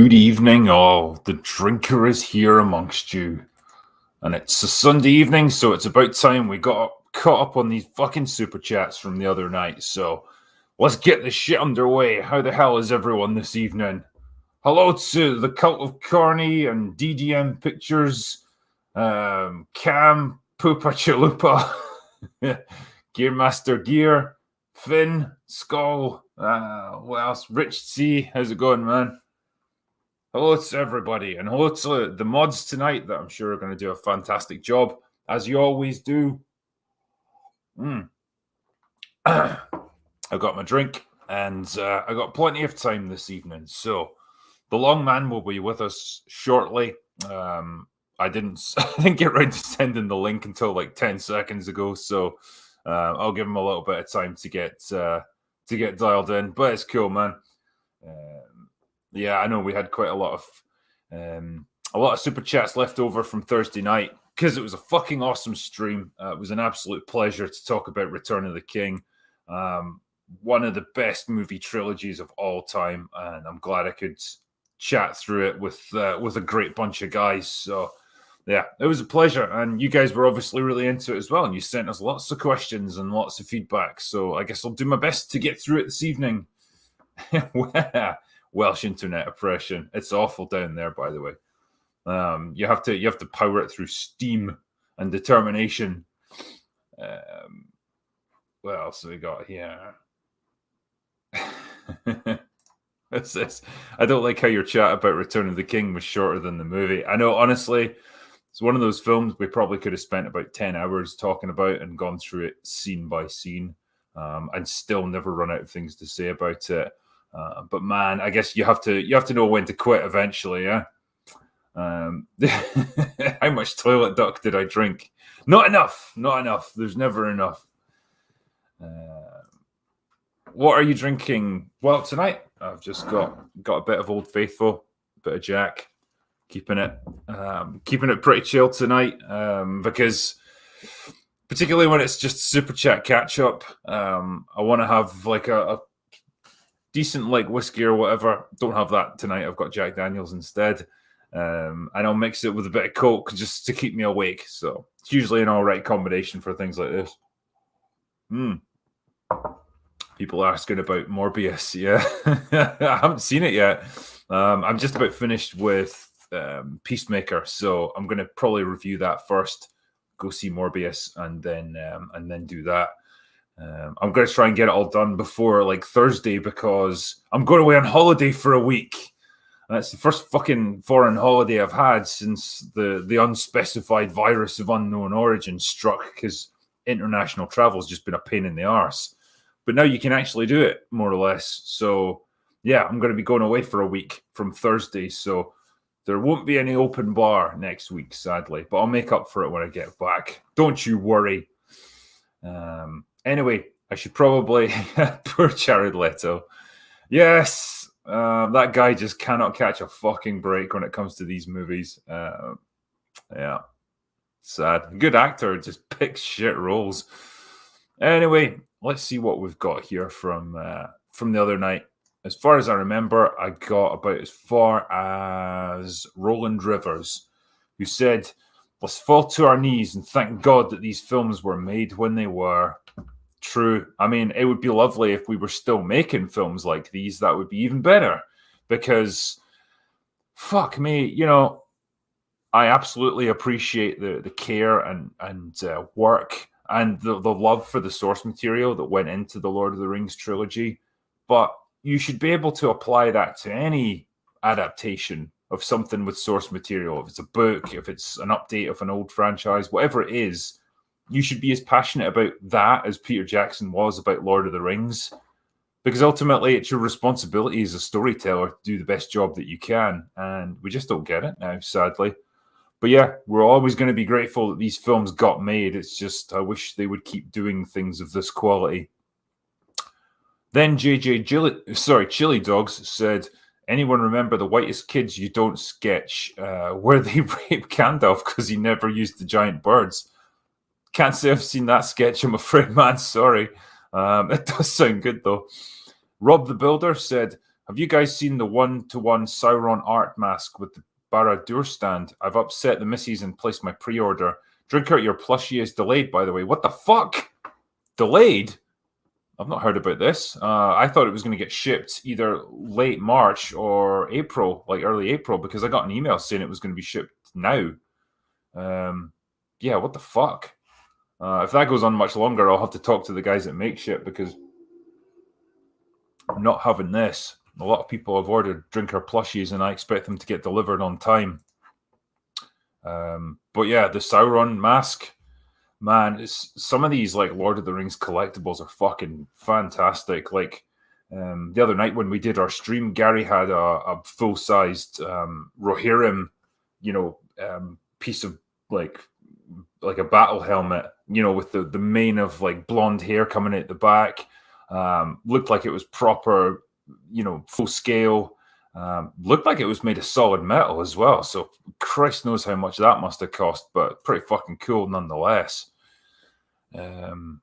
Good evening, all. The drinker is here amongst you. And it's a Sunday evening, so it's about time we got caught up on these fucking super chats from the other night. So let's get this shit underway. How the hell is everyone this evening? Hello to the Cult of Carney and DDM Pictures, Cam, Poopa Chalupa, Gearmaster Gear, Finn, Skull, what else? Rich C, how's it going, man? Hello to everybody, and hello to the mods tonight that I'm sure are going to do a fantastic job, as you always do. I got my drink, and I got plenty of time this evening, so the long man will be with us shortly. I didn't get around to sending the link until like 10 seconds ago, so I'll give him a little bit of time to get dialed in, but it's cool, man. Yeah, I know we had quite a lot of super chats left over from Thursday night because it was a fucking awesome stream. It was an absolute pleasure to talk about Return of the King, one of the best movie trilogies of all time, and I'm glad I could chat through it with a great bunch of guys. So yeah, it was a pleasure, and you guys were obviously really into it as well, and you sent us lots of questions and lots of feedback. So I guess I'll do my best to get through it this evening. Welsh internet oppression. It's awful down there, by the way. You have to power it through steam and determination. What else have we got here? What's this? I don't like how your chat about Return of the King was shorter than the movie. I know, honestly, it's one of those films we probably could have spent about 10 hours talking about and gone through it scene by scene, and still never run out of things to say about it. But man, I guess you have to know when to quit eventually, yeah. How much toilet duck did I drink? Not enough. There's never enough. What are you drinking? Well, tonight I've just got a bit of Old Faithful, a bit of Jack, keeping it pretty chill tonight, because particularly when it's just super chat catch up, I want to have like a decent like whiskey or whatever. Don't have that tonight. I've got Jack Daniels instead, and I'll mix it with a bit of Coke just to keep me awake. So it's usually an all right combination for things like this. People asking about Morbius. Yeah, I haven't seen it yet. I'm just about finished with Peacemaker, so I'm going to probably review that first. Go see Morbius, and then do that. I'm going to try and get it all done before like Thursday because I'm going away on holiday for a week. And that's the first fucking foreign holiday I've had since the unspecified virus of unknown origin struck, because international travel has just been a pain in the arse. But now you can actually do it, more or less. So yeah, I'm going to be going away for a week from Thursday. So there won't be any open bar next week, sadly. But I'll make up for it when I get back. Don't you worry. Anyway, I should probably... Poor Jared Leto. Yes, that guy just cannot catch a fucking break when it comes to these movies. Yeah, sad. Good actor, just picks shit roles. Anyway, let's see what we've got here from the other night. As far as I remember, I got about as far as Roland Rivers, who said, "Let's fall to our knees and thank God that these films were made when they were." True. I mean, it would be lovely if we were still making films like these. That would be even better, because fuck me, I absolutely appreciate the care and work and the love for the source material that went into the Lord of the Rings trilogy. But you should be able to apply that to any adaptation of something with source material. If it's a book, if it's an update of an old franchise, whatever it is, you should be as passionate about that as Peter Jackson was about Lord of the Rings, because ultimately it's your responsibility as a storyteller to do the best job that you can, and we just don't get it now, sadly. But yeah, we're always going to be grateful that these films got made. It's just, I wish they would keep doing things of this quality. Then Chili Dogs said, "Anyone remember the Whitest Kids You Don't sketch where they rape Gandalf because he never used the giant birds?" Can't say I've seen that sketch, I'm afraid, man. Sorry. It does sound good, though. Rob the Builder said, Have you guys seen the 1-to-1 Sauron art mask with the Barad-dûr stand? I've upset the missus and placed my pre-order. Drink out your plushie is delayed, by the way. What the fuck? Delayed? I've not heard about this. I thought it was going to get shipped either late March or April, like early April, because I got an email saying it was going to be shipped now. Yeah, what the fuck? If that goes on much longer, I'll have to talk to the guys that make shit, because I'm not having this. A lot of people have ordered drinker plushies, and I expect them to get delivered on time. But yeah, the Sauron mask, man, some of these like Lord of the Rings collectibles are fucking fantastic. Like the other night when we did our stream, Gary had a full-sized Rohirrim, piece of like a battle helmet, with the mane of like blonde hair coming out the back. Looked like it was proper, full scale. Looked like it was made of solid metal as well. So Christ knows how much that must have cost, but pretty fucking cool nonetheless. The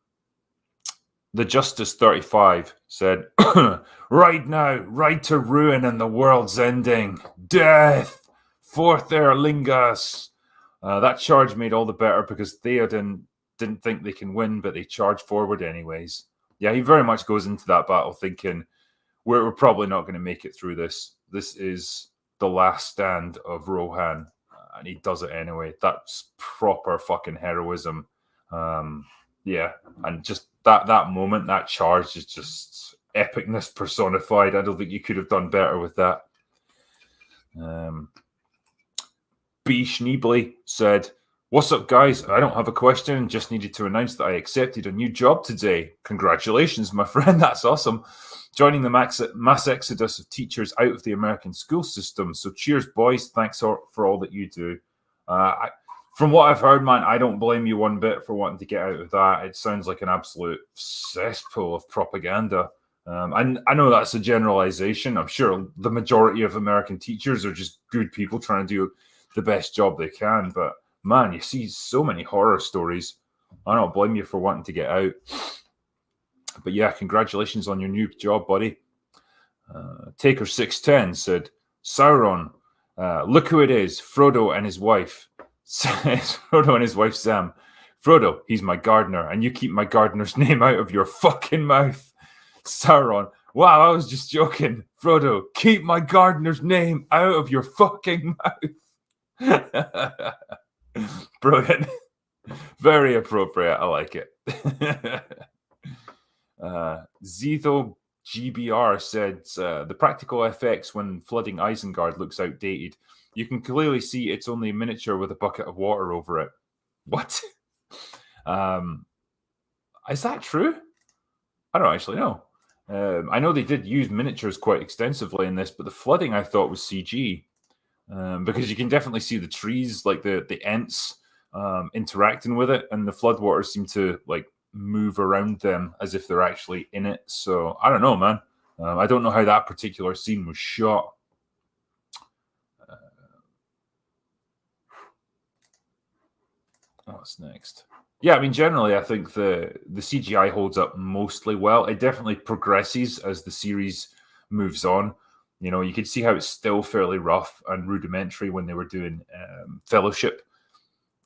Justice 35 said, right now, right to ruin and the world's ending. Death! Forth Erlingas! That charge made all the better because Theoden didn't think they can win, but they charge forward anyways. Yeah, he very much goes into that battle thinking, we're probably not going to make it through this. This is the last stand of Rohan, and he does it anyway. That's proper fucking heroism. Yeah, and just that moment, that charge is just epicness personified. I don't think you could have done better with that. B. Schneebly said, what's up, guys? I don't have a question. Just needed to announce that I accepted a new job today. Congratulations, my friend. That's awesome. Joining the mass exodus of teachers out of the American school system. So cheers, boys. Thanks for all that you do. From what I've heard, man, I don't blame you one bit for wanting to get out of that. It sounds like an absolute cesspool of propaganda. And I know that's a generalization. I'm sure the majority of American teachers are just good people trying to do the best job they can. But man, you see so many horror stories. I don't blame you for wanting to get out. But yeah, congratulations on your new job, buddy. Taker610 said, Sauron, look who it is, Frodo and his wife. Frodo and his wife, Sam. Frodo, he's my gardener, and you keep my gardener's name out of your fucking mouth. Sauron, wow, I was just joking. Frodo, keep my gardener's name out of your fucking mouth. Brilliant. Very appropriate. I like it. Zitho GBR said, the practical effects when flooding Isengard looks outdated. You can clearly see it's only a miniature with a bucket of water over it. What? Is that true? I don't actually know. I know they did use miniatures quite extensively in this, but the flooding I thought was CG. Because you can definitely see the trees, like the Ents, interacting with it, and the floodwaters seem to like move around them as if they're actually in it. So I don't know, man. I don't know how that particular scene was shot. What's next? Yeah, I mean, generally, I think the CGI holds up mostly well. It definitely progresses as the series moves on. You can see how it's still fairly rough and rudimentary when they were doing Fellowship.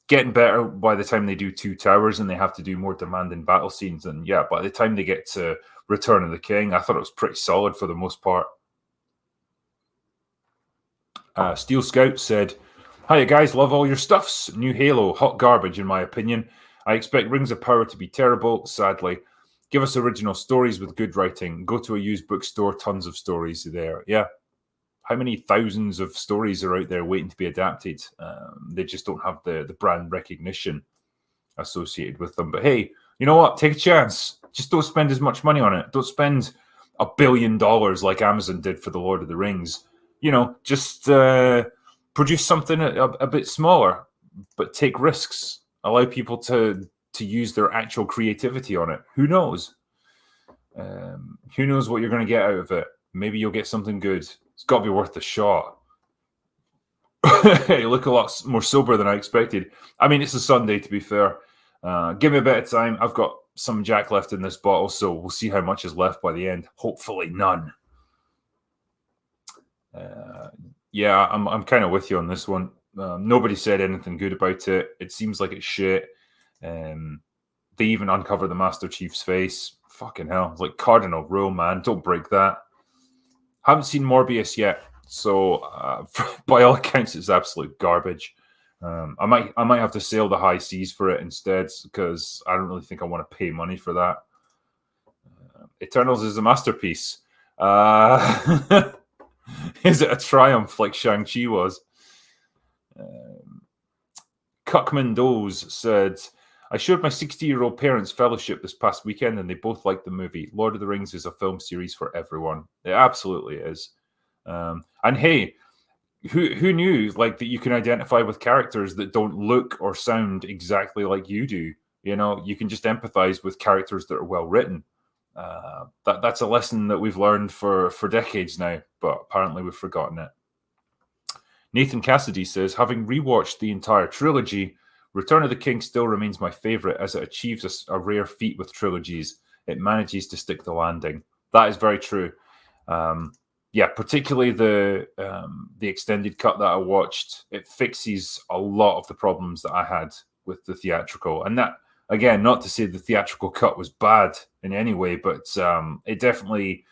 Getting better by the time they do Two Towers and they have to do more demanding battle scenes. And yeah, by the time they get to Return of the King, I thought it was pretty solid for the most part. Steel Scout said, hiya guys, love all your stuffs. New Halo, hot garbage in my opinion. I expect Rings of Power to be terrible, sadly. Give us original stories with good writing. Go to a used bookstore, tons of stories there. Yeah. How many thousands of stories are out there waiting to be adapted? They just don't have the brand recognition associated with them. But hey, you know what? Take a chance. Just don't spend as much money on it. Don't spend $1 billion like Amazon did for The Lord of the Rings. Just produce something a bit smaller, but take risks. Allow people to use their actual creativity on it. Who knows? Who knows what you're going to get out of it? Maybe you'll get something good. It's got to be worth the shot. You look a lot more sober than I expected. I mean, it's a Sunday, to be fair. Give me a bit of time. I've got some Jack left in this bottle, so we'll see how much is left by the end. Hopefully none. Yeah, I'm kind of with you on this one. Nobody said anything good about it. It seems like it's shit. They even uncover the Master Chief's face. Fucking hell. It's like cardinal rule, man. Don't break that. Haven't seen Morbius yet, so by all accounts, it's absolute garbage. I might have to sail the high seas for it instead, because I don't really think I want to pay money for that. Eternals is a masterpiece. Is it a triumph like Shang-Chi was? Cuckman Doze said, I showed my 60-year-old parents Fellowship this past weekend, and they both liked the movie. Lord of the Rings is a film series for everyone. It absolutely is. And hey, who knew like that you can identify with characters that don't look or sound exactly like you do? You know, you can just empathize with characters that are well written. That's a lesson that we've learned for decades now, but apparently we've forgotten it. Nathan Cassidy says, having rewatched the entire trilogy, Return of the King still remains my favorite as it achieves a rare feat with trilogies. It manages to stick the landing. That is very true. Yeah, particularly the extended cut that I watched, it fixes a lot of the problems that I had with the theatrical. And that, again, not to say the theatrical cut was bad in any way, but it definitely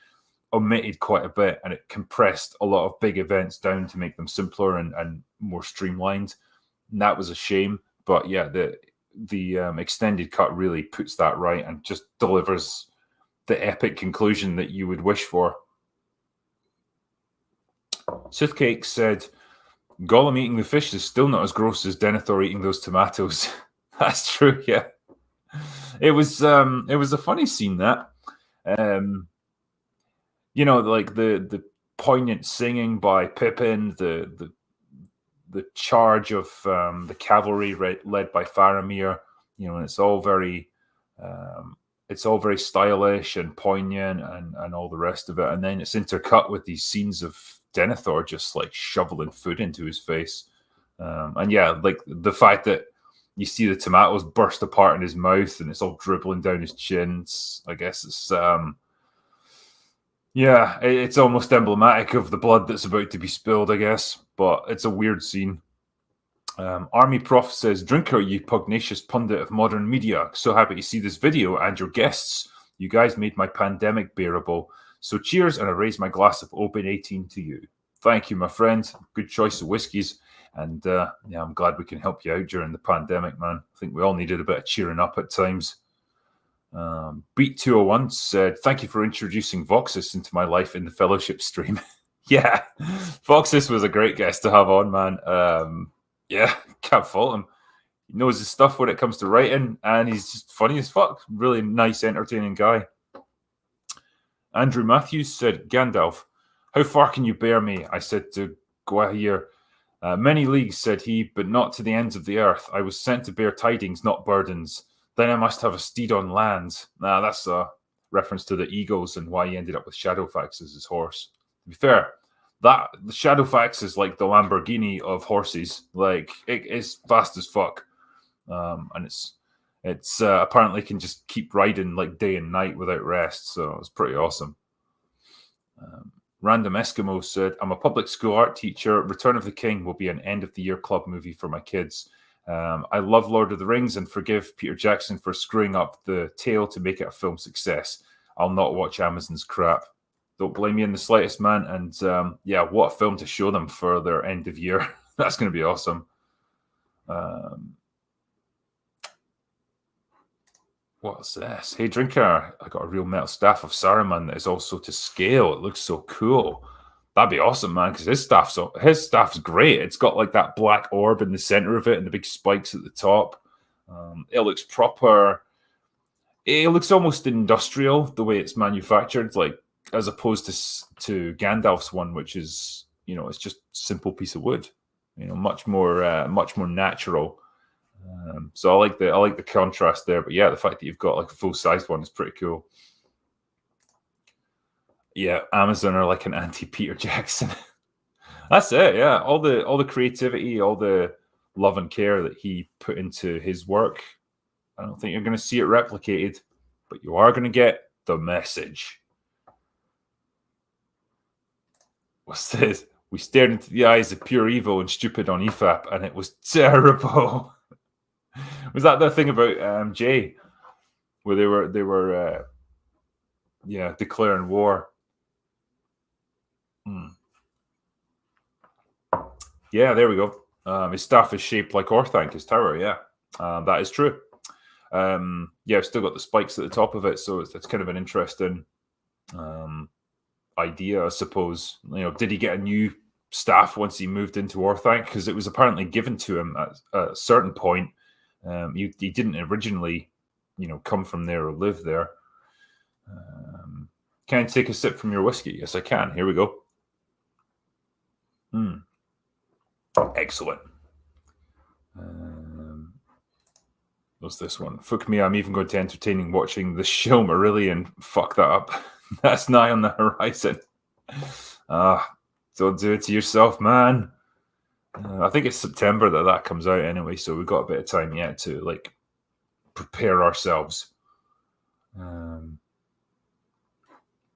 omitted quite a bit, and it compressed a lot of big events down to make them simpler and more streamlined. And that was a shame. But yeah, the extended cut really puts that right and just delivers the epic conclusion that you would wish for. Sithcake said, Gollum eating the fish is still not as gross as Denethor eating those tomatoes. That's true, yeah. It was a funny scene, that. You know, like the poignant singing by Pippin, the charge of the cavalry led by Faramir. You know, and it's all very stylish and poignant and all the rest of it. And then it's intercut with these scenes of Denethor just like shoveling food into his face. And yeah, like the fact that you see the tomatoes burst apart in his mouth and it's all dribbling down his chin. I guess it's yeah, it's almost emblematic of the blood that's about to be spilled, I guess. But it's a weird scene. Army Prof says, Drinker, you pugnacious pundit of modern media. So happy to see this video and your guests. You guys made my pandemic bearable. So cheers, and I raise my glass of Open 18 to you. Thank you, my friend. Good choice of whiskies. And yeah, I'm glad we can help you out during the pandemic, man. I think we all needed a bit of cheering up at times. Beat 201 said, thank you for introducing Voxus into my life in the Fellowship stream. Yeah, Voxus was a great guest to have on, man. Yeah, can't fault him. He knows his stuff when it comes to writing, and he's just funny as fuck. Really nice, entertaining guy. Andrew Matthews said, Gandalf, how far can you bear me? I said to Gwahir. Many leagues, said he, but not to the ends of the earth. I was sent to bear tidings, not burdens. Then I must have a steed on land. Nah, that's a reference to the Eagles and why he ended up with Shadowfax as his horse. To be fair, the Shadowfax is like the Lamborghini of horses. Like, it is fast as fuck. And it's apparently can just keep riding like day and night without rest. So it's pretty awesome. Random Eskimo said, I'm a public school art teacher. Return of the King will be an end of the year club movie for my kids. I love Lord of the Rings and forgive Peter Jackson for screwing up the tale to make it a film success. I'll not watch Amazon's crap. Don't blame me in the slightest, man. And yeah, what a film to show them for their end of year. That's going to be awesome. What's this? Hey, Drinker, I got a real metal staff of Saruman that is also to scale. It looks so cool. That'd be awesome, man, because his staff's great. It's got like that black orb in the center of it and the big spikes at the top. It looks proper. It looks almost industrial the way it's manufactured, like as opposed to Gandalf's one, which is, you know, it's just a simple piece of wood. You know, much more natural. So I like the contrast there. But yeah, the fact that you've got like a full sized one is pretty cool. Yeah, Amazon are like an anti-Peter Jackson. That's it. Yeah, all the creativity, all the love and care that he put into his work. I don't think you're going to see it replicated, but you are going to get the message. What's this? We stared into the eyes of pure evil and stupid on EFAP, and it was terrible. Was that the thing about Jay, where they were declaring war? Yeah, there we go. His staff is shaped like Orthanc, his tower. Yeah, that is true. Yeah, I've still got the spikes at the top of it, so it's kind of an interesting idea, I suppose. You know, did he get a new staff once he moved into Orthanc? Because it was apparently given to him at a certain point. He didn't originally, come from there or live there. Can I take a sip from your whiskey? Yes, I can. Here we go. Excellent. What's this one? Fuck me, I'm even going to entertaining watching the Silmarillion. Fuck that up. That's nigh on the horizon. Don't do it to yourself, man. I think it's September that comes out anyway, so we've got a bit of time yet to prepare ourselves.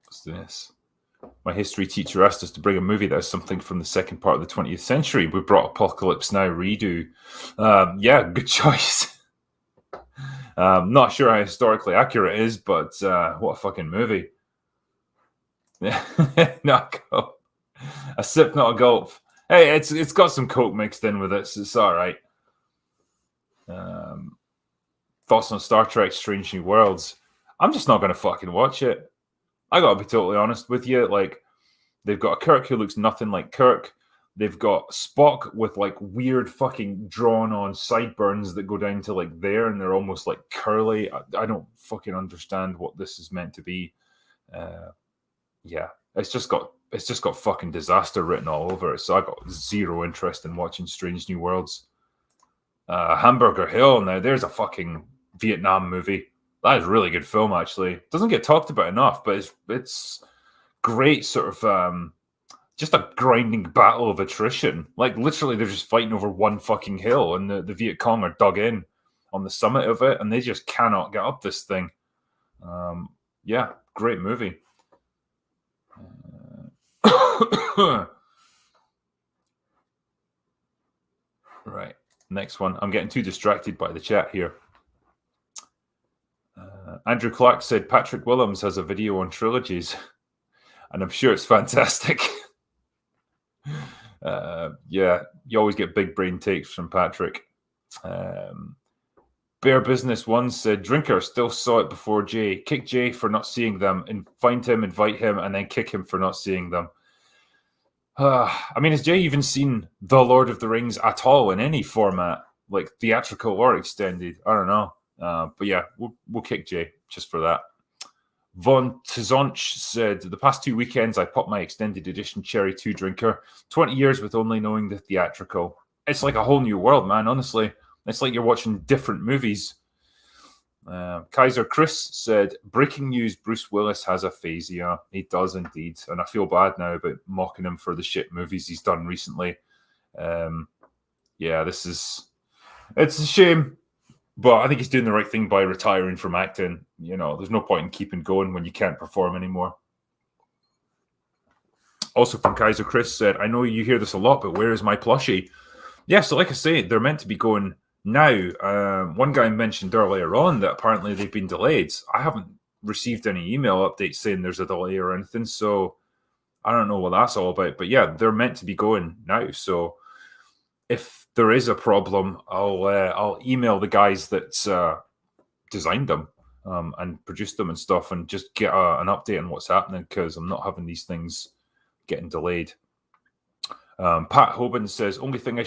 What's this? My history teacher asked us to bring a movie that is something from the second part of the 20th century. We brought Apocalypse Now redo. Yeah, good choice. Not sure how historically accurate it is, but what a fucking movie. Not a gulp. A sip, not a gulp. Hey, it's got some Coke mixed in with it, so it's all right. Thoughts on Star Trek Strange New Worlds? I'm just not going to fucking watch it. I got to be totally honest with you. They've got a Kirk who looks nothing like Kirk. They've got Spock with weird fucking drawn on sideburns that go down to there, and they're almost curly. I don't fucking understand what this is meant to be. Yeah, it's just got fucking disaster written all over it. So I got zero interest in watching Strange New Worlds. Hamburger Hill. Now there's a fucking Vietnam movie. That is a really good film, actually. Doesn't get talked about enough, but it's great sort of just a grinding battle of attrition. Literally they're just fighting over one fucking hill, and the Viet Cong are dug in on the summit of it, and they just cannot get up this thing. Yeah, great movie. Right, next one. I'm getting too distracted by the chat here. Andrew Clark said Patrick Willems has a video on trilogies, and I'm sure it's fantastic. Yeah, you always get big brain takes from Patrick. Bear Business One said Drinker still saw it before Jay. Kick Jay for not seeing them, and find him, invite him, and then kick him for not seeing them. I mean, has Jay even seen The Lord of the Rings at all in any format, like theatrical or extended? I don't know. But yeah, we'll kick Jay just for that. Von Tizonch said, the past 2 weekends I popped my extended edition Cherry 2 drinker. 20 years with only knowing the theatrical. It's like a whole new world, man, honestly. It's like you're watching different movies. Kaiser Chris said, breaking news, Bruce Willis has aphasia. He does indeed. And I feel bad now about mocking him for the shit movies he's done recently. Yeah, it's a shame. But I think he's doing the right thing by retiring from acting. There's no point in keeping going when you can't perform anymore. Also from Kaiser Chris said, I know you hear this a lot, but where is my plushie? Yeah, so like I say, they're meant to be going now. One guy mentioned earlier on that apparently they've been delayed. I haven't received any email updates saying there's a delay or anything, so I don't know what that's all about. But yeah, they're meant to be going now. So if there is a problem, I'll email the guys that designed them and produced them and stuff, and just get an update on what's happening, because I'm not having these things getting delayed. Pat Hoban says, only thing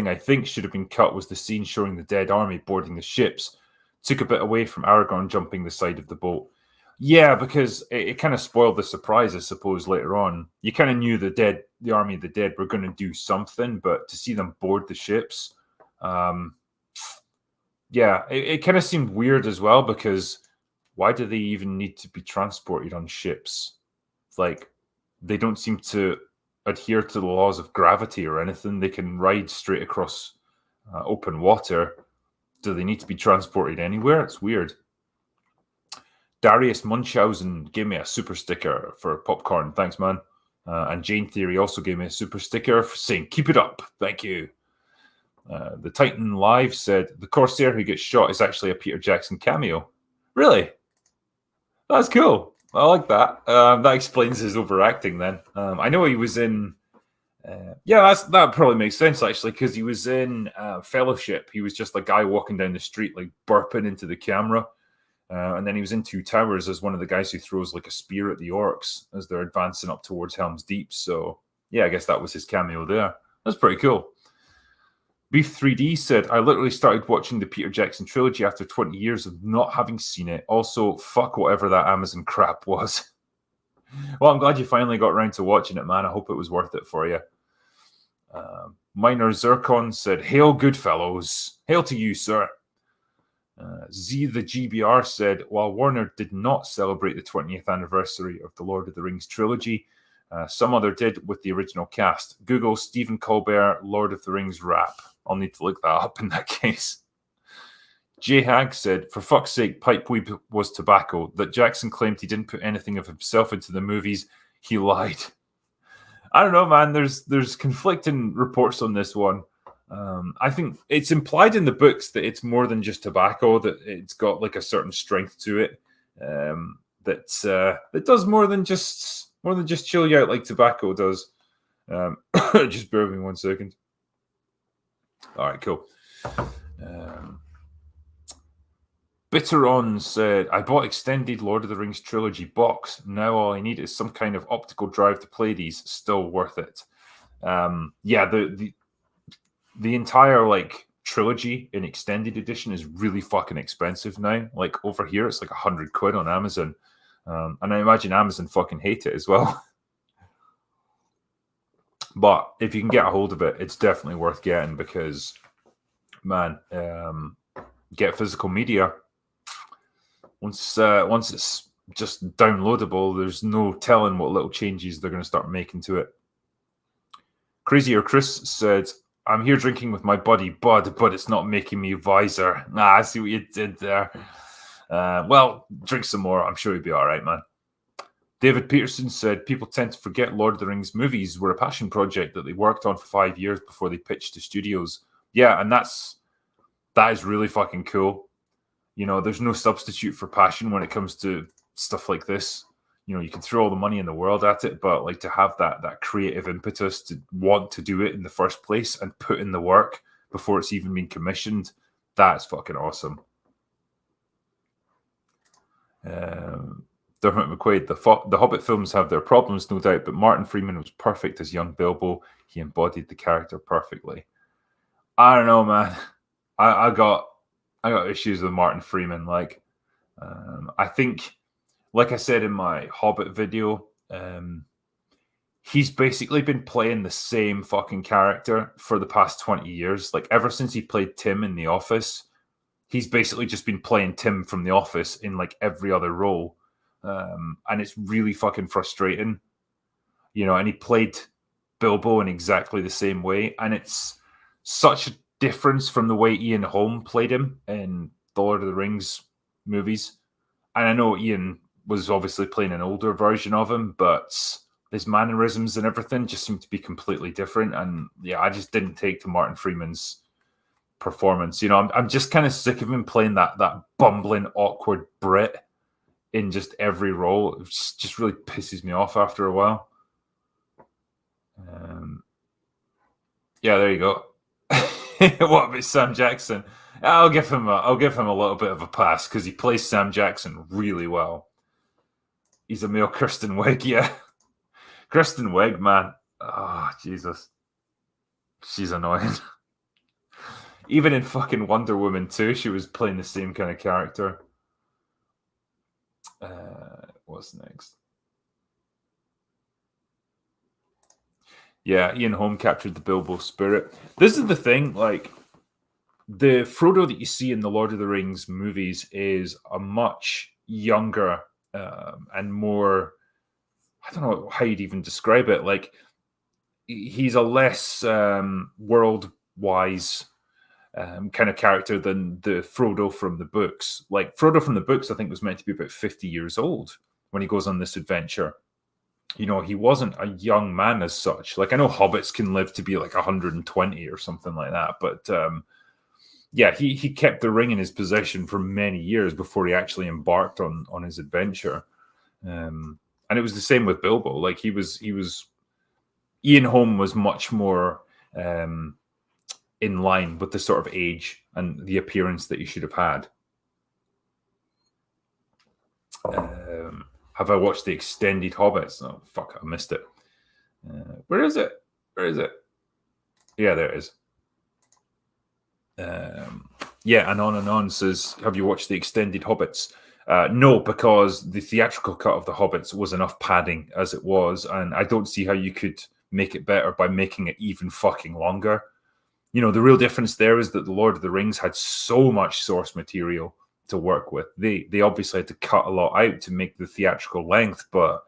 I think should have been cut was the scene showing the dead army boarding the ships. Took a bit away from Aragorn jumping the side of the boat. Yeah, because it kind of spoiled the surprise, I suppose, later on. You kind of knew the army of the dead were going to do something, but to see them board the ships, yeah, it kind of seemed weird as well, because why do they even need to be transported on ships? They don't seem to adhere to the laws of gravity or anything. They can ride straight across open water. Do they need to be transported anywhere? It's weird. Darius Munchausen gave me a super sticker for popcorn. Thanks, man. And Jane Theory also gave me a super sticker for saying, "Keep it up. Thank you." The Titan Live said, "The Corsair who gets shot is actually a Peter Jackson cameo." Really? That's cool. I like that. That explains his overacting then. I know he was in... that probably makes sense, actually, because he was in Fellowship. He was just a guy walking down the street, like, burping into the camera. And then he was in Two Towers as one of the guys who throws like a spear at the orcs as they're advancing up towards Helm's Deep. So, yeah, I guess that was his cameo there. That's pretty cool. Beef 3D said, "I literally started watching the Peter Jackson trilogy after 20 years of not having seen it. Also, fuck whatever that Amazon crap was." Well, I'm glad you finally got around to watching it, man. I hope it was worth it for you. Minor Zircon said, "Hail, good fellows. Hail to you, sir." Z the GBR said, "While Warner did not celebrate the 20th anniversary of the Lord of the Rings trilogy, some other did with the original cast. Google Stephen Colbert Lord of the Rings rap. I'll need to look that up in that case." J Hag said, "For fuck's sake, pipe weed was tobacco. That Jackson claimed he didn't put anything of himself into the movies. He lied." I don't know, man. There's conflicting reports on this one. I think it's implied in the books that it's more than just tobacco, that it's got like a certain strength to it, that does more than just chill you out like tobacco does. Just bear with me 1 second. All right, cool. Bitteron said, "I bought extended Lord of the Rings trilogy box. Now all I need is some kind of optical drive to play these. Still worth it." Yeah, the entire like trilogy in extended edition is really fucking expensive now. Like over here, it's like £100 on Amazon, and I imagine Amazon fucking hate it as well. But if you can get a hold of it, it's definitely worth getting because, man, get physical media. Once it's just downloadable, there's no telling what little changes they're going to start making to it. Crazier Chris said, "I'm here drinking with my buddy Bud, but it's not making me wiser." I see what you did there. Well, drink some more. I'm sure you'll be all right, man. David Peterson said, "People tend to forget Lord of the Rings movies were a passion project that they worked on for 5 years before they pitched to studios." Yeah, and that is really fucking cool. You know, there's no substitute for passion when it comes to stuff like this. You know, you can throw all the money in the world at it, but like to have that creative impetus to want to do it in the first place and put in the work before it's even been commissioned, that's fucking awesome. Dermot McQuaid, the Hobbit films have their problems, no doubt, but Martin Freeman was perfect as young Bilbo. He embodied the character perfectly. I don't know, man. I got issues with Martin Freeman. Like, I think, like I said in my Hobbit video, he's basically been playing the same fucking character for the past 20 years. Like, ever since he played Tim in The Office, he's basically just been playing Tim from The Office in like every other role. And it's really fucking frustrating, you know, and he played Bilbo in exactly the same way. And it's such a difference from the way Ian Holm played him in the Lord of the Rings movies. And I know Ian was obviously playing an older version of him, but his mannerisms and everything just seemed to be completely different. And yeah, I just didn't take to Martin Freeman's performance. You know, I'm just kind of sick of him playing that bumbling, awkward Brit in just every role. It just really pisses me off after a while. Yeah, there you go. What about Sam Jackson? I'll give him a little bit of a pass because he plays Sam Jackson really well. He's a male Kristen Wiig, yeah. Kristen Wiig, man. Oh, Jesus. She's annoying. Even in fucking Wonder Woman 2, she was playing the same kind of character. What's next? Yeah, Ian Holm captured the Bilbo spirit. This is the thing, like, the Frodo that you see in the Lord of the Rings movies is a much younger and more, I don't know how you'd even describe it. Like, he's a less world-wise kind of character than the Frodo from the books. Like, Frodo from the books, I think, was meant to be about 50 years old when he goes on this adventure. you know, he wasn't a young man as such. Like, I know hobbits can live to be like 120 or something like that, but yeah, he kept the ring in his possession for many years before he actually embarked on his adventure. And it was the same with Bilbo. Like, he was Ian Holm was much more in line with the sort of age and the appearance that he should have had. Have I watched the extended Hobbits? Oh, fuck, I missed it. Where is it? Where is it? Yeah, there it is. Yeah, and on says, have you watched the extended Hobbits? No, because the theatrical cut of the Hobbits was enough padding as it was, and I don't see how you could make it better by making it even fucking longer. You know, the real difference there is that the Lord of the Rings had so much source material to work with. They obviously had to cut a lot out to make the theatrical length, but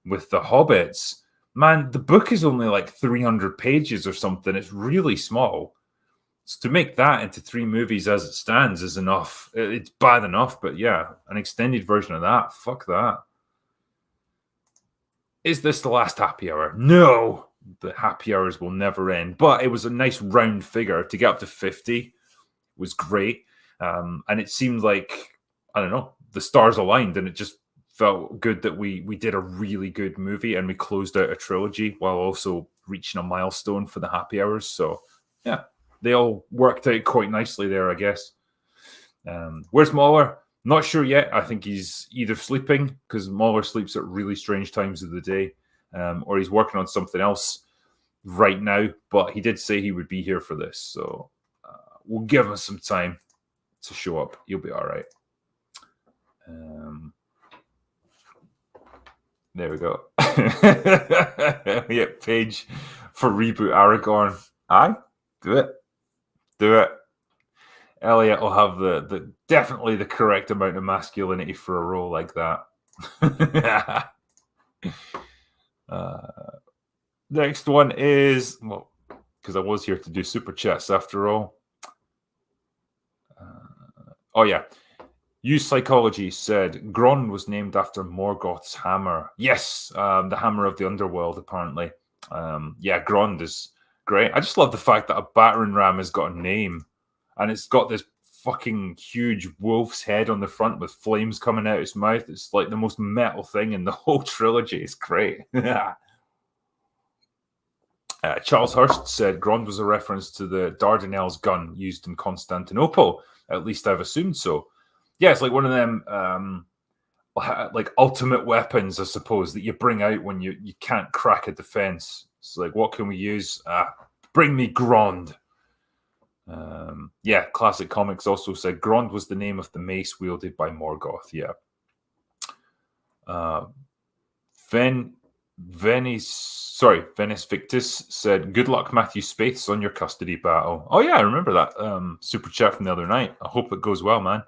with the Hobbits, man, the book is only like 300 pages or something. It's really small. So to make that into 3 movies as it stands is enough. It's bad enough, but yeah, an extended version of that, fuck that. Is this the last happy hour? No, the happy hours will never end. But it was a nice round figure. To get up to 50 was great. And it seemed like, I don't know, the stars aligned, and it just felt good that we did a really good movie and we closed out a trilogy while also reaching a milestone for the happy hours. So yeah, they all worked out quite nicely there, I guess. Where's Mahler? Not sure yet. I think he's either sleeping, because Mahler sleeps at really strange times of the day, or he's working on something else right now. But he did say he would be here for this, so we'll give him some time to show up. He'll be all right. There we go. Yeah, page for reboot Aragorn. Aye, do it. Elliot will have the definitely the correct amount of masculinity for a role like that. Next one is, well, because I was here to do super chats after all. Oh yeah, Use Psychology said Gron was named after Morgoth's hammer. Yes, the hammer of the underworld, apparently. Yeah, Grond is great. I just love the fact that a battering ram has got a name, and it's got this fucking huge wolf's head on the front with flames coming out its mouth. It's like the most metal thing in the whole trilogy. It's great. Charles Hurst said Grond was a reference to the Dardanelles gun used in Constantinople. At least I've assumed so. Yeah, it's like one of them like ultimate weapons, I suppose, that you bring out when you can't crack a defense. It's like, what can we use? Bring me Grond. Yeah, Classic Comics also said Grond was the name of the mace wielded by Morgoth. Yeah. Venice Victus said, good luck, Matthew Spaeths, on your custody battle. Oh yeah, I remember that super chat from the other night. I hope it goes well, man.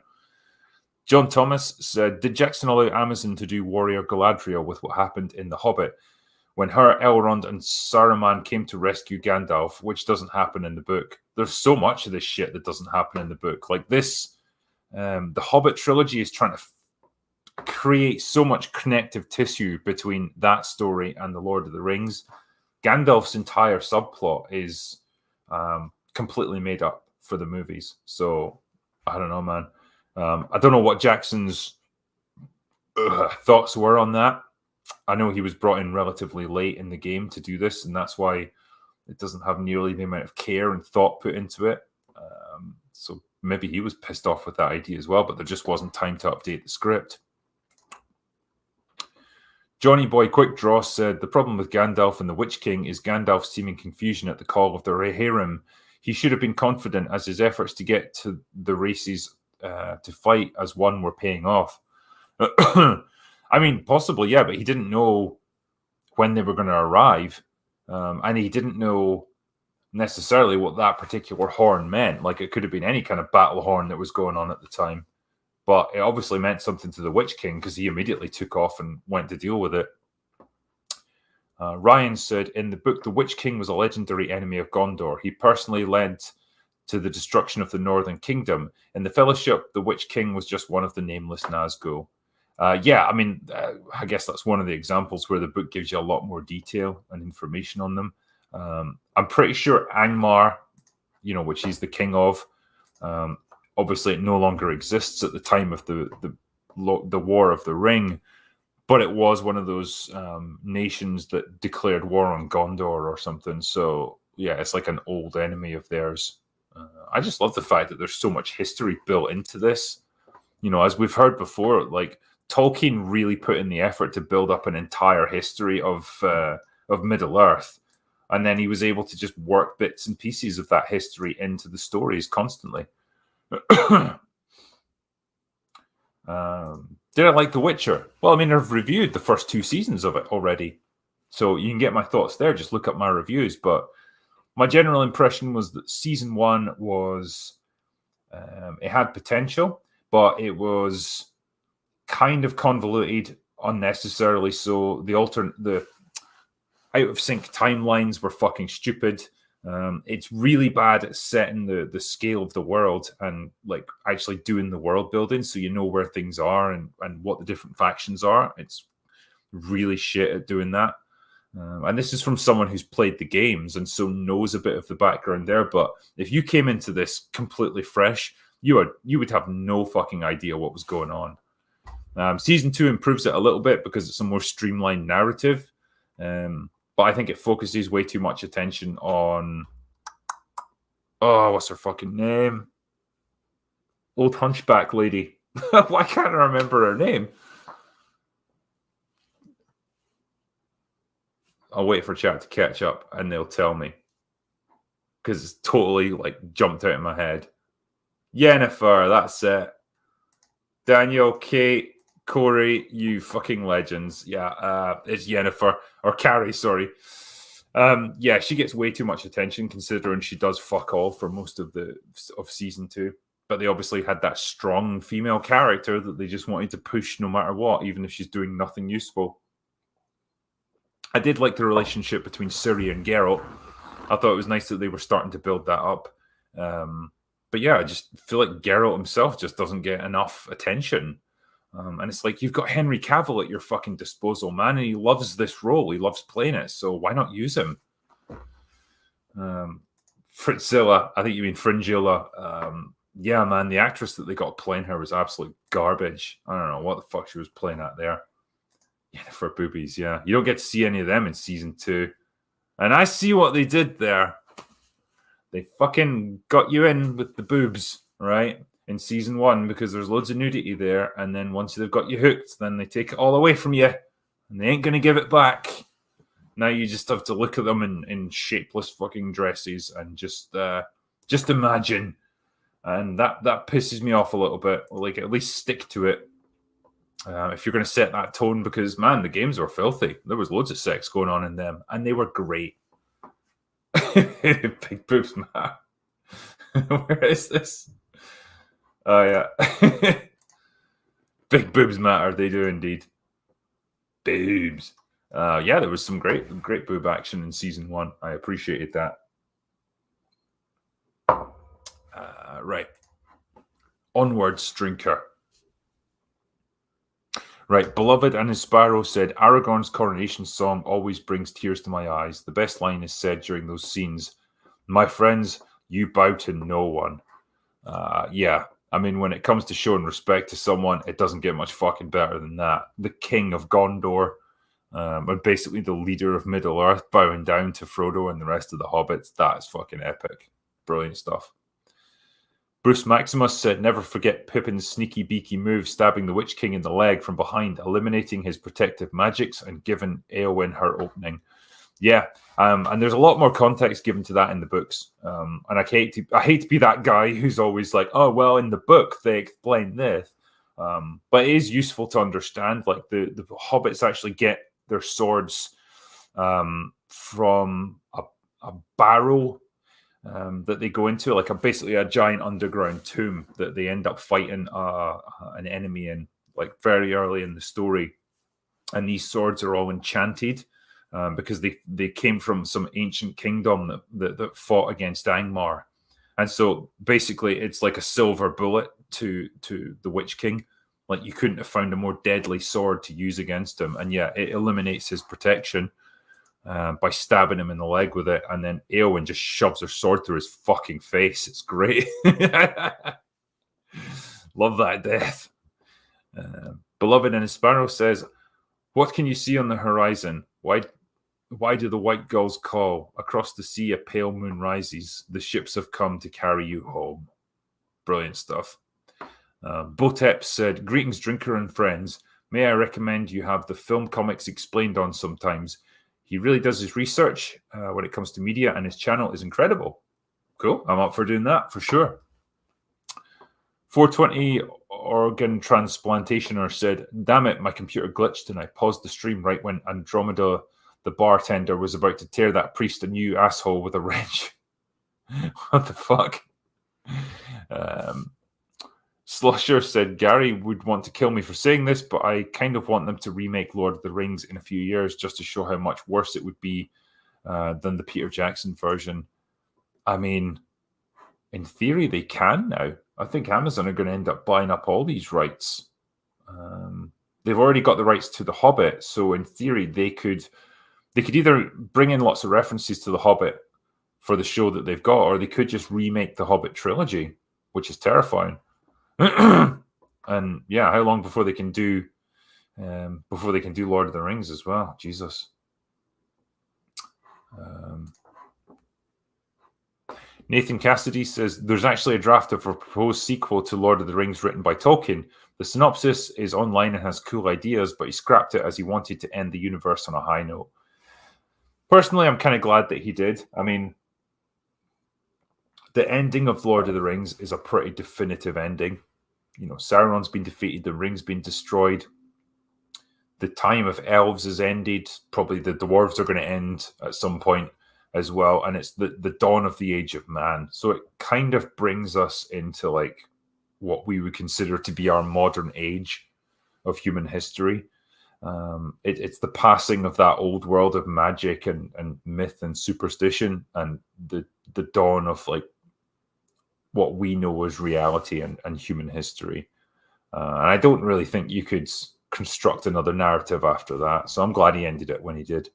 John Thomas said, did Jackson allow Amazon to do Warrior Galadriel with what happened in The Hobbit when her, Elrond, and Saruman came to rescue Gandalf, which doesn't happen in the book? There's so much of this shit that doesn't happen in the book. Like this, the Hobbit trilogy is trying to create so much connective tissue between that story and The Lord of the Rings. Gandalf's entire subplot is completely made up for the movies. So, I don't know, man. I don't know what Jackson's thoughts were on that. I know he was brought in relatively late in the game to do this, and that's why it doesn't have nearly the amount of care and thought put into it. So maybe he was pissed off with that idea as well, but there just wasn't time to update the script. Johnny Boy Quick Draw said, the problem with Gandalf and the Witch King is Gandalf's seeming confusion at the call of the Rohirrim. He should have been confident, as his efforts to get to the races to fight as one were paying off. I mean, possibly, yeah, but he didn't know when they were going to arrive. And he didn't know necessarily what that particular horn meant. Like, it could have been any kind of battle horn that was going on at the time. But it obviously meant something to the Witch King because he immediately took off and went to deal with it. Ryan said, in the book, the Witch King was a legendary enemy of Gondor. He personally led to the destruction of the Northern Kingdom. In the Fellowship, the Witch King was just one of the nameless Nazgûl. Yeah, I mean, I guess that's one of the examples where the book gives you a lot more detail and information on them. I'm pretty sure Angmar, which he's the king of, obviously it no longer exists at the time of the War of the Ring, but it was one of those nations that declared war on Gondor or something. So yeah, it's like an old enemy of theirs. I just love the fact that there's so much history built into this. As we've heard before, like Tolkien really put in the effort to build up an entire history of Middle Earth, and then he was able to just work bits and pieces of that history into the stories constantly. Did I like The Witcher? Well, I mean, I've reviewed the first 2 seasons of it already, so you can get my thoughts there. Just look up my reviews. But my general impression was that season 1 was it had potential, but it was kind of convoluted, unnecessarily so. The out of sync timelines were fucking stupid. It's really bad at setting the scale of the world and like actually doing the world building, so you know where things are and what the different factions are. It's really shit at doing that. And this is from someone who's played the games and so knows a bit of the background there. But if you came into this completely fresh, you would have no fucking idea what was going on. Season 2 improves it a little bit because it's a more streamlined narrative. But I think it focuses way too much attention on, what's her fucking name? Old hunchback lady. Why can't I remember her name? I'll wait for chat to catch up and they'll tell me. Because it's totally like jumped out of my head. Yennefer, that's it. Daniel, Kate, Corey, you fucking legends. Yeah, it's Yennefer. Or Carrie, sorry. Yeah, she gets way too much attention considering she does fuck all for most of season 2. But they obviously had that strong female character that they just wanted to push no matter what, even if she's doing nothing useful. I did like the relationship between Ciri and Geralt. I thought it was nice that they were starting to build that up. But yeah, I just feel like Geralt himself just doesn't get enough attention. And it's like, you've got Henry Cavill at your fucking disposal, man, and he loves this role. He loves playing it, so why not use him? Fritzilla, I think you mean Fringilla. Yeah, man, the actress that they got playing her was absolute garbage. I don't know what the fuck she was playing at there. Yeah, for boobies, yeah. You don't get to see any of them in season 2. And I see what they did there. They fucking got you in with the boobs, right? In season 1, because there's loads of nudity there. And then once they've got you hooked, then they take it all away from you. And they ain't going to give it back. Now you just have to look at them in shapeless fucking dresses and just imagine. And that pisses me off a little bit. Like, at least stick to it. If you're going to set that tone, because, man, the games were filthy. There was loads of sex going on in them, and they were great. Big boobs, man. Where is this? Oh, yeah. Big boobs matter. They do indeed. Boobs. Yeah, there was some great boob action in season 1. I appreciated that. Right. Onwards, Drinker. Right, Beloved and his Sparrow said, Aragorn's coronation song always brings tears to my eyes. The best line is said during those scenes. My friends, you bow to no one. Yeah, I mean, when it comes to showing respect to someone, it doesn't get much fucking better than that. The king of Gondor, and basically the leader of Middle-earth, bowing down to Frodo and the rest of the hobbits, that is fucking epic. Brilliant stuff. Bruce Maximus said, never forget Pippin's sneaky beaky move, stabbing the Witch King in the leg from behind, eliminating his protective magics and giving Eowyn her opening. Yeah, and there's a lot more context given to that in the books. And I hate to be that guy who's always like, oh, well, in the book, they explain this. But it is useful to understand, like, the hobbits actually get their swords from a barrow that they go into, like basically a giant underground tomb that they end up fighting an enemy in, like very early in the story. And these swords are all enchanted because they came from some ancient kingdom that fought against Angmar. And so basically it's like a silver bullet to the Witch King. Like, you couldn't have found a more deadly sword to use against him. And yeah, it eliminates his protection by stabbing him in the leg with it. And then Eowyn just shoves her sword through his fucking face. It's great. Love that death. Beloved and Sparrow says, what can you see on the horizon? Why do the white gulls call? Across the sea a pale moon rises. The ships have come to carry you home. Brilliant stuff. Botep said, greetings, drinker and friends. May I recommend you have the Film Comics Explained on sometimes. He really does his research when it comes to media, and his channel is incredible. Cool. I'm up for doing that for sure. 420 organ transplantationer said, damn it, my computer glitched and I paused the stream right when Andromeda, the bartender, was about to tear that priest a new asshole with a wrench. What the fuck? Slusher said, Gary would want to kill me for saying this, but I kind of want them to remake Lord of the Rings in a few years just to show how much worse it would be than the Peter Jackson version. I mean, in theory, they can now. I think Amazon are going to end up buying up all these rights. They've already got the rights to The Hobbit, so in theory, they could either bring in lots of references to The Hobbit for the show that they've got, or they could just remake the Hobbit trilogy, which is terrifying. And yeah, how long before they can do Lord of the Rings as well? Jesus. Nathan Cassidy says, there's actually a draft of a proposed sequel to Lord of the Rings written by Tolkien. The synopsis is online and has cool ideas, but he scrapped it as he wanted to end the universe on a high note. Personally, I'm kind of glad that he did. I mean, the ending of Lord of the Rings is a pretty definitive ending. You know, Sauron's been defeated, the ring's been destroyed. The time of elves has ended. Probably the dwarves are going to end at some point as well. And it's the dawn of the age of man. So it kind of brings us into like what we would consider to be our modern age of human history. It's the passing of that old world of magic and myth and superstition, and the dawn of like what we know as reality and human history. And I don't really think you could construct another narrative after that. So I'm glad he ended it when he did.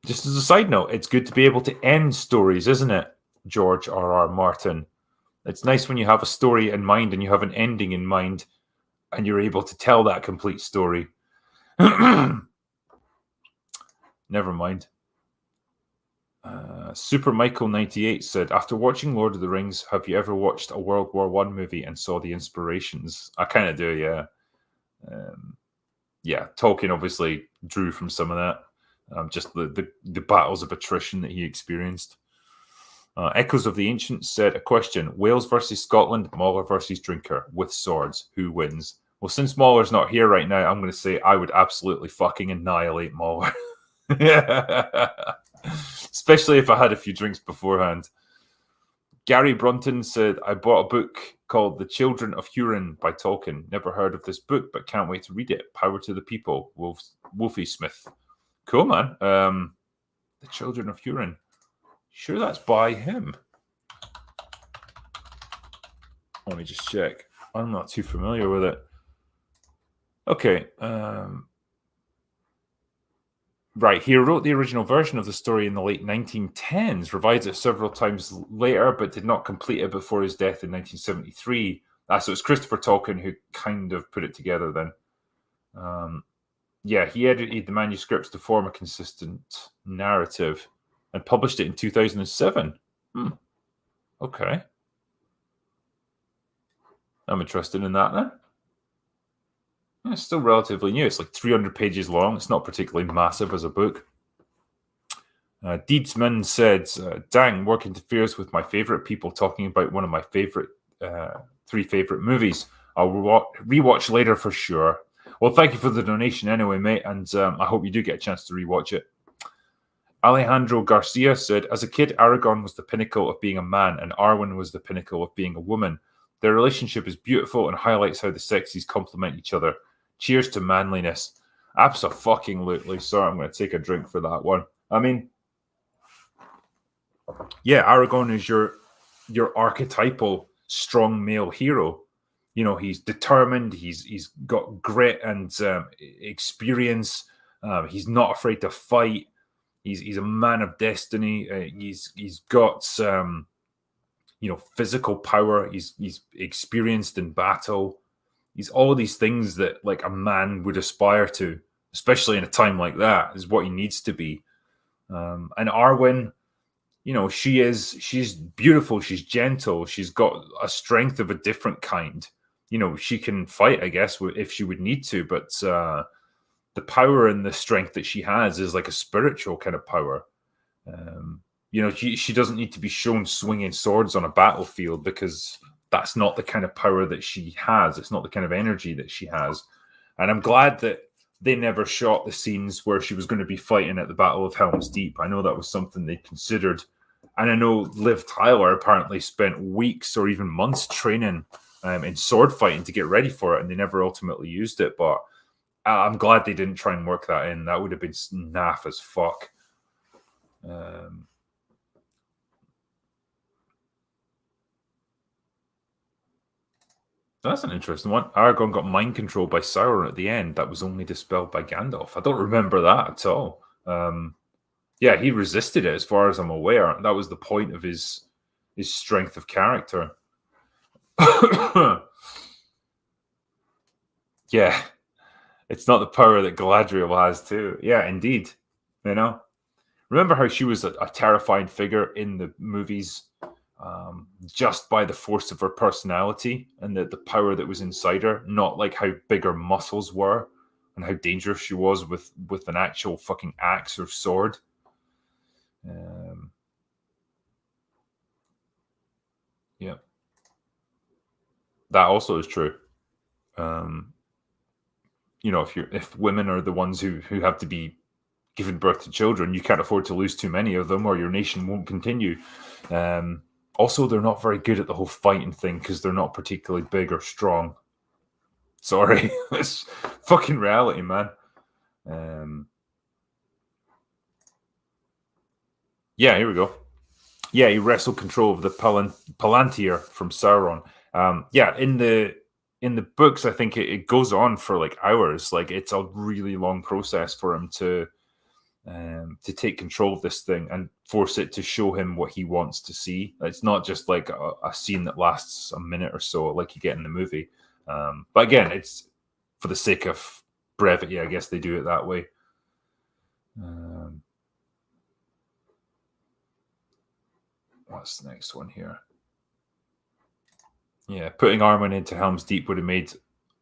Just as a side note, it's good to be able to end stories, isn't it, George R.R. Martin? It's nice when you have a story in mind and you have an ending in mind and you're able to tell that complete story. Never mind. Super Michael 98 said, after watching Lord of the Rings, have you ever watched a World War I movie and saw the inspirations? I kind of do, yeah. Yeah, Tolkien obviously drew from some of that. Just the battles of attrition that he experienced. Echoes of the Ancients said, a question, Wales versus Scotland, Mauler versus Drinker, with swords, who wins? Well, since Mauler's not here right now, I'm going to say I would absolutely fucking annihilate Mauler. Especially if I had a few drinks beforehand. Gary Brunton said, I bought a book called The Children of Hurin by Tolkien. Never heard of this book, but can't wait to read it. Power to the people. Wolfie Smith. Cool, man. The Children of Hurin. Sure that's by him? Let me just check. I'm not too familiar with it. Okay. Right, he wrote the original version of the story in the late 1910s, revised it several times later, but did not complete it before his death in 1973. So it's Christopher Tolkien who kind of put it together then. Yeah, he edited the manuscripts to form a consistent narrative and published it in 2007. Okay. I'm interested in that then. It's still relatively new. It's like 300 pages long. It's not particularly massive as a book. Deedsman said, dang, work interferes with my favorite people talking about one of my favorite 3 favorite movies. I'll rewatch later for sure. Well, thank you for the donation anyway, mate, and I hope you do get a chance to rewatch it. Alejandro Garcia said, as a kid, Aragorn was the pinnacle of being a man and Arwen was the pinnacle of being a woman. Their relationship is beautiful and highlights how the sexes complement each other. Cheers to manliness. Abso-fucking-lutely. Sorry, I'm going to take a drink for that one. I mean, yeah, Aragorn is your archetypal strong male hero. He's determined. He's got grit and experience. He's not afraid to fight. He's a man of destiny. He's got physical power. He's experienced in battle. He's all these things that like a man would aspire to, especially in a time like that, is what he needs to be. And Arwen, she's beautiful. She's gentle. She's got a strength of a different kind. She can fight, I guess, if she would need to, but the power and the strength that she has is like a spiritual kind of power. She doesn't need to be shown swinging swords on a battlefield because that's not the kind of power that she has. It's not the kind of energy that she has. And I'm glad that they never shot the scenes where she was going to be fighting at the Battle of Helm's Deep. I know that was something they considered. And I know Liv Tyler apparently spent weeks or even months training in sword fighting to get ready for it, and they never ultimately used it. But I'm glad they didn't try and work that in. That would have been naff as fuck. That's an interesting one. Aragorn got mind controlled by Sauron at the end. That was only dispelled by Gandalf. I don't remember that at all. Yeah, he resisted it as far as I'm aware. That was the point of his strength of character. Yeah, it's not the power that Galadriel has too. Yeah, indeed. Remember how she was a terrifying figure in the movies, just by the force of her personality and the power that was inside her, not like how big her muscles were and how dangerous she was with an actual fucking axe or sword. Yeah, that also is true. If women are the ones who have to be giving birth to children, you can't afford to lose too many of them, or your nation won't continue. Also, they're not very good at the whole fighting thing because they're not particularly big or strong. Sorry, it's fucking reality, man. Yeah, here we go. Yeah, he wrestled control of the Palantir from Sauron. Yeah, in the books, I think it goes on for like hours. Like it's a really long process for him to take control of this thing and force it to show him what he wants to see. It's not just like a scene that lasts a minute or so, like you get in the movie. But again, it's for the sake of brevity. I guess they do it that way. What's the next one here? Yeah, putting Arwen into Helm's Deep would have made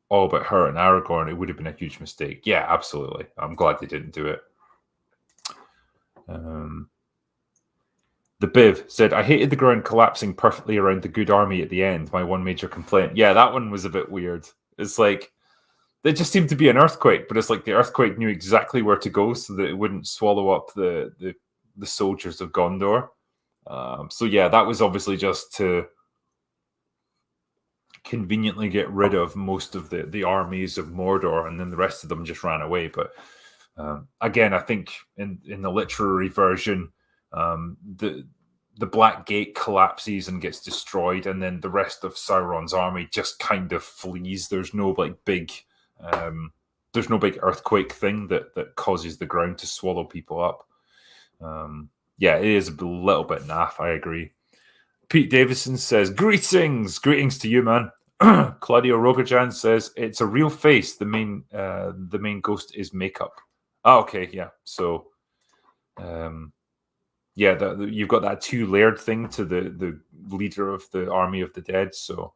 all about her and Aragorn. It would have been a huge mistake. Yeah, absolutely. I'm glad they didn't do it. The Biv said, I hated the ground collapsing perfectly around the good army at the end. My one major complaint. Yeah, that one was a bit weird. It's like, it just seemed to be an earthquake, but it's like the earthquake knew exactly where to go so that it wouldn't swallow up the soldiers of Gondor. So yeah, that was obviously just to conveniently get rid of most of the armies of Mordor, and then the rest of them just ran away. But again, I think in the literary version, the Black Gate collapses and gets destroyed, and then the rest of Sauron's army just kind of flees. There's no like big earthquake thing that causes the ground to swallow people up. Yeah, it is a little bit naff. I agree. Pete Davison says, Greetings to you, man. Claudio Rogajan says, it's a real face. The main ghost is makeup. Oh, okay, yeah. So, yeah, you've got that 2-layered thing to the leader of the army of the dead. So,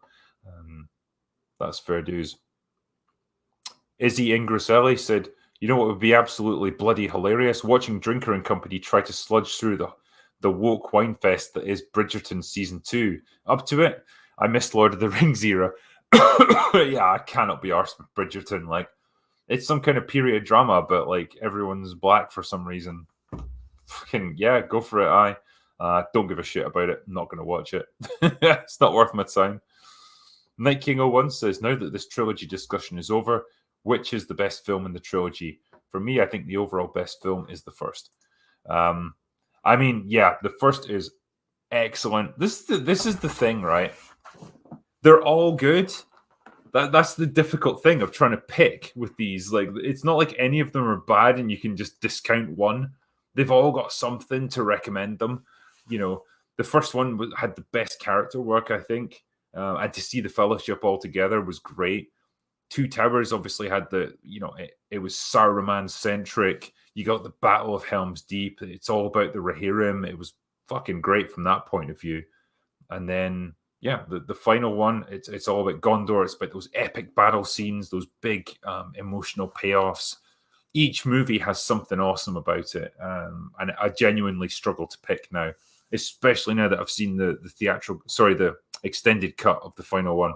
that's fair dues. Izzy Ingrasselli said, you know what would be absolutely bloody hilarious? Watching Drinker and Company try to sludge through the woke wine fest that is Bridgerton season 2. Up to it, I missed Lord of the Rings era. Yeah, I cannot be arsed with Bridgerton. Like, it's some kind of period drama, but like everyone's black for some reason. Fucking yeah, go for it. Don't give a shit about it. I'm not going to watch it. It's not worth my time. Night King 01 says, now that this trilogy discussion is over, which is the best film in the trilogy? For me, I think the overall best film is the first. I mean, yeah, the first is excellent. This is the thing, right? They're all good, that's the difficult thing of trying to pick with these. Like, it's not like any of them are bad and you can just discount one. They've all got something to recommend them. You know, the first one had the best character work, I think, and to see the Fellowship all together was great. Two Towers obviously had it was Saruman centric. You got the Battle of Helm's Deep. It's all about the Rohirrim. It was fucking great from that point of view. And then, yeah, the final one, it's all about Gondor. It's about those epic battle scenes, those big emotional payoffs. Each movie has something awesome about it, and I genuinely struggle to pick now, especially now that I've seen the extended cut of the final one.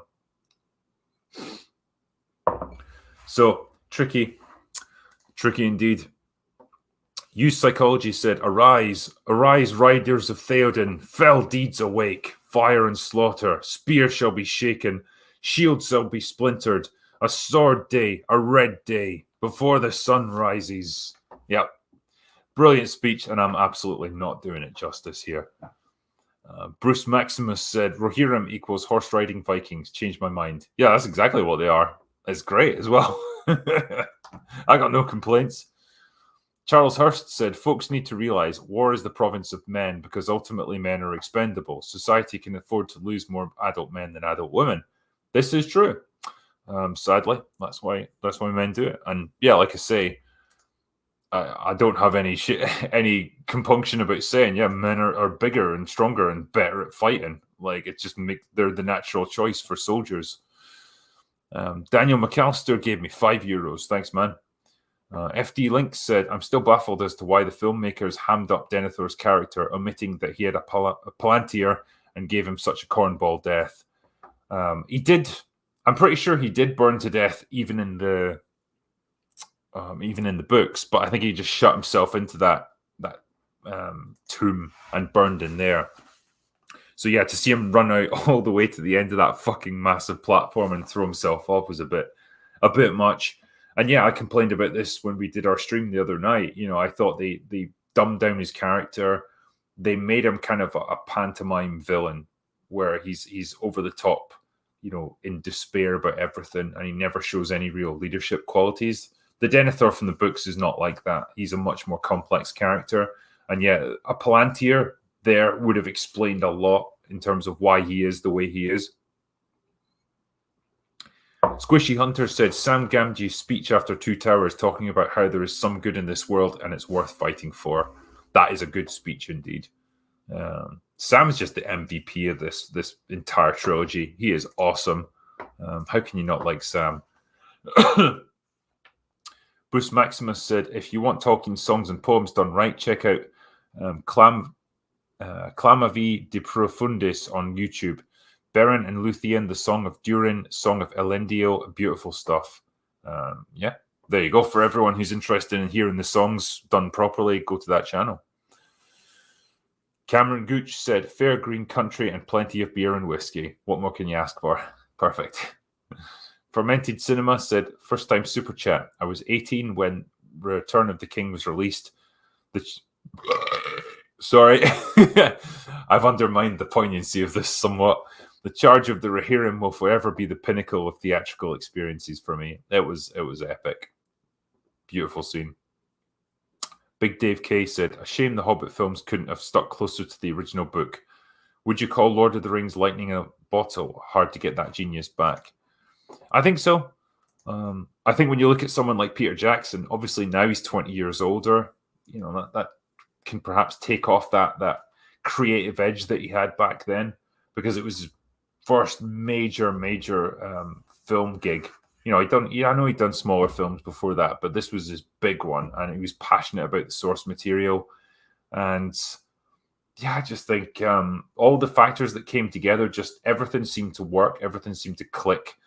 So tricky indeed. Use Psychology said, "Arise, arise, riders of Theoden! Fell deeds awake! Fire and slaughter! Spear shall be shaken, shield shall be splintered. A sword day, a red day, before the sun rises." Yep, brilliant speech, and I'm absolutely not doing it justice here. Bruce Maximus said, "Rohirrim equals horse riding Vikings. Changed my mind." Yeah, that's exactly what they are. It's great as well. I got no complaints. Charles Hurst said, "Folks need to realize war is the province of men because ultimately men are expendable. Society can afford to lose more adult men than adult women." This is true. Sadly, that's why men do it. And yeah, like I say, I don't have any compunction about saying, yeah, men are bigger and stronger and better at fighting. Like, it just they're the natural choice for soldiers. Daniel McAllister gave me €5. Thanks, man. FD Link said, "I'm still baffled as to why the filmmakers hammed up Denethor's character, omitting that he had a Palantir and gave him such a cornball death." He did. I'm pretty sure he did burn to death, even in the books. But I think he just shut himself into that tomb and burned in there. So yeah, to see him run out all the way to the end of that fucking massive platform and throw himself off was a bit much. And yeah, I complained about this when we did our stream the other night. You know, I thought they dumbed down his character. They made him kind of a pantomime villain where he's over the top, you know, in despair about everything, and he never shows any real leadership qualities. The Denethor from the books is not like that. He's a much more complex character. And yeah, a Palantir there would have explained a lot in terms of why he is the way he is. Squishy Hunter said, "Sam Gamgee's speech after Two Towers talking about how there is some good in this world and it's worth fighting for." That is a good speech indeed. Sam's just the MVP of this entire trilogy. He is awesome. How can you not like Sam? Bruce Maximus said, "If you want talking songs and poems done right, check out Clamavi de Profundis on YouTube. Beren and Luthien, the Song of Durin, Song of Elendil, beautiful stuff." Yeah, there you go. For everyone who's interested in hearing the songs done properly, go to that channel. Cameron Gooch said, "Fair green country and plenty of beer and whiskey. What more can you ask for?" Perfect. Fermented Cinema said, "First time super chat. I was 18 when Return of the King was released. Sorry, I've undermined the poignancy of this somewhat. The charge of the Rohirrim will forever be the pinnacle of theatrical experiences for me. It was epic. Beautiful scene." Big Dave K said, "A shame the Hobbit films couldn't have stuck closer to the original book. Would you call Lord of the Rings Lightning in a Bottle? Hard to get that genius back." I think so. I think when you look at someone like Peter Jackson, obviously now he's 20 years older. You know, that can perhaps take off that creative edge that he had back then, because it was his first major film gig. You know, I know he'd done smaller films before that, but this was his big one, and he was passionate about the source material. And yeah, I just think all the factors that came together, just everything seemed to work, everything seemed to click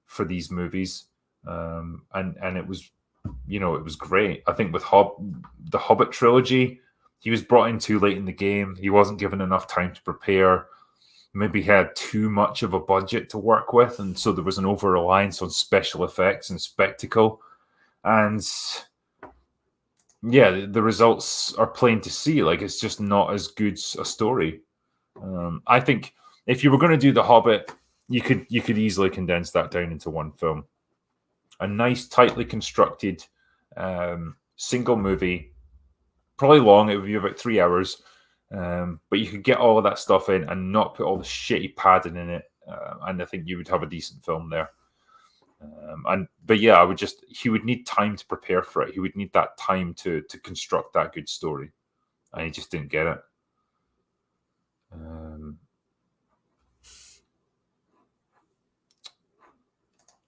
for these movies, and it was, you know, it was great. I think with the Hobbit trilogy, he was brought in too late in the game. He wasn't given enough time to prepare. Maybe he had too much of a budget to work with, and so there was an over-reliance on special effects and spectacle. And yeah, the results are plain to see. Like, it's just not as good a story. I think if you were going to do The Hobbit, you could easily condense that down into one film. A nice, tightly constructed single movie, probably long. It would be about 3 hours, but you could get all of that stuff in and not put all the shitty padding in it, and I think you would have a decent film there. But yeah, he would need time to prepare for it. He would need that time to construct that good story, and he just didn't get it.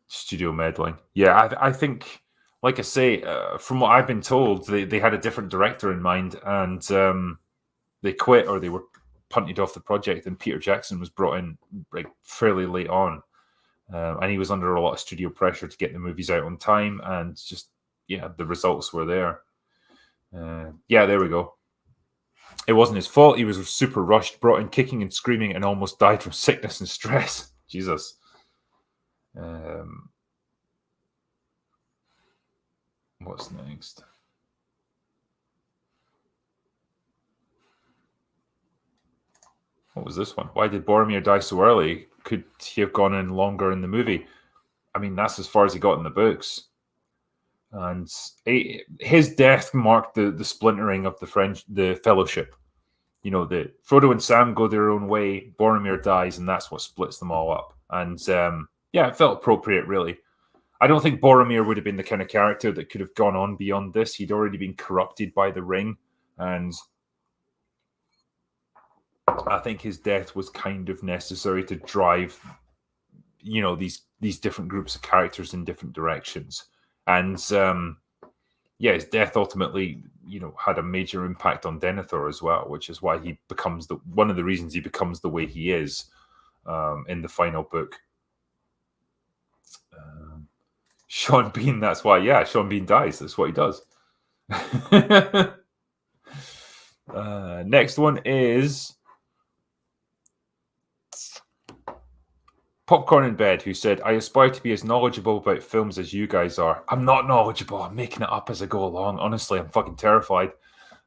Studio meddling. Yeah, I think, like I say, from what I've been told, they had a different director in mind, and they quit or they were punted off the project, and Peter Jackson was brought in like fairly late on. And he was under a lot of studio pressure to get the movies out on time, and just, yeah, the results were there. Yeah, there we go. It wasn't his fault. He was super rushed, brought in kicking and screaming, and almost died from sickness and stress. Jesus. What's next? What was this one? Why did Boromir die so early? Could he have gone in longer in the movie? I mean, that's as far as he got in the books. And his death marked the splintering of the Fellowship. You know, the Frodo and Sam go their own way. Boromir dies, and that's what splits them all up. And yeah, it felt appropriate, really. I don't think Boromir would have been the kind of character that could have gone on beyond this. He'd already been corrupted by the ring, and I think his death was kind of necessary to drive, you know, these different groups of characters in different directions. And yeah, his death ultimately, you know, had a major impact on Denethor as well, which is why he becomes one of the reasons he becomes the way he is in the final book. Sean Bean, that's why. Yeah, Sean Bean dies. That's what he does. Next one is Popcorn in Bed, who said, I aspire to be as knowledgeable about films as you guys are. I'm not knowledgeable. I'm making it up as I go along. Honestly, I'm fucking terrified.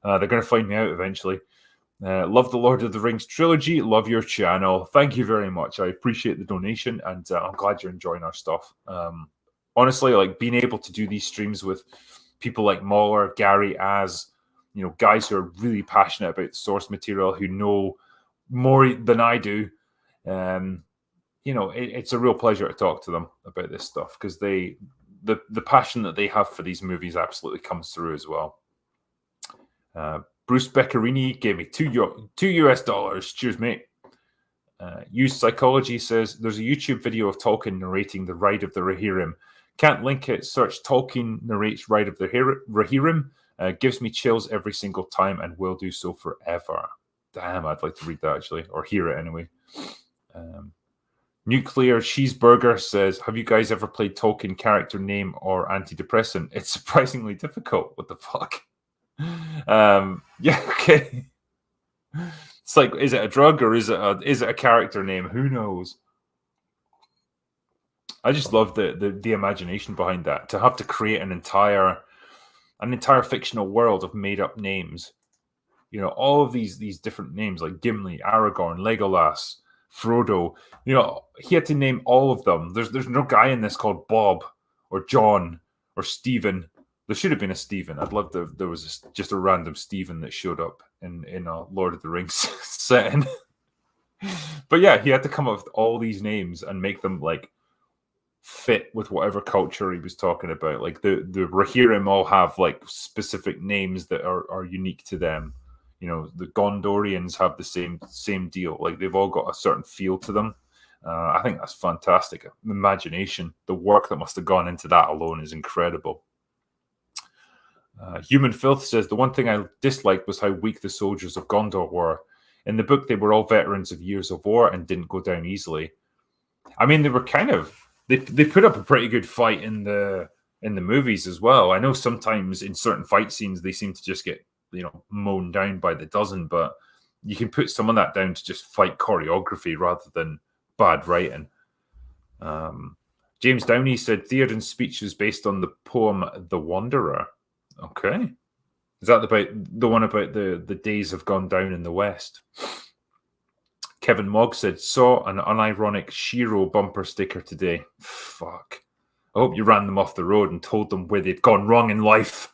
They're going to find me out eventually. Love the Lord of the Rings trilogy. Love your channel. Thank you very much. I appreciate the donation, and I'm glad you're enjoying our stuff. Honestly, like, being able to do these streams with people like Mauler, Gary, Az, you know, guys who are really passionate about the source material, who know more than I do, you know, it's a real pleasure to talk to them about this stuff, because the passion that they have for these movies absolutely comes through as well. Bruce Beccarini gave me $2 US. Cheers, mate. Used Psychology says, there's a YouTube video of Tolkien narrating the Ride of the Rohirrim. Can't link it. Search Tolkien narrates Ride of the Rohirrim. Gives me chills every single time and will do so forever. Damn, I'd like to read that, actually, or hear it anyway. Nuclear Cheeseburger says, have you guys ever played Tolkien character name or antidepressant? It's surprisingly difficult. What the fuck? Yeah, okay. It's like, is it a drug or is it a character name? Who knows? I just love the imagination behind that. To have to create an entire fictional world of made up names. You know, all of these different names like Gimli, Aragorn, Legolas, Frodo. You know, he had to name all of them. There's no guy in this called Bob or John or Stephen. There should have been a Stephen. I'd love to. There was just a random Stephen that showed up in a Lord of the Rings setting. But yeah, he had to come up with all these names and make them like fit with whatever culture he was talking about. Like the Rohirrim all have like specific names that are unique to them. You know, the Gondorians have the same deal. Like they've all got a certain feel to them. I think that's fantastic. Imagination, the work that must have gone into that alone is incredible. Human Filth says, the one thing I disliked was how weak the soldiers of Gondor were. In the book, they were all veterans of years of war and didn't go down easily. I mean, they were kind of... They put up a pretty good fight in the movies as well. I know sometimes in certain fight scenes, they seem to just get, you know, mown down by the dozen, but you can put some of that down to just fight choreography rather than bad writing. James Downey said, Theoden's speech is based on the poem The Wanderer. Okay. Is that about the one about the days have gone down in the West? Kevin Mogg said, saw an unironic Shiro bumper sticker today. Fuck. I hope you ran them off the road and told them where they'd gone wrong in life.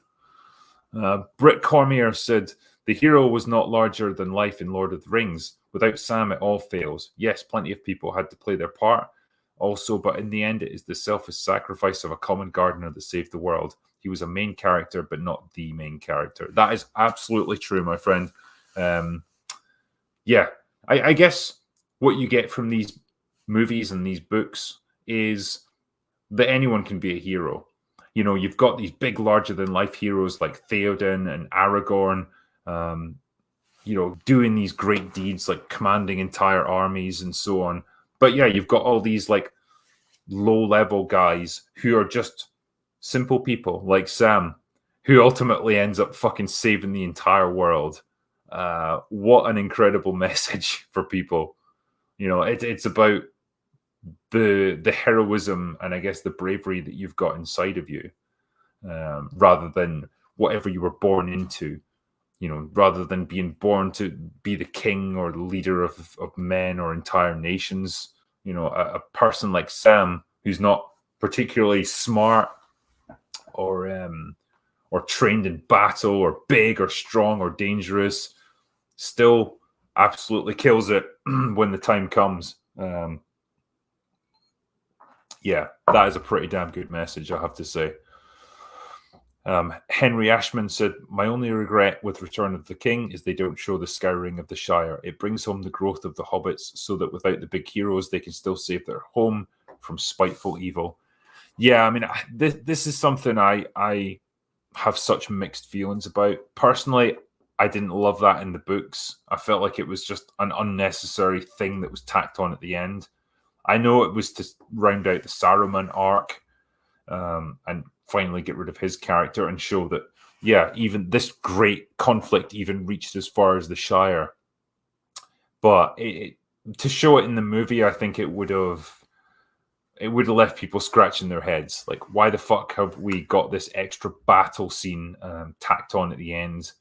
Britt Cormier said, the hero was not larger than life in Lord of the Rings. Without Sam, it all fails. Yes, plenty of people had to play their part. Also, but in the end, it is the selfless sacrifice of a common gardener that saved the world. He was a main character, but not the main character. That is absolutely true, my friend. Yeah, I guess what you get from these movies and these books is that anyone can be a hero. You know, you've got these big, larger-than-life heroes like Theoden and Aragorn, you know, doing these great deeds like commanding entire armies and so on. But yeah, you've got all these like low-level guys who are just simple people like Sam, who ultimately ends up fucking saving the entire world. What an incredible message for people. You know, it's about the heroism and I guess the bravery that you've got inside of you, rather than whatever you were born into. You know, rather than being born to be the king or the leader of men or entire nations. You know, a person like Sam, who's not particularly smart or trained in battle or big or strong or dangerous, still absolutely kills it when the time comes. Yeah, that is a pretty damn good message, I have to say. Henry Ashman said, my only regret with Return of the King is they don't show the scouring of the Shire. It brings home the growth of the hobbits so that without the big heroes, they can still save their home from spiteful evil. Yeah, I mean, this is something I have such mixed feelings about. Personally, I didn't love that in the books. I felt like it was just an unnecessary thing that was tacked on at the end. I know it was to round out the Saruman arc, and finally get rid of his character and show that, yeah, even this great conflict even reached as far as the Shire. But to show it in the movie, I think it would have left people scratching their heads. Like, why the fuck have we got this extra battle scene tacked on at the end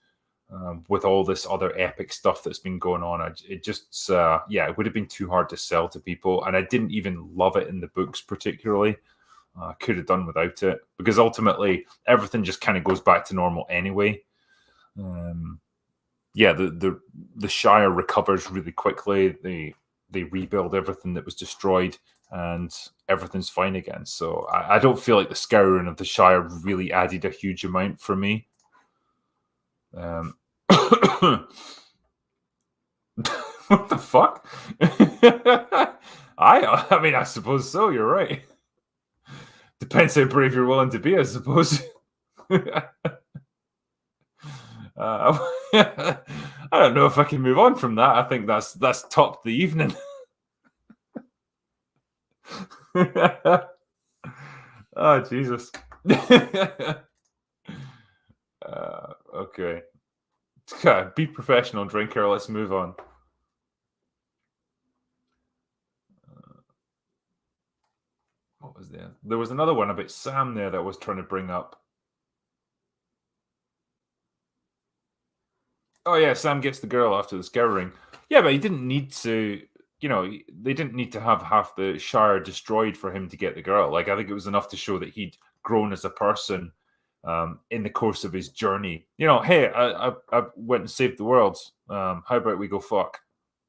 with all this other epic stuff that's been going on? It just, it would have been too hard to sell to people. And I didn't even love it in the books particularly. Could have done without it, because ultimately everything just kind of goes back to normal anyway. The Shire recovers really quickly. They rebuild everything that was destroyed, and everything's fine again. So I don't feel like the scouring of the Shire really added a huge amount for me. What the fuck? I mean, I suppose so. You're right. Depends how brave you're willing to be, I suppose. I don't know if I can move on from that. I think that's topped the evening. Oh, Jesus. Okay. Be professional, drinker. Let's move on. What was there? There was another one about Sam there that I was trying to bring up. Oh yeah, Sam gets the girl after the scouring. Yeah, but he didn't need to. You know, they didn't need to have half the Shire destroyed for him to get the girl. Like, I think it was enough to show that he'd grown as a person in the course of his journey. You know, hey, I went and saved the world. How about we go fuck?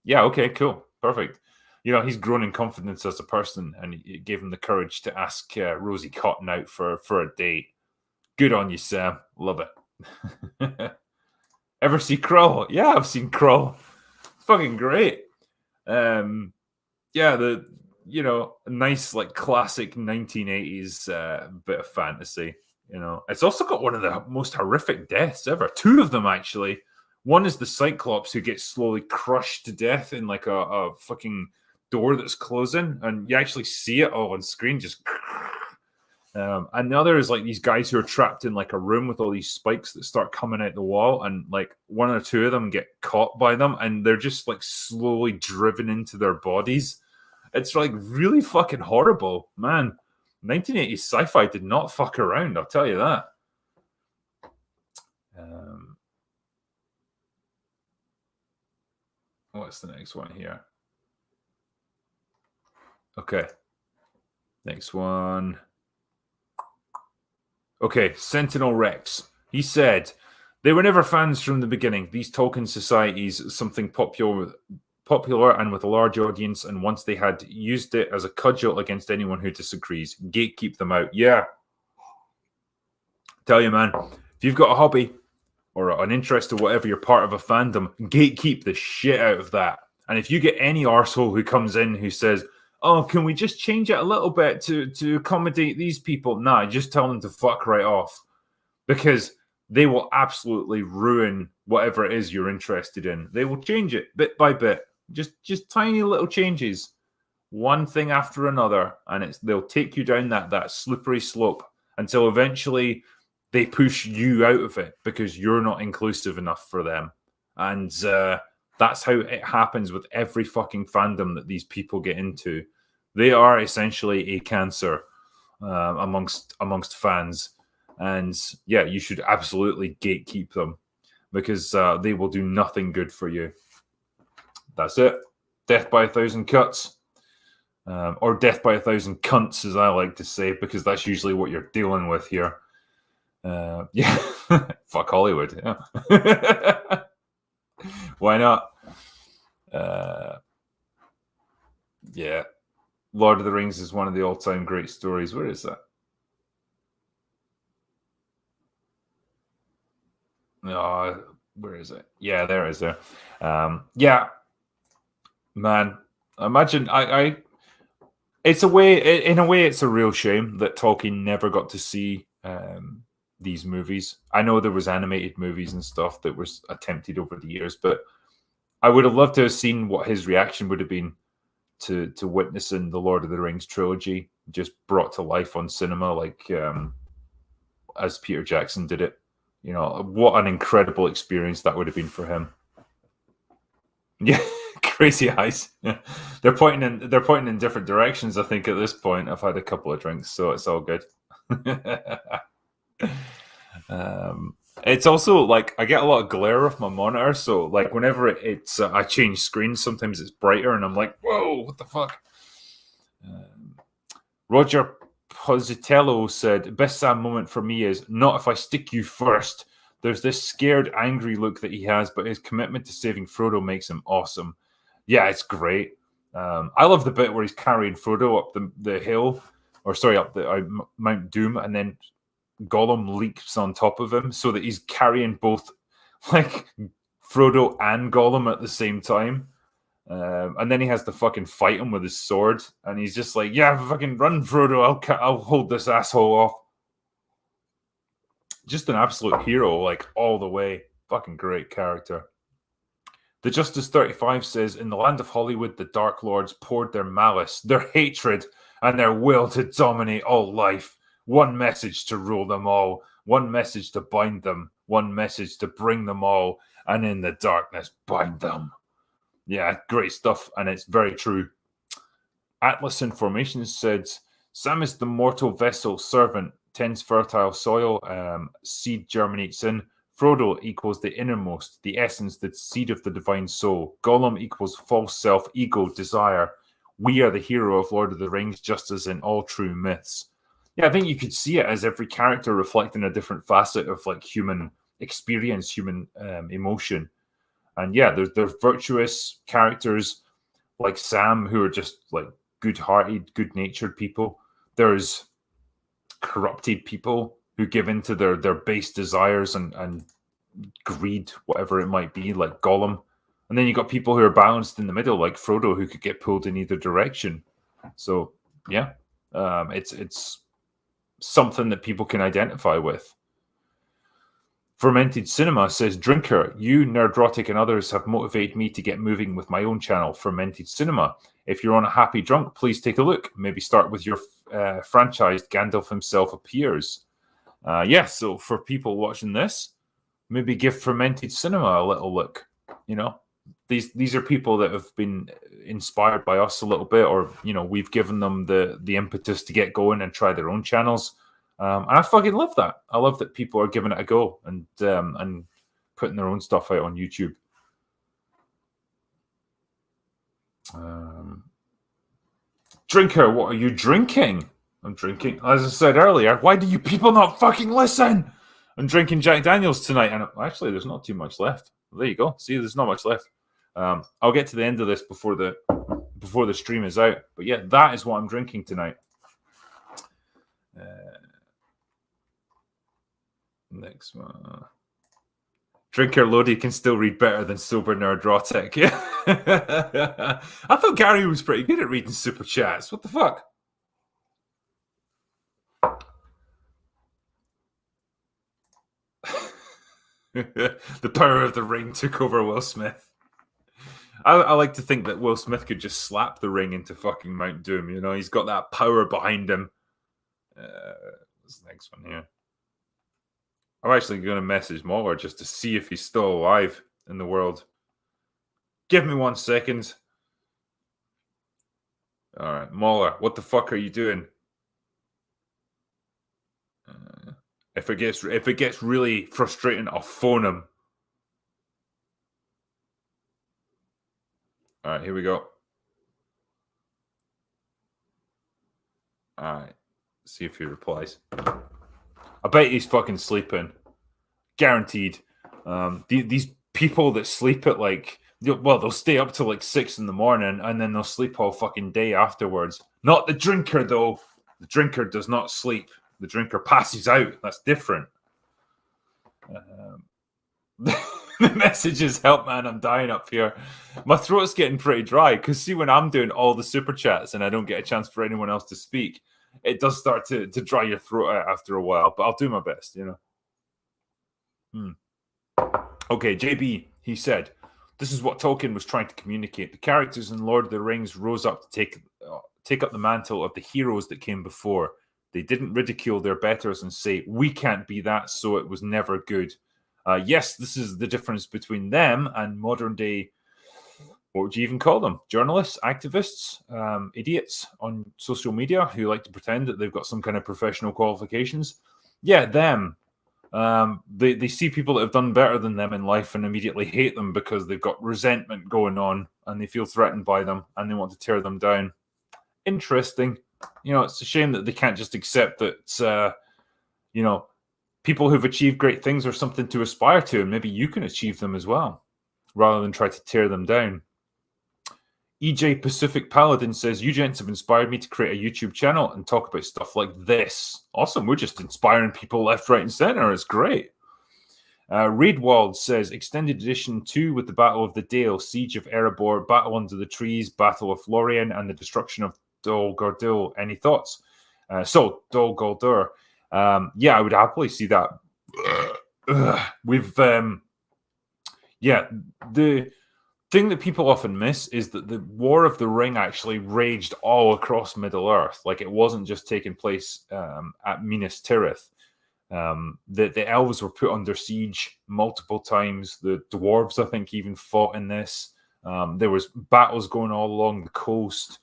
Yeah, okay, cool, perfect. You know, he's grown in confidence as a person, and it gave him the courage to ask Rosie Cotton out for a date. Good on you, Sam. Love it. Ever see Krull? Yeah, I've seen Krull. It's fucking great. Yeah, a nice like classic 1980s bit of fantasy. You know, it's also got one of the most horrific deaths ever. Two of them actually. One is the Cyclops who gets slowly crushed to death in like a fucking door that's closing, and you actually see it all on screen, just. And the other is like these guys who are trapped in like a room with all these spikes that start coming out the wall, and like one or two of them get caught by them, and they're just like slowly driven into their bodies. It's like really fucking horrible, man. 1980s sci-fi did not fuck around, I'll tell you that. What's the next one here? Okay. Next one. Okay, Sentinel Rex. He said, they were never fans from the beginning. These Tolkien societies, something popular and with a large audience, and once they had used it as a cudgel against anyone who disagrees, gatekeep them out. Yeah. Tell you, man, if you've got a hobby or an interest or whatever, you're part of a fandom, gatekeep the shit out of that. And if you get any arsehole who comes in who says, oh, can we just change it a little bit to accommodate these people? Nah, just tell them to fuck right off. Because they will absolutely ruin whatever it is you're interested in. They will change it bit by bit. Just tiny little changes. One thing after another. And they'll take you down that slippery slope until eventually they push you out of it because you're not inclusive enough for them. And that's how it happens with every fucking fandom that these people get into. They are essentially a cancer amongst fans. And yeah, you should absolutely gatekeep them because they will do nothing good for you. That's it. Death by 1,000 cuts. Or death by 1,000 cunts, as I like to say, because that's usually what you're dealing with here. Yeah, fuck Hollywood. Yeah. Why not? Yeah, Lord of the Rings is one of the all-time great stories. Where is that? Where is it? Yeah, there it is. There. Yeah, man. Imagine I. It's a way. In a way, it's a real shame that Tolkien never got to see these movies. I know there was animated movies and stuff that was attempted over the years, but I would have loved to have seen what his reaction would have been to witnessing the Lord of the Rings trilogy just brought to life on cinema, like as Peter Jackson did it. You know, what an incredible experience that would have been for him. Yeah, crazy eyes. Yeah. They're pointing in different directions, I think, at this point. I've had a couple of drinks, so it's all good. It's also like I get a lot of glare off my monitor, so like whenever it's I change screens, sometimes it's brighter, and I'm like, whoa, what the fuck? Roger Positello said, best Sam moment for me is not if I stick you first. There's this scared, angry look that he has, but his commitment to saving Frodo makes him awesome. Yeah, it's great. I love the bit where he's carrying Frodo up the hill, or sorry, up the Mount Doom, and then Gollum leaps on top of him so that he's carrying both like Frodo and Gollum at the same time. And then he has to fucking fight him with his sword, and he's just like, "Yeah, fucking run, Frodo! I'll hold this asshole off." Just an absolute hero, like all the way. Fucking great character. The Justice 35 says, in the land of Hollywood, the Dark Lords poured their malice, their hatred, and their will to dominate all life. One message to rule them all, one message to bind them, one message to bring them all, and in the darkness, bind them. Yeah, great stuff, and it's very true. Atlas Information said, Sam is the mortal vessel servant, tends fertile soil, seed germinates in. Frodo equals the innermost, the essence, the seed of the divine soul. Gollum equals false self, ego, desire. We are the hero of Lord of the Rings, just as in all true myths. Yeah, I think you could see it as every character reflecting a different facet of like human experience, human emotion. And yeah, there's virtuous characters like Sam who are just like good-hearted, good-natured people. There's corrupted people who give into their base desires and greed, whatever it might be, like Gollum. And then you got people who are balanced in the middle, like Frodo, who could get pulled in either direction. So yeah, it's something that people can identify with. Fermented Cinema says, Drinker, you, Nerdrotic, and others have motivated me to get moving with my own channel, Fermented Cinema. If you're on a happy drunk, please take a look. Maybe start with your franchised Gandalf himself appears. Yeah, so for people watching this, maybe give Fermented Cinema a little look. You know, these are people that have been inspired by us a little bit, or you know, we've given them the impetus to get going and try their own channels. And I fucking love that. I love that people are giving it a go and putting their own stuff out on YouTube. Drinker, what are you drinking? I'm drinking, as I said earlier, why do you people not fucking listen? I'm drinking Jack Daniels tonight, and actually, there's not too much left. Well, there you go. See, there's not much left. I'll get to the end of this before the stream is out. But yeah, that is what I'm drinking tonight. Next one. Drinker Lodi can still read better than Sober Nerd Rotic. Yeah. I thought Gary was pretty good at reading super chats. What the fuck? The power of the ring took over Will Smith. I like to think that Will Smith could just slap the ring into fucking Mount Doom. You know, he's got that power behind him. What's the next one here? I'm actually going to message Mauler just to see if he's still alive in the world. Give me 1 second. All right, Mauler, what the fuck are you doing? If it gets really frustrating, I'll phone him. All right, here we go. All right, see if he replies. I bet he's fucking sleeping. Guaranteed. These people that sleep at they'll stay up till 6 in the morning and then they'll sleep all fucking day afterwards. Not the drinker, though. The drinker does not sleep. The drinker passes out. That's different. The message is, help, man, I'm dying up here. My throat's getting pretty dry because, see, when I'm doing all the super chats and I don't get a chance for anyone else to speak, it does start to dry your throat out after a while, but I'll do my best, you know. Okay, JB, he said, this is what Tolkien was trying to communicate. The characters in Lord of the Rings rose up to take up the mantle of the heroes that came before. They didn't ridicule their betters and say, we can't be that, so it was never good. Yes, this is the difference between them and modern day, what would you even call them? Journalists, activists, idiots on social media who like to pretend that they've got some kind of professional qualifications. Yeah, them. They see people that have done better than them in life and immediately hate them because they've got resentment going on and they feel threatened by them and they want to tear them down. Interesting. You know, it's a shame that they can't just accept that, people who've achieved great things are something to aspire to, and maybe you can achieve them as well, rather than try to tear them down. EJ Pacific Paladin says, you gents have inspired me to create a YouTube channel and talk about stuff like this. Awesome. We're just inspiring people left, right, and center. It's great. Raidwald says, extended edition 2 with the Battle of the Dale, Siege of Erebor, Battle Under the Trees, Battle of Lorien, and the destruction of Dol Guldur. Any thoughts? Dol Guldur. Yeah, I would happily see that. The thing that people often miss is that the War of the Ring actually raged all across Middle-earth. Like, it wasn't just taking place at Minas Tirith. The elves were put under siege multiple times. The dwarves, I think, even fought in this. There was battles going all along the coast.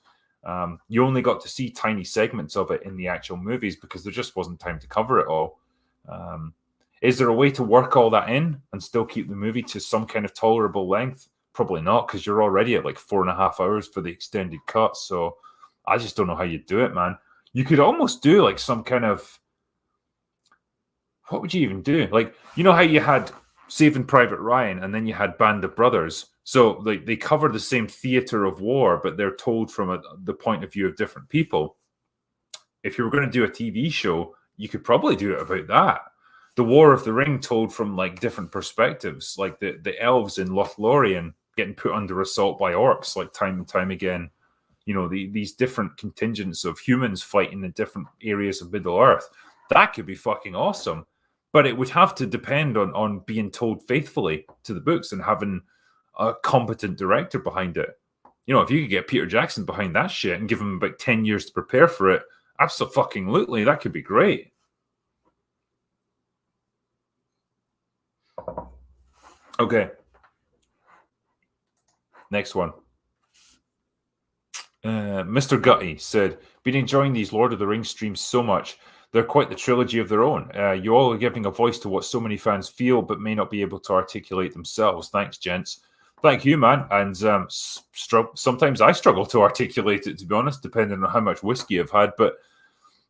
You only got to see tiny segments of it in the actual movies because there just wasn't time to cover it all. Is there a way to work all that in and still keep the movie to some kind of tolerable length? Probably not, because you're already at 4.5 hours for the extended cut. So I just don't know how you do it, man. You could almost do some kind of, what would you even do? You know how you had Saving Private Ryan and then you had Band of Brothers. So they cover the same theater of war, but they're told from the point of view of different people. If you were going to do a TV show, you could probably do it about that. The War of the Ring told from different perspectives, like the elves in Lothlorien getting put under assault by orcs time and time again. You know, these different contingents of humans fighting in different areas of Middle-earth. That could be fucking awesome. But it would have to depend on being told faithfully to the books and having a competent director behind it. You know, if you could get Peter Jackson behind that shit and give him about 10 years to prepare for it, absolutely, that could be great. Okay. Next one. Mr. Gutty said, been enjoying these Lord of the Rings streams so much. They're quite the trilogy of their own. You all are giving a voice to what so many fans feel but may not be able to articulate themselves. Thanks, gents. Thank you, man. And sometimes I struggle to articulate it, to be honest, depending on how much whiskey I've had. But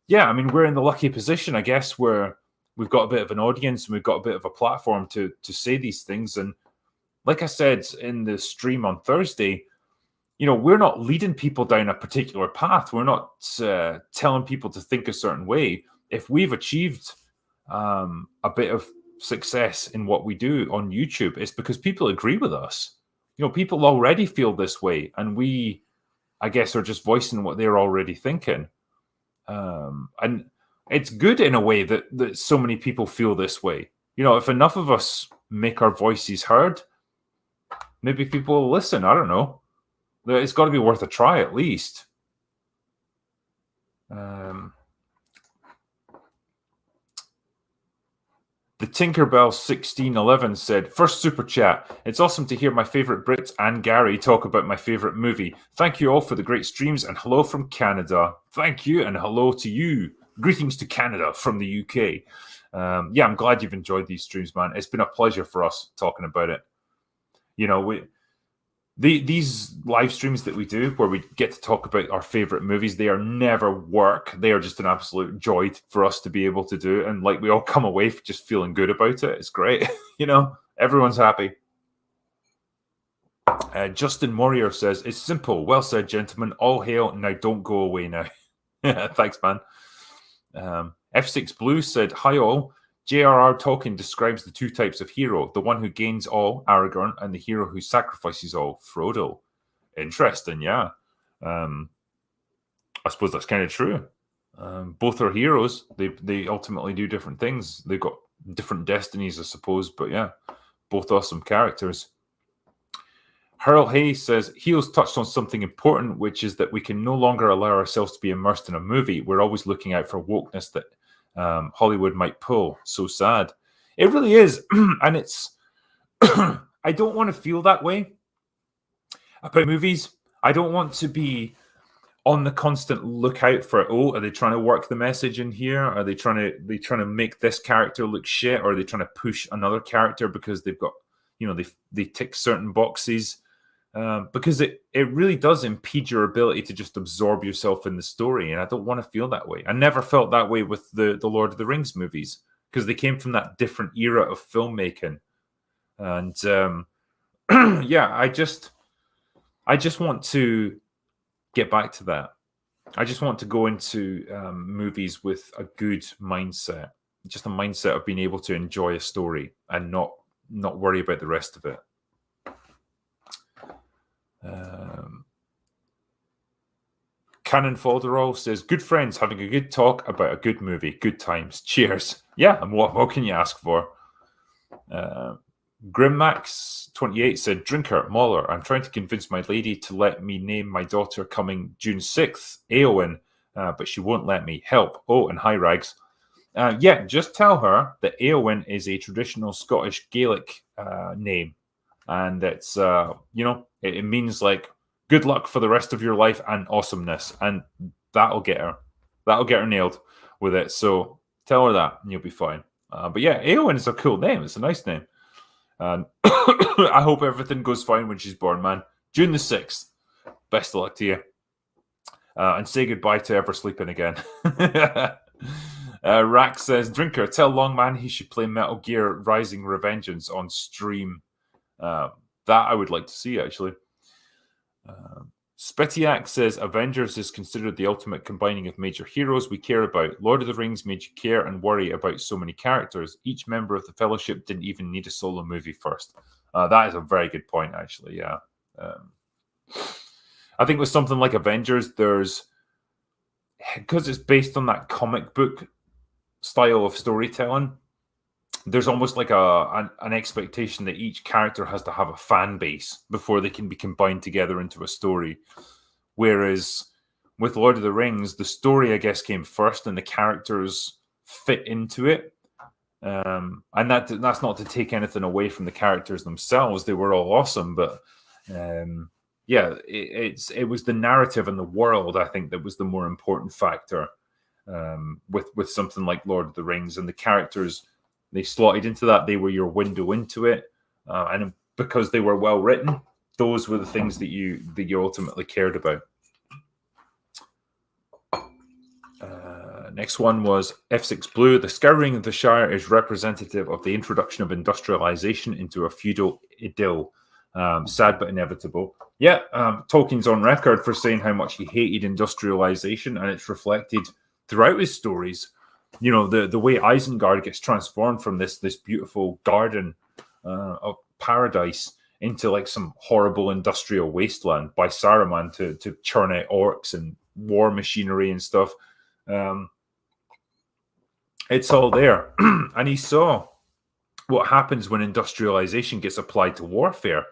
yeah, I mean, we're in the lucky position, I guess, where we've got a bit of an audience and we've got a bit of a platform to say these things. And like I said in the stream on Thursday, we're not leading people down a particular path. We're not telling people to think a certain way. If we've achieved a bit of success in what we do on YouTube, it's because people agree with us. People already feel this way, and we, I guess, are just voicing what they're already thinking. And it's good in a way that so many people feel this way. If enough of us make our voices heard, maybe people will listen. I don't know. It's got to be worth a try at least. The Tinkerbell 1611 said, first super chat. It's awesome to hear my favorite Brits and Gary talk about my favorite movie. Thank you all for the great streams and hello from Canada. Thank you and hello to you. Greetings to Canada from the UK. Yeah, I'm glad you've enjoyed these streams, man. It's been a pleasure for us talking about it. These live streams that we do where we get to talk about our favorite movies, they are never work. They are just an absolute joy for us to be able to do. And we all come away just feeling good about it. It's great. Everyone's happy. Justin Warrior says, it's simple. Well said, gentlemen. All hail. Now don't go away now. Thanks, man. F6 Blue said, hi all. J.R.R. Tolkien describes the two types of hero, the one who gains all, Aragorn, and the hero who sacrifices all, Frodo. Interesting, yeah. I suppose that's kind of true. Both are heroes. They ultimately do different things. They've got different destinies, I suppose, but yeah, both awesome characters. Hurl Hayes says, Heels touched on something important, which is that we can no longer allow ourselves to be immersed in a movie. We're always looking out for wokeness that Hollywood might pull. So sad. It really is. And it's I don't want to feel that way about movies. I don't want to be on the constant lookout for, are they trying to work the message in here? Are they trying to make this character look shit? Or are they trying to push another character because they've got, they tick certain boxes? Because it really does impede your ability to just absorb yourself in the story. And I don't want to feel that way. I never felt that way with the Lord of the Rings movies because they came from that different era of filmmaking. And yeah, I just want to get back to that. I just want to go into movies with a good mindset, just a mindset of being able to enjoy a story and not worry about the rest of it. Cannon Folderall says, good friends having a good talk about a good movie. Good times. Cheers. Yeah, and what can you ask for? Grimmax28 said, Drinker, Mauler, I'm trying to convince my lady to let me name my daughter coming June 6th, Eowyn, but she won't let me. Help. Oh, and hi, Rags. Yeah, just tell her that Eowyn is a traditional Scottish Gaelic name. And it's, it means good luck for the rest of your life and awesomeness. And that'll get her. That'll get her nailed with it. So tell her that and you'll be fine. But yeah, Eowyn is a cool name. It's a nice name. And I hope everything goes fine when she's born, man. June the 6th. Best of luck to you. And say goodbye to ever sleeping again. Rack says, Drinker, tell Longman he should play Metal Gear Rising Revengeance on stream. That I would like to see, actually. Spetiak says, Avengers is considered the ultimate combining of major heroes we care about. Lord of the Rings made you care and worry about so many characters. Each member of the Fellowship didn't even need a solo movie first. That is a very good point, actually, yeah. I think with something like Avengers, because it's based on that comic book style of storytelling, there's almost like an expectation that each character has to have a fan base before they can be combined together into a story. Whereas with Lord of the Rings, the story, I guess, came first and the characters fit into it. And that's not to take anything away from the characters themselves. They were all awesome, but yeah, it was the narrative and the world, I think, that was the more important factor with something like Lord of the Rings. And the characters, they slotted into that. They were your window into it. And because they were well written, those were the things that you ultimately cared about. Next one was F6 Blue. The Scouring of the Shire is representative of the introduction of industrialization into a feudal idyll. Sad but inevitable. Yeah, Tolkien's on record for saying how much he hated industrialization, and it's reflected throughout his stories. You know, the way Isengard gets transformed from this beautiful garden of paradise into like some horrible industrial wasteland by Saruman to churn out orcs and war machinery and stuff. It's all there. And he saw what happens when industrialization gets applied to warfare,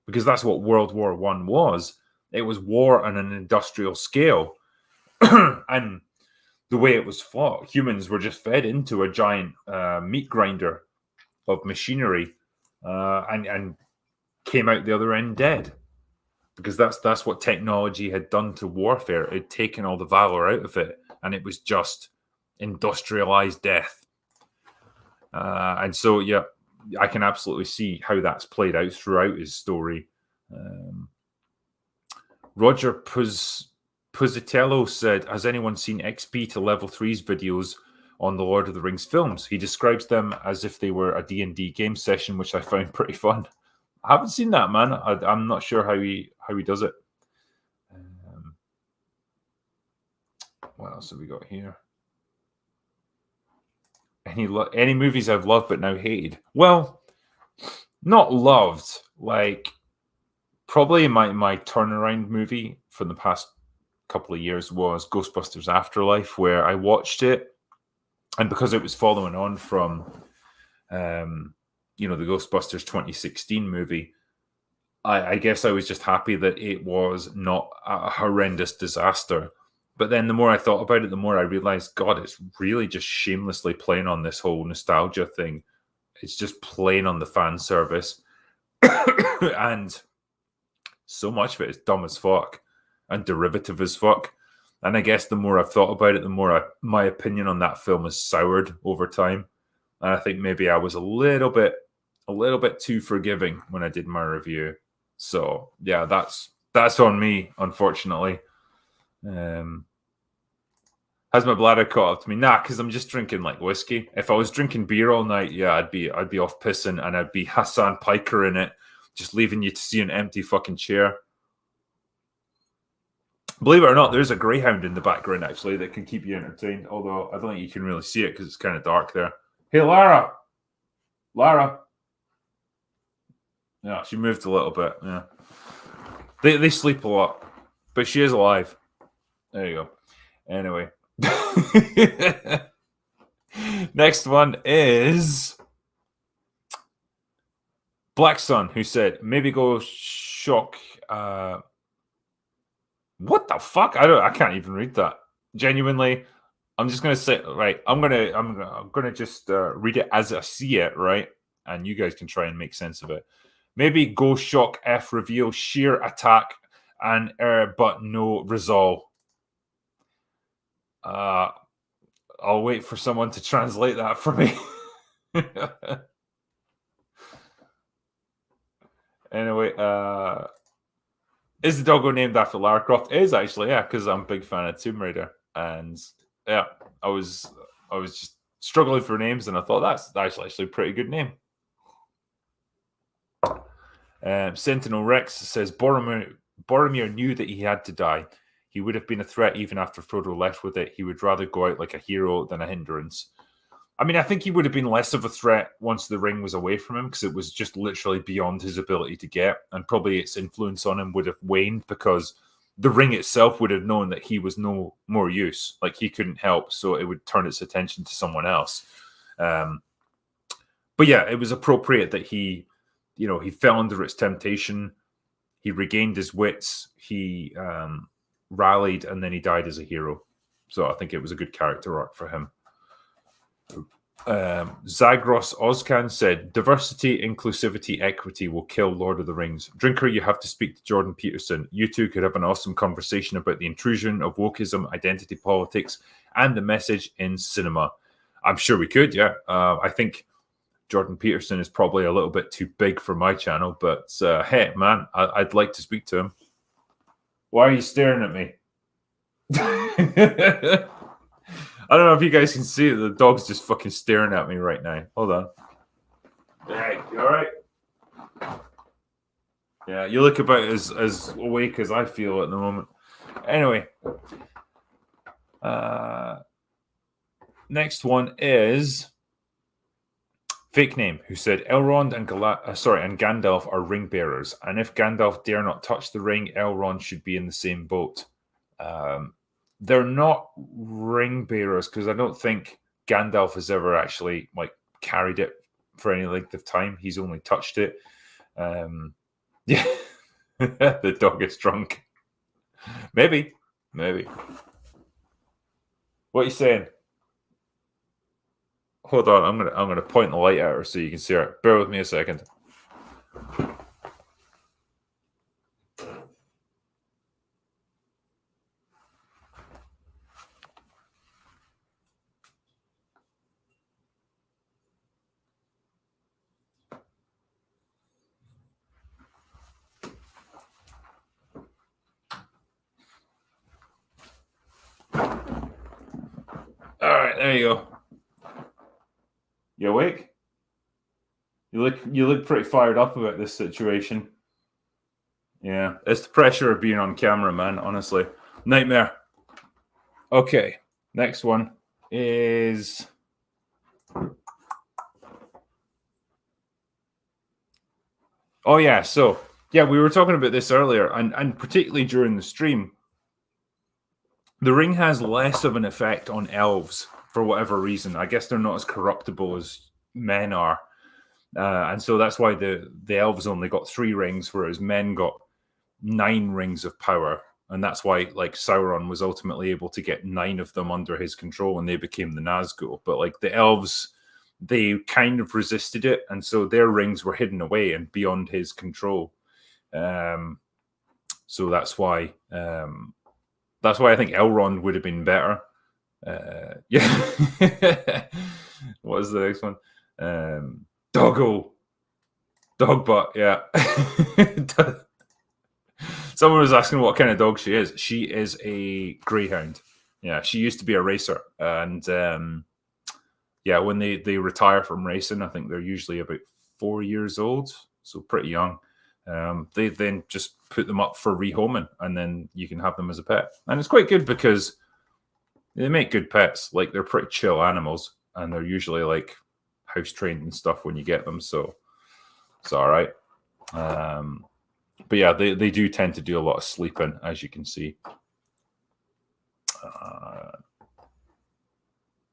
because that's what World War I was. It was war on an industrial scale. And the way it was fought, humans were just fed into a giant meat grinder of machinery and came out the other end dead. Because that's what technology had done to warfare. It had taken all the valor out of it, and it was just industrialized death. And so, yeah, I can absolutely see how that's played out throughout his story. Roger Puzzatello said, has anyone seen XP to Level 3's videos on the Lord of the Rings films? He describes them as if they were a D&D game session, which I found pretty fun. I haven't seen that, man. I'm not sure how he does it. What else have we got here? Any movies I've loved but now hated? Well, not loved. Like, probably my turnaround movie for the past couple of years was Ghostbusters Afterlife, where I watched it, and because it was following on from the Ghostbusters 2016 movie, I guess I was just happy that it was not a horrendous disaster. But then the more I thought about it, the more I realized, God, it's really just shamelessly playing on this whole nostalgia thing. It's just playing on the fan service. And so much of it is dumb as fuck and derivative as fuck. And I guess the more I've thought about it, the more my opinion on that film has soured over time. And I think maybe I was a little bit too forgiving when I did my review. So yeah, that's on me, unfortunately. Has my bladder caught up to me? Nah, because I'm just drinking like whiskey. If I was drinking beer all night, yeah, I'd be off pissing, and I'd be Hassan Piker in it, just leaving you to see an empty fucking chair. Believe it or not, there's a greyhound in the background actually that can keep you entertained. Although I don't think you can really see it because it's kind of dark there. Hey, Lara. Yeah, she moved a little bit. Yeah, they sleep a lot, but she is alive. There you go. Anyway, next one is Black Sun, who said, "Maybe go shock." What the fuck? I can't even read that. Genuinely, I'm just gonna say, right. I'm gonna just read it as I see it, right? And you guys can try and make sense of it. Maybe go shock F reveal sheer attack and but no resolve. I'll wait for someone to translate that for me. Anyway, is the doggo named after Lara Croft? It is actually, yeah, because I'm a big fan of Tomb Raider, and yeah, I was just struggling for names, and I thought that's actually a pretty good name. Sentinel Rex says Boromir knew that he had to die. He would have been a threat even after Frodo left with it. He would rather go out like a hero than a hindrance. I mean, I think he would have been less of a threat once the ring was away from him, because it was just literally beyond his ability to get, and probably its influence on him would have waned because the ring itself would have known that he was no more use. Like, he couldn't help, so it would turn its attention to someone else. But yeah, it was appropriate that he fell under its temptation. He regained his wits. He rallied, and then he died as a hero. So I think it was a good character arc for him. Zagros Ozcan said, diversity, inclusivity, equity will kill Lord of the Rings. Drinker, you have to speak to Jordan Peterson. You two could have an awesome conversation about the intrusion of wokeism, identity politics, and the message in cinema. I'm sure we could, yeah. I think Jordan Peterson is probably a little bit too big for my channel, but hey, man, I'd like to speak to him. Why are you staring at me? I don't know if you guys can see it. The dog's just fucking staring at me right now. Hold on. Hey, you all right? Yeah, you look about as awake as I feel at the moment. Anyway, next one is Fake Name, who said Elrond and Gandalf are ring bearers, and if Gandalf dare not touch the ring, Elrond should be in the same boat. They're not ring bearers because I don't think Gandalf has ever actually like carried it for any length of time. He's only touched it. Yeah, the dog is drunk. Maybe. What are you saying? Hold on, I'm gonna point the light at her so you can see her. Bear with me a second. All right, there you go. You awake? You look pretty fired up about this situation. Yeah, it's the pressure of being on camera, man. Honestly, nightmare. Okay, next one is oh yeah. So yeah, we were talking about this earlier, and particularly during the stream. The ring has less of an effect on elves for whatever reason. I guess they're not as corruptible as men are. And so that's why the elves only got 3 rings, whereas men got 9 rings of power. And that's why like Sauron was ultimately able to get 9 of them under his control and they became the Nazgul. But like the elves, they kind of resisted it. And so their rings were hidden away and beyond his control. So that's why I think Elrond would have been better. Yeah. What is the next one? Doggo. Dogbutt, yeah. Someone was asking what kind of dog she is. She is a greyhound. Yeah, she used to be a racer. And yeah, when they retire from racing, I think they're usually about 4 years old. So pretty young. They then just put them up for rehoming and then you can have them as a pet. And it's quite good because they make good pets. Like they're pretty chill animals and they're usually like house trained and stuff when you get them. So it's all right. But yeah, they do tend to do a lot of sleeping, as you can see.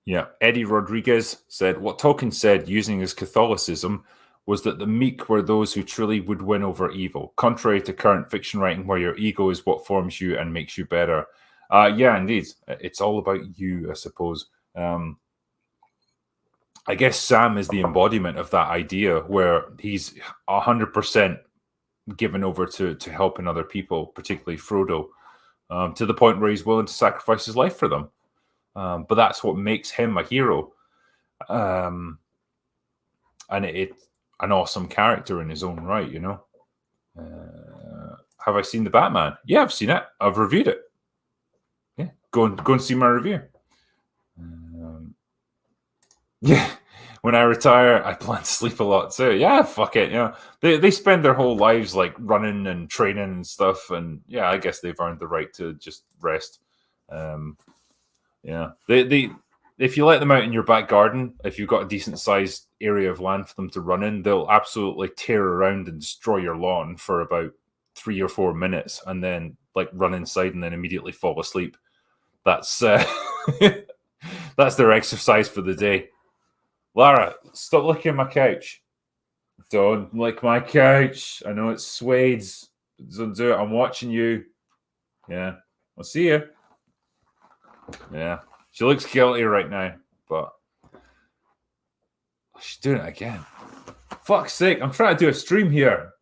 Yeah, Eddie Rodriguez said, what Tolkien said using his Catholicism was that the meek were those who truly would win over evil, contrary to current fiction writing where your ego is what forms you and makes you better. Yeah, indeed. It's all about you, I suppose. I guess Sam is the embodiment of that idea where he's 100% given over to helping other people, particularly Frodo, to the point where he's willing to sacrifice his life for them. But that's what makes him a hero. And it's an awesome character in his own right, you know. Have I seen the Batman? Yeah, I've seen it. I've reviewed it. Yeah, go and see my review. Yeah, when I retire, I plan to sleep a lot too. Yeah, fuck it. You know, they spend their whole lives like running and training and stuff, and yeah, I guess they've earned the right to just rest. Yeah, they if you let them out in your back garden, if you've got a decent sized area of land for them to run in, they'll absolutely tear around and destroy your lawn for about 3 or 4 minutes, and then like run inside and then immediately fall asleep. That's that's their exercise for the day. Lara, stop licking my couch. Don't lick my couch. I know it's Suede's. Don't do it. I'm watching you. Yeah. I'll see you. Yeah. She looks guilty right now, but she's doing it again. Fuck's sake. I'm trying to do a stream here.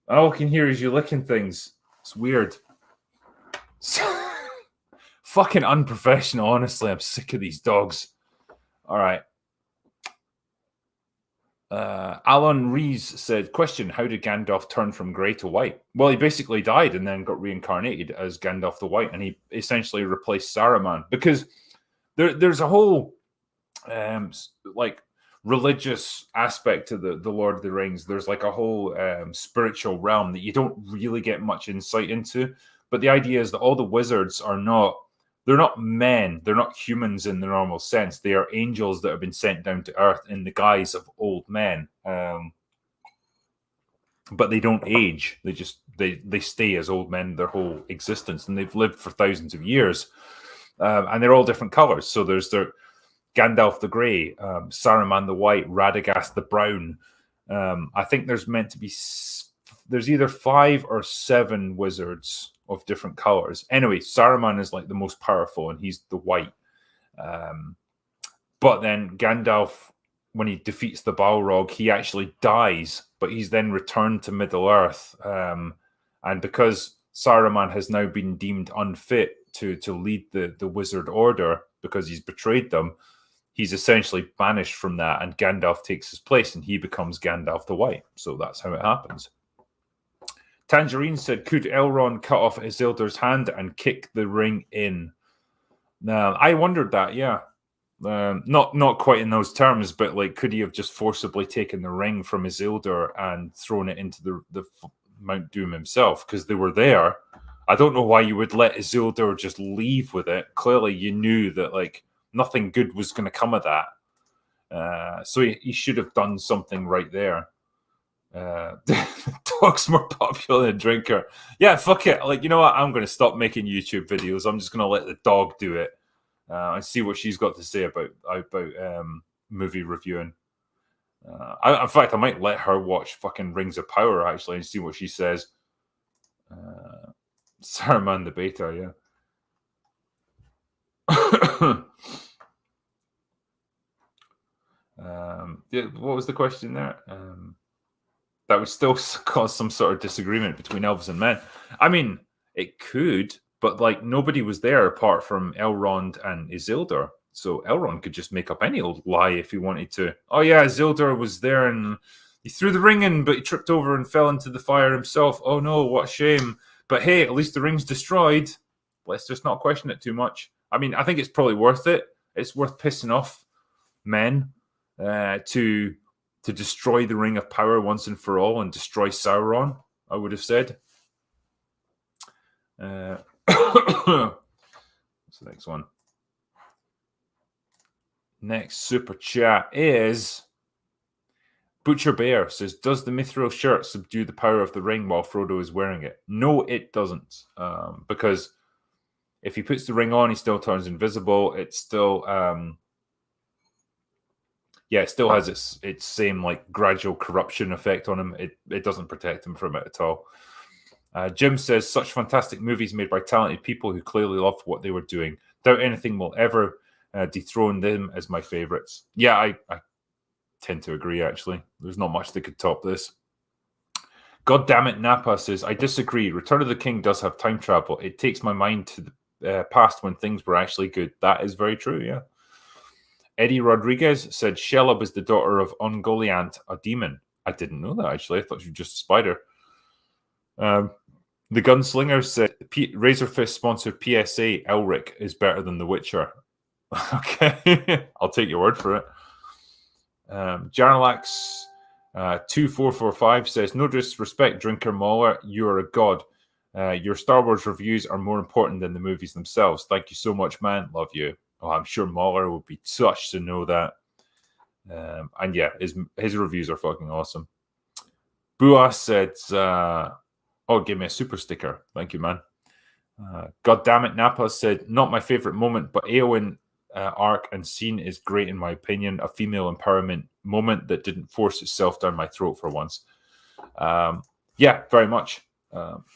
All I can hear is you licking things. It's weird. Fucking unprofessional, honestly. I'm sick of these dogs. All right. Alan Rees said, question, how did Gandalf turn from grey to white? Well, he basically died and then got reincarnated as Gandalf the White, and he essentially replaced Saruman, because there's a whole like religious aspect to the Lord of the Rings. There's like a whole spiritual realm that you don't really get much insight into, but the idea is that all the wizards are not, they're not men, they're not humans in the normal sense. They are angels that have been sent down to earth in the guise of old men, but they don't age. They just they stay as old men their whole existence, and they've lived for thousands of years, and they're all different colors. So there's their Gandalf the Grey, Saruman the White, Radagast the Brown. I think there's meant to be, there's either 5 or 7 wizards of different colors. Anyway, Saruman is like the most powerful, and he's the white. But then Gandalf, when he defeats the Balrog, he actually dies, but he's then returned to Middle Earth. And because Saruman has now been deemed unfit to lead the wizard order because he's betrayed them, he's essentially banished from that, and Gandalf takes his place, and he becomes Gandalf the White. So that's how it happens. Tangerine said, could Elrond cut off Isildur's hand and kick the ring in? I wondered that, yeah. Not quite in those terms, but like, could he have just forcibly taken the ring from Isildur and thrown it into the Mount Doom himself? Because they were there. I don't know why you would let Isildur just leave with it. Clearly, you knew that like nothing good was going to come of that. So he should have done something right there. Dog's more popular than drinker. Yeah, fuck it. Like, you know what? I'm going to stop making YouTube videos. I'm just going to let the dog do it and see what she's got to say about movie reviewing. In fact, I might let her watch fucking Rings of Power actually and see what she says. Saruman the Beta, yeah. What was the question there? That would still cause some sort of disagreement between elves and men. I mean, it could, but like nobody was there apart from Elrond and Isildur. So Elrond could just make up any old lie if he wanted to. Oh yeah, Isildur was there and he threw the ring in, but he tripped over and fell into the fire himself. Oh no, what a shame. But hey, at least the ring's destroyed. Let's just not question it too much. I mean, I think it's probably worth it. It's worth pissing off men to destroy the Ring of Power once and for all and destroy Sauron, I would have said. What's the next one? Next super chat is Butcher Bear says, does the Mithril shirt subdue the power of the ring while Frodo is wearing it? No, it doesn't. Because if he puts the ring on, he still turns invisible. It's still... it still has its same like gradual corruption effect on him. It doesn't protect him from it at all. Jim says, such fantastic movies made by talented people who clearly loved what they were doing. Doubt anything will ever dethrone them as my favorites. Yeah, I tend to agree, actually. There's not much that could top this. God damn it, Napa says, I disagree. Return of the King does have time travel. It takes my mind to the past when things were actually good. That is very true, yeah. Eddie Rodriguez said Shelob is the daughter of Ungoliant, a demon. I didn't know that, actually. I thought she was just a spider. The Gunslinger said Razorfist sponsored PSA Elric is better than The Witcher. Okay, I'll take your word for it. Jarlax 2445 says, no disrespect, Drinker Mauler, you are a god. Your Star Wars reviews are more important than the movies themselves. Thank you so much, man. Love you. Oh, I'm sure Mauler would be touched to know that. And yeah, his reviews are fucking awesome. Buas said, give me a super sticker. Thank you, man. God damn it, Napa said, not my favorite moment, but Eowyn arc and scene is great in my opinion. A female empowerment moment that didn't force itself down my throat for once. Yeah, very much.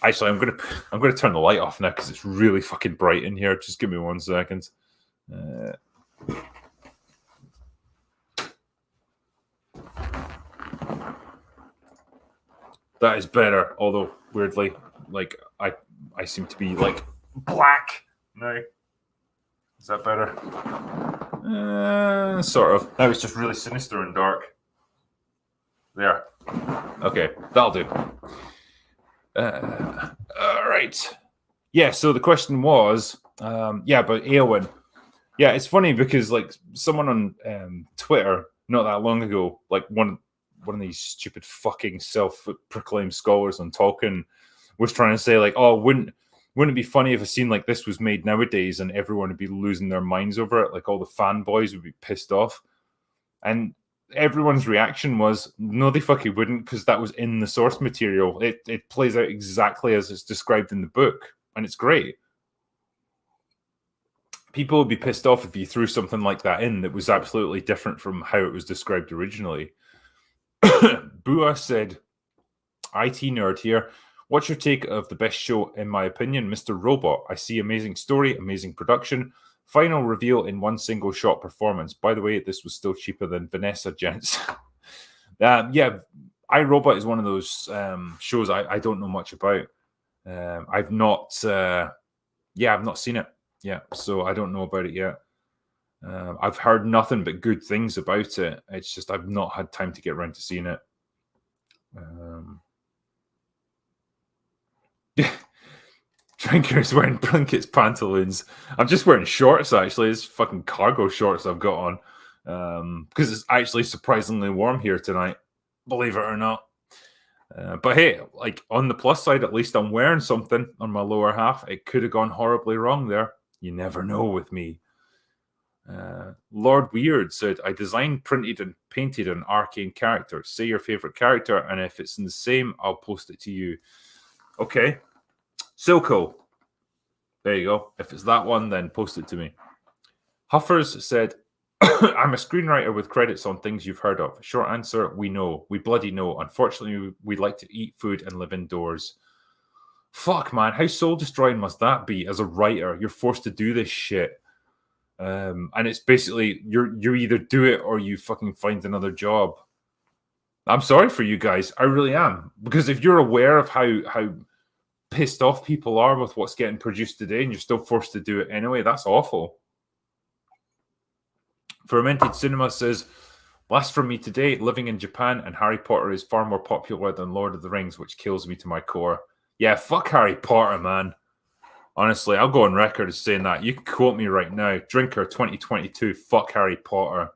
Actually, I'm gonna turn the light off now because it's really fucking bright in here. Just give me 1 second. That is better, although weirdly, like I seem to be like black now. Is that better? Sort of. Now it's just really sinister and dark. There. Okay, that'll do. All right. Yeah, so the question was, about Eowyn. Yeah, it's funny because like someone on Twitter not that long ago, like one of these stupid fucking self-proclaimed scholars on Tolkien was trying to say like, oh, wouldn't it be funny if a scene like this was made nowadays and everyone would be losing their minds over it, like all the fanboys would be pissed off, and everyone's reaction was, no, they fucking wouldn't, because that was in the source material. It plays out exactly as it's described in the book, and it's great. People would be pissed off if you threw something like that in that was absolutely different from how it was described originally. Bua said, IT nerd here. What's your take of the best show, in my opinion, Mr. Robot? I see amazing story, amazing production, final reveal in one single shot performance. By the way, this was still cheaper than Vanessa, gents. iRobot is one of those shows I don't know much about. I've not seen it. Yeah, so I don't know about it yet. I've heard nothing but good things about it. It's just I've not had time to get around to seeing it. Drinker's wearing blankets, pantaloons. I'm just wearing shorts, actually. It's fucking cargo shorts I've got on. Because it's actually surprisingly warm here tonight, believe it or not. But hey, like on the plus side, at least I'm wearing something on my lower half. It could have gone horribly wrong there. You never know with me. Lord Weird said, I designed, printed, and painted an arcane character. Say your favorite character, and if it's in the same, I'll post it to you. Okay. Silco. There you go. If it's that one, then post it to me. Huffers said, I'm a screenwriter with credits on things you've heard of. Short answer, we know. We bloody know. Unfortunately, we like to eat food and live indoors. Fuck, man. How soul-destroying must that be as a writer? You're forced to do this shit. And it's basically, you either do it or you fucking find another job. I'm sorry for you guys. I really am. Because if you're aware of how pissed off people are with what's getting produced today and you're still forced to do it anyway, that's awful. Fermented Cinema says, last from me today, living in Japan and Harry Potter is far more popular than Lord of the Rings, which kills me to my core. Yeah, fuck Harry Potter, man. Honestly, I'll go on record as saying that. You can quote me right now. Drinker 2022, fuck Harry Potter.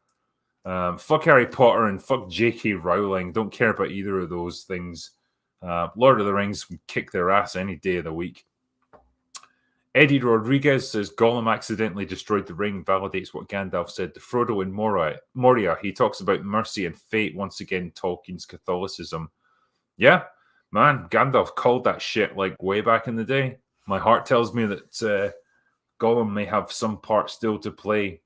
Fuck Harry Potter and fuck J.K. Rowling. Don't care about either of those things. Lord of the Rings would kick their ass any day of the week. Eddie Rodriguez says Gollum accidentally destroyed the ring, validates what Gandalf said to Frodo in Moria. He talks about mercy and fate, once again Tolkien's Catholicism. Yeah, man, Gandalf called that shit like way back in the day. My heart tells me that Gollum may have some part still to play.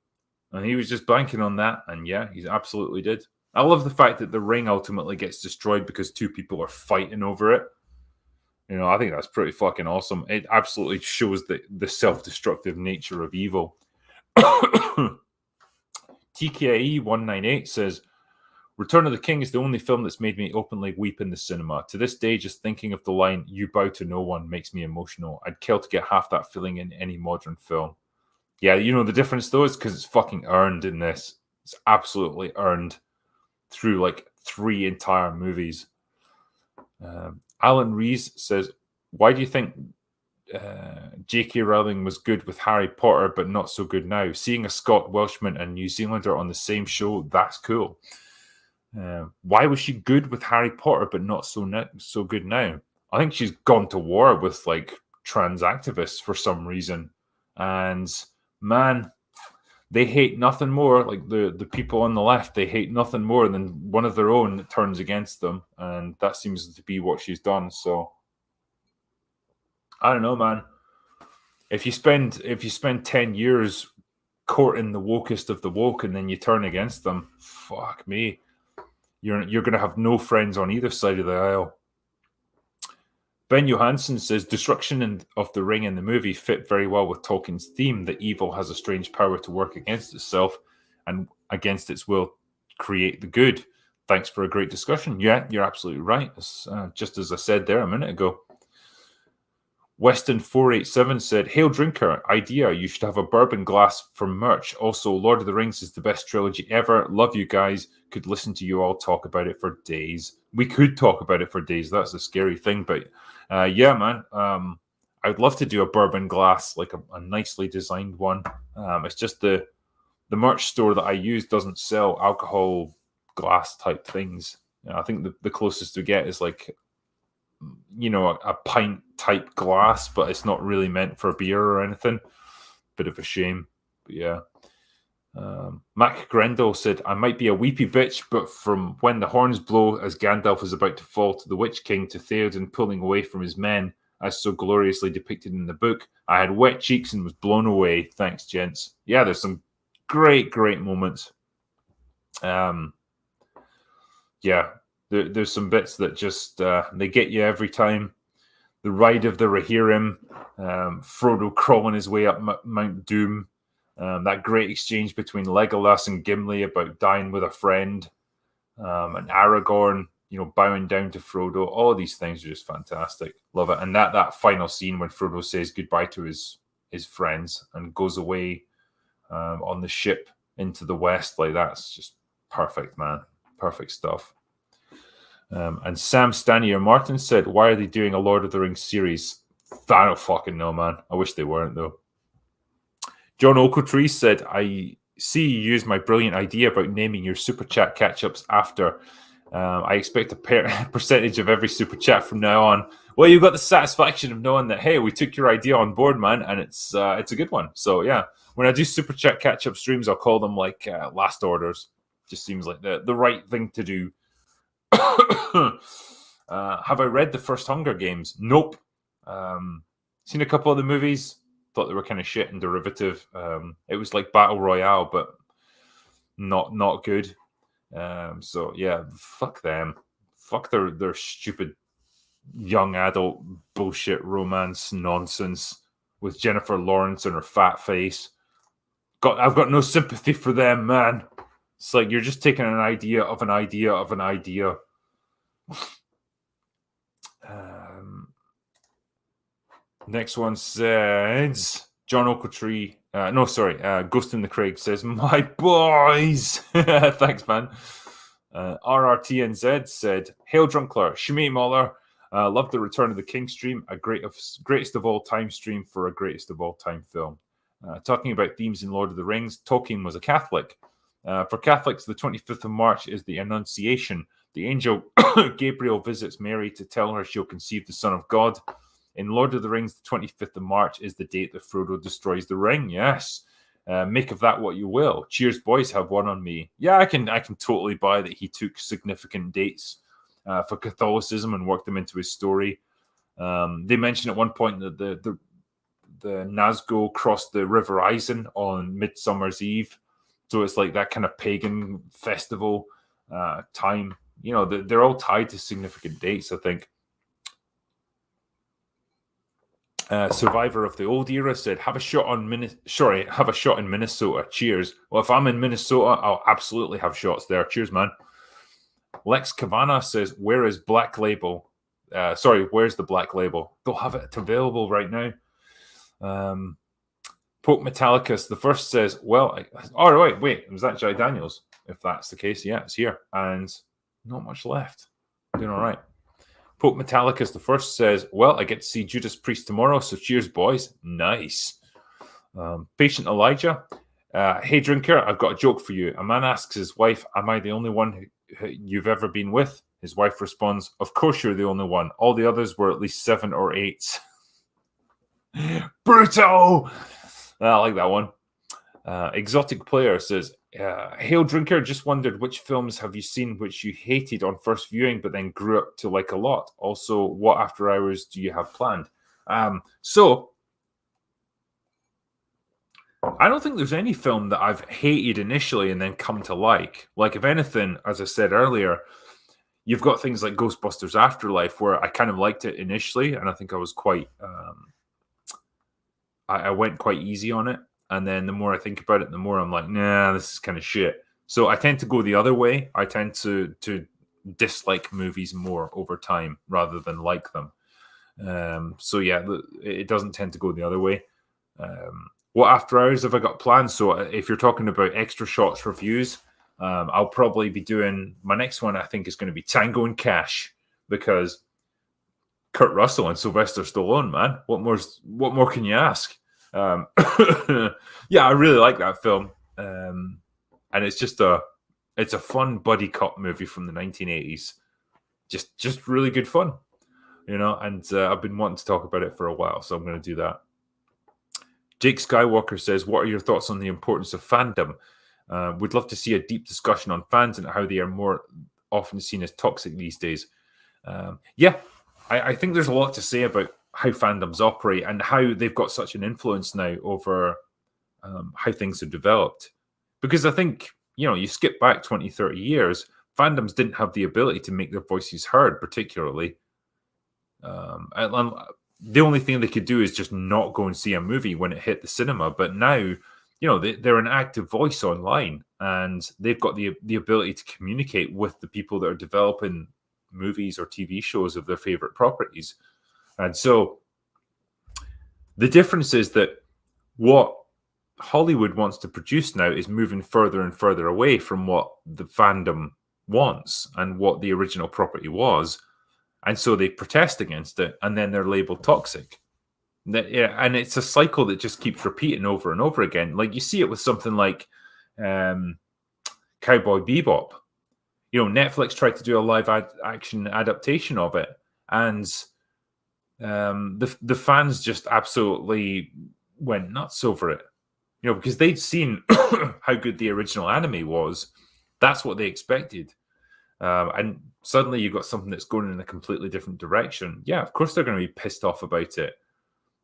And he was just banking on that. And yeah, he absolutely did. I love the fact that the ring ultimately gets destroyed because two people are fighting over it. You know, I think that's pretty fucking awesome. It absolutely shows the self-destructive nature of evil. TKE 198 says, Return of the King is the only film that's made me openly weep in the cinema. To this day, just thinking of the line, you bow to no one, makes me emotional. I'd kill to get half that feeling in any modern film. Yeah, you know, the difference, though, is because it's fucking earned in this. It's absolutely earned through, like, 3 entire movies. Alan Rees says, why do you think J.K. Rowling was good with Harry Potter, but not so good now? Seeing a Scot, Welshman, and New Zealander on the same show, that's cool. Why was she good with Harry Potter, but not so good now? I think she's gone to war with, like, trans activists for some reason. And, man, they hate nothing more, like the people on the left, they hate nothing more than one of their own that turns against them. And that seems to be what she's done. So I don't know, man. If you spend 10 years courting the wokest of the woke and then you turn against them, fuck me. You're gonna have no friends on either side of the aisle. Ben Johansson says destruction of the ring in the movie fit very well with Tolkien's theme that evil has a strange power to work against itself and against its will create the good. Thanks for a great discussion. Yeah, you're absolutely right. Just as I said there a minute ago. Weston487 said, Hail Drinker, idea, you should have a bourbon glass for merch. Also, Lord of the Rings is the best trilogy ever. Love you guys. Could listen to you all talk about it for days. We could talk about it for days. That's the scary thing. But yeah, man, I'd love to do a bourbon glass, like a nicely designed one. It's just the merch store that I use doesn't sell alcohol glass type things. I think the closest we get is like, you know, a pint type glass, but it's not really meant for beer or anything. Bit of a shame, but yeah. Mac Grendel said, I might be a weepy bitch, but from when the horns blow as Gandalf is about to fall to the Witch King to Theoden pulling away from his men, as so gloriously depicted in the book, I had wet cheeks and was blown away. Thanks, gents. Yeah, there's some great moments. Yeah, there's some bits that just they get you every time. The ride of the Rohirrim, Frodo crawling his way up Mount Doom, that great exchange between Legolas and Gimli about dying with a friend, and Aragorn, you know, bowing down to Frodo. All of these things are just fantastic. Love it. And that final scene when Frodo says goodbye to his friends and goes away on the ship into the west, like that's just perfect, man. Perfect stuff. And Sam Stanier Martin said, why are they doing a Lord of the Rings series? I don't fucking know, man. I wish they weren't, though. John Oakletree said, I see you use my brilliant idea about naming your super chat catch-ups after. I expect a percentage of every super chat from now on. Well, you've got the satisfaction of knowing that, hey, we took your idea on board, man, and it's a good one. So, yeah, when I do super chat catch-up streams, I'll call them like last orders. Just seems like the right thing to do. Have I read the first Hunger Games? Nope. Seen a couple of the movies. Thought they were kind of shit and derivative. It was like Battle Royale, but not good. So yeah, fuck them. Fuck their stupid young adult bullshit romance nonsense with Jennifer Lawrence and her fat face. I've got no sympathy for them, man. It's like you're just taking an idea of an idea of an idea. Next one says John Oakletree. Ghost in the Craig says, my boys. Thanks, man. RRTNZ said, Hail Drunkler, Shmi Muller. Love the Return of the King stream, a greatest of all time stream for a greatest of all time film. Talking about themes in Lord of the Rings, Tolkien was a Catholic. For Catholics, the 25th of March is the Annunciation. The angel Gabriel visits Mary to tell her she'll conceive the Son of God. In Lord of the Rings, the 25th of March is the date that Frodo destroys the ring. Yes. Make of that what you will. Cheers, boys. Have one on me. Yeah, I can totally buy that he took significant dates for Catholicism and worked them into his story. They mentioned at one point that the Nazgul crossed the River Isen on Midsummer's Eve. So it's like that kind of pagan festival time. You know, they're all tied to significant dates, I think. Survivor of the Old Era said, have a shot in Minnesota. Cheers. Well, if I'm in Minnesota, I'll absolutely have shots there. Cheers, man. Lex Cavana says, where's the Black Label? They'll have it available right now. Pope Metallicus, the first says, wait, was that Jai Daniels? If that's the case, yeah, it's here. And not much left. Doing all right. Pope Metallicus the first says, well, I get to see Judas Priest tomorrow, so cheers, boys. Nice. Patient Elijah, hey, Drinker, I've got a joke for you. A man asks his wife, am I the only one you've ever been with? His wife responds, of course you're the only one. All the others were at least 7 or 8. Brutal! I like that one. Exotic Player says, Hail Drinker, just wondered which films have you seen which you hated on first viewing but then grew up to like a lot? Also, what after hours do you have planned? So I don't think there's any film that I've hated initially and then come to like. Like, if anything, as I said earlier, you've got things like Ghostbusters Afterlife where I kind of liked it initially and I think I was quite... I went quite easy on it. And then the more I think about it, the more I'm like, nah, this is kind of shit. So I tend to go the other way. I tend to dislike movies more over time rather than like them. So yeah, it doesn't tend to go the other way. What after hours have I got planned? So if you're talking about extra shots reviews, I'll probably be doing my next one. I think is going to be Tango and Cash, because Kurt Russell and Sylvester Stallone, man. What more can you ask? Yeah, I really like that film, and it's a fun buddy cop movie from the 1980s. Just really good fun, And I've been wanting to talk about it for a while, so I'm going to do that. Jake Skywalker says, "What are your thoughts on the importance of fandom? Would love to see a deep discussion on fans and how they are more often seen as toxic these days." Yeah, I think there's a lot to say about how fandoms operate and how they've got such an influence now over how things have developed. Because I think, you skip back 20, 30 years, fandoms didn't have the ability to make their voices heard, particularly. And the only thing they could do is just not go and see a movie when it hit the cinema. But now, they're an active voice online, and they've got the ability to communicate with the people that are developing movies or TV shows of their favorite properties. And so the difference is that what Hollywood wants to produce now is moving further and further away from what the fandom wants and what the original property was. And so they protest against it, and then they're labeled toxic. And it's a cycle that just keeps repeating over and over again. Like you see it with something like Cowboy Bebop. Netflix tried to do a live action adaptation of it, and the fans just absolutely went nuts over it. Because they'd seen how good the original anime was. That's what they expected. And suddenly you've got something that's going in a completely different direction. Yeah, of course they're going to be pissed off about it.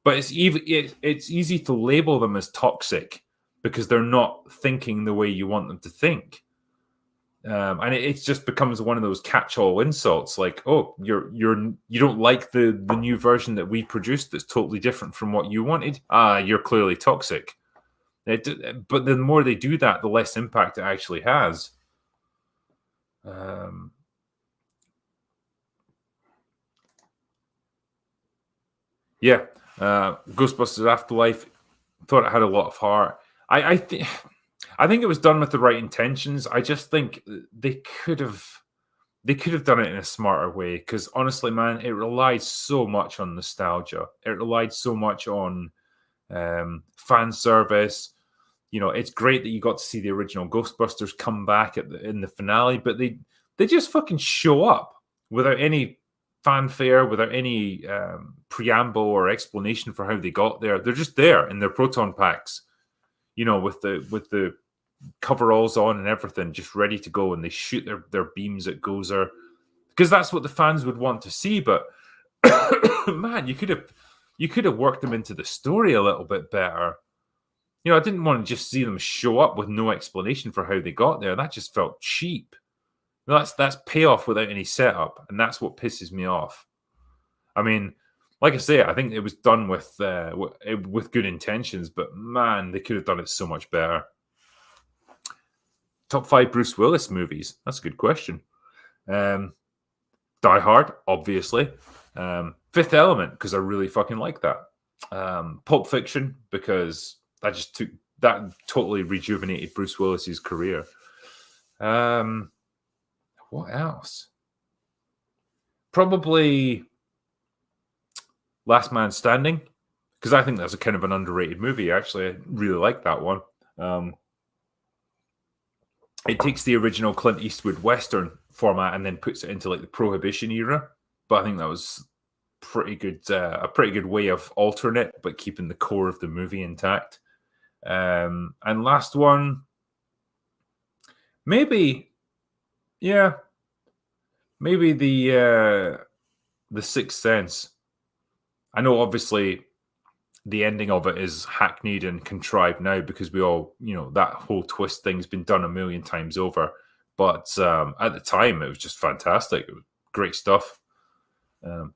But it's easy to label them as toxic because they're not thinking the way you want them to think. And it just becomes one of those catch-all insults, like, "Oh, you don't like the new version that we produced that's totally different from what you wanted. You're clearly toxic." But the more they do that, the less impact it actually has. Yeah, Ghostbusters Afterlife, thought it had a lot of heart. I think it was done with the right intentions. I just think they could have done it in a smarter way, because honestly, man, it relied so much on nostalgia. It relied so much on fan service. It's great that you got to see the original Ghostbusters come back in the finale, but they just fucking show up without any fanfare, without any preamble or explanation for how they got there. They're just there in their proton packs, with the coveralls on and everything, just ready to go, and they shoot their beams at Gozer, because that's what the fans would want to see. But man, you could have worked them into the story a little bit better. I didn't want to just see them show up with no explanation for how they got there. That just felt cheap. That's payoff without any setup, and that's what pisses me off. I mean, like I say, I think it was done with good intentions, but man, they could have done it so much better. Top 5 Bruce Willis movies? That's a good question. Die Hard, obviously. Fifth Element, because I really fucking like that. Pulp Fiction, because that totally rejuvenated Bruce Willis's career. What else? Probably Last Man Standing, because I think that's a kind of an underrated movie. Actually, I really like that one. It takes the original Clint Eastwood Western format and then puts it into like the Prohibition era. But I think that was pretty good, a pretty good way of altering it, but keeping the core of the movie intact. And last one, maybe the Sixth Sense. I know, obviously, the ending of it is hackneyed and contrived now because we all, that whole twist thing's been done a million times over. But at the time, it was just fantastic. It was great stuff.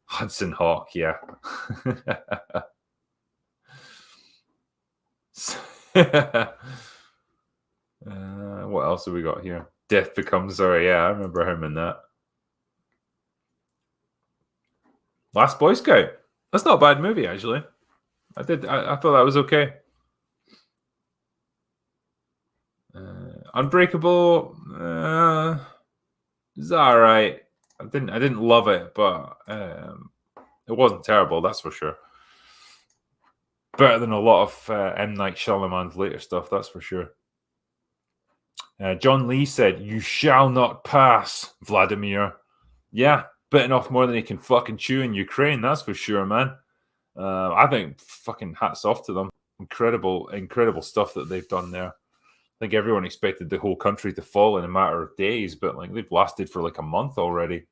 Hudson Hawk, yeah. What else have we got here? Death Becomes Her. Yeah, I remember him in that. Last Boy Scout. That's not a bad movie, actually. I thought that was okay. Unbreakable, it's all right. I didn't love it, but it wasn't terrible. That's for sure. Better than a lot of M. Night Shyamalan's later stuff. That's for sure. John Lee said, "You shall not pass, Vladimir." Yeah, bitten off more than he can fucking chew in Ukraine. That's for sure, man. I think fucking hats off to them. Incredible, incredible stuff that they've done there. I think everyone expected the whole country to fall in a matter of days, but like they've lasted for like a month already.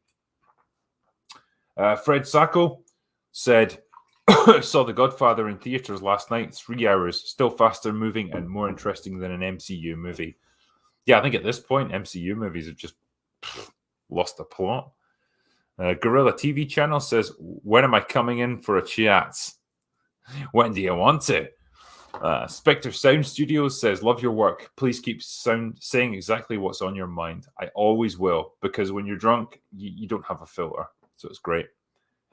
Fred Sacco said, "Saw The Godfather in theaters last night. 3 hours, still faster moving and more interesting than an MCU movie." Yeah, I think at this point, MCU movies have just lost the plot. Gorilla TV Channel says, "When am I coming in for a chat? When do you want to?" Spectre Sound Studios says, "Love your work. Please keep saying exactly what's on your mind. I always will, because when you're drunk, you don't have a filter. So it's great."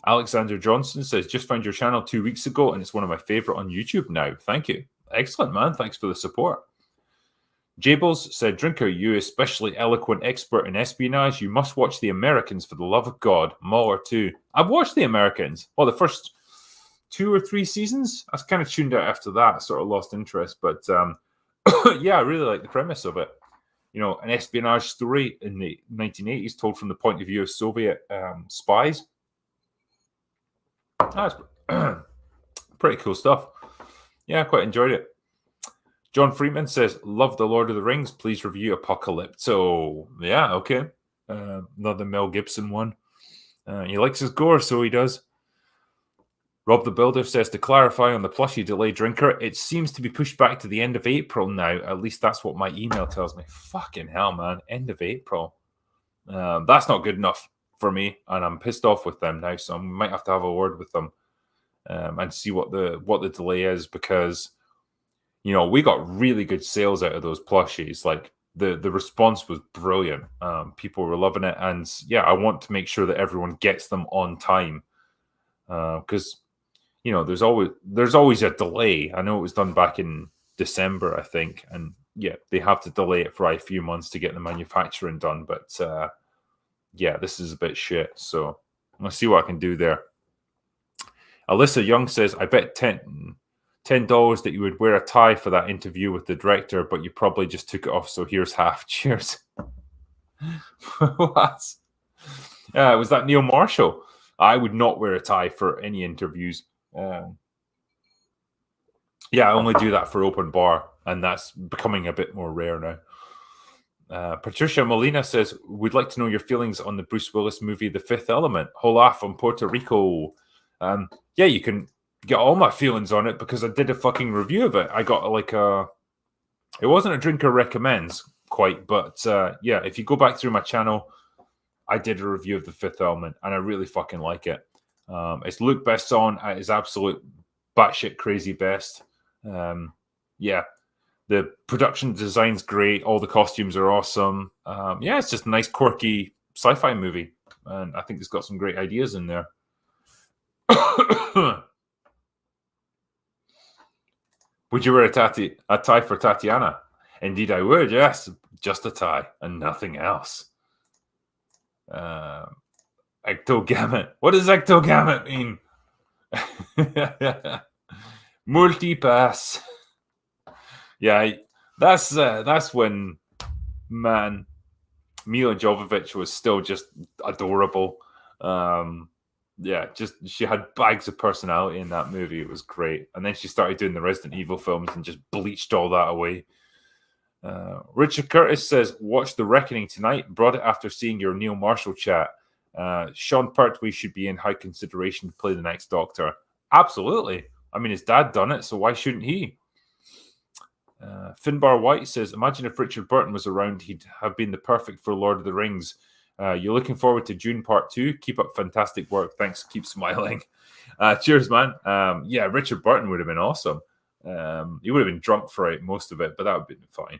Alexander Johnson says, "Just found your channel 2 weeks ago, and it's one of my favorite on YouTube now. Thank you." Excellent, man. Thanks for the support. Jables said, "Drinker, you especially eloquent expert in espionage. You must watch The Americans for the love of God. Mueller too." I've watched The Americans. Well, the first 2 or 3 seasons. I was kind of tuned out after that, sort of lost interest. But yeah, I really like the premise of it. You know, an espionage story in the 1980s told from the point of view of Soviet spies. That's pretty cool stuff. Yeah, I quite enjoyed it. John Freeman says, "Love the Lord of the Rings. Please review Apocalypto." Yeah, okay. Another Mel Gibson one. He likes his gore, so he does. Rob the Builder says, "To clarify on the plushie delay, Drinker, it seems to be pushed back to the end of April now. At least that's what my email tells me." Fucking hell, man. End of April. That's not good enough for me, and I'm pissed off with them now, so I might have to have a word with them and see what the delay is, because you know, we got really good sales out of those plushies. Like the response was brilliant. People were loving it, and yeah, I want to make sure that everyone gets them on time, because you know, there's always a delay. I know it was done back in December, I think, and yeah, they have to delay it for a few months to get the manufacturing done. But yeah, this is a bit shit. So let's see what I can do there. Alyssa Young says, "I bet $10 that you would wear a tie for that interview with the director, but you probably just took it off, so here's half." Cheers. What? Was that Neil Marshall? I would not wear a tie for any interviews. Yeah, I only do that for open bar, and that's becoming a bit more rare now. Patricia Molina says, "Would like to know your feelings on the Bruce Willis movie, The Fifth Element. Hola from Puerto Rico." Yeah, you can get all my feelings on it because I did a fucking review of it. I got it wasn't a Drinker Recommends quite, but yeah, if you go back through my channel, I did a review of The Fifth Element, and I really fucking like it. It's Luc Besson at his absolute batshit crazy best. Yeah, the production design's great. All the costumes are awesome. Yeah, it's just a nice, quirky sci-fi movie, and I think it's got some great ideas in there. Would you wear a tie for Tatiana? Indeed, I would. Yes, just a tie and nothing else. Ectogamete. What does ectogamete mean? Multipass. Yeah, that's when, man, Mila Jovovich was still just adorable. Yeah, just she had bags of personality in that movie. It was great. And then she started doing the Resident Evil films and just bleached all that away. Richard Curtis says, "Watch The Reckoning tonight. Brought it after seeing your Neil Marshall chat. Sean Pertwee should be in high consideration to play the next Doctor." Absolutely. I mean, his dad done it, so why shouldn't he? Finbar White says, "Imagine if Richard Burton was around, he'd have been the perfect for Lord of the Rings. You're looking forward to June Part 2. Keep up fantastic work. Thanks. Keep smiling." Cheers, man. Yeah, Richard Burton would have been awesome. He would have been drunk for most of it, but that would have been fine.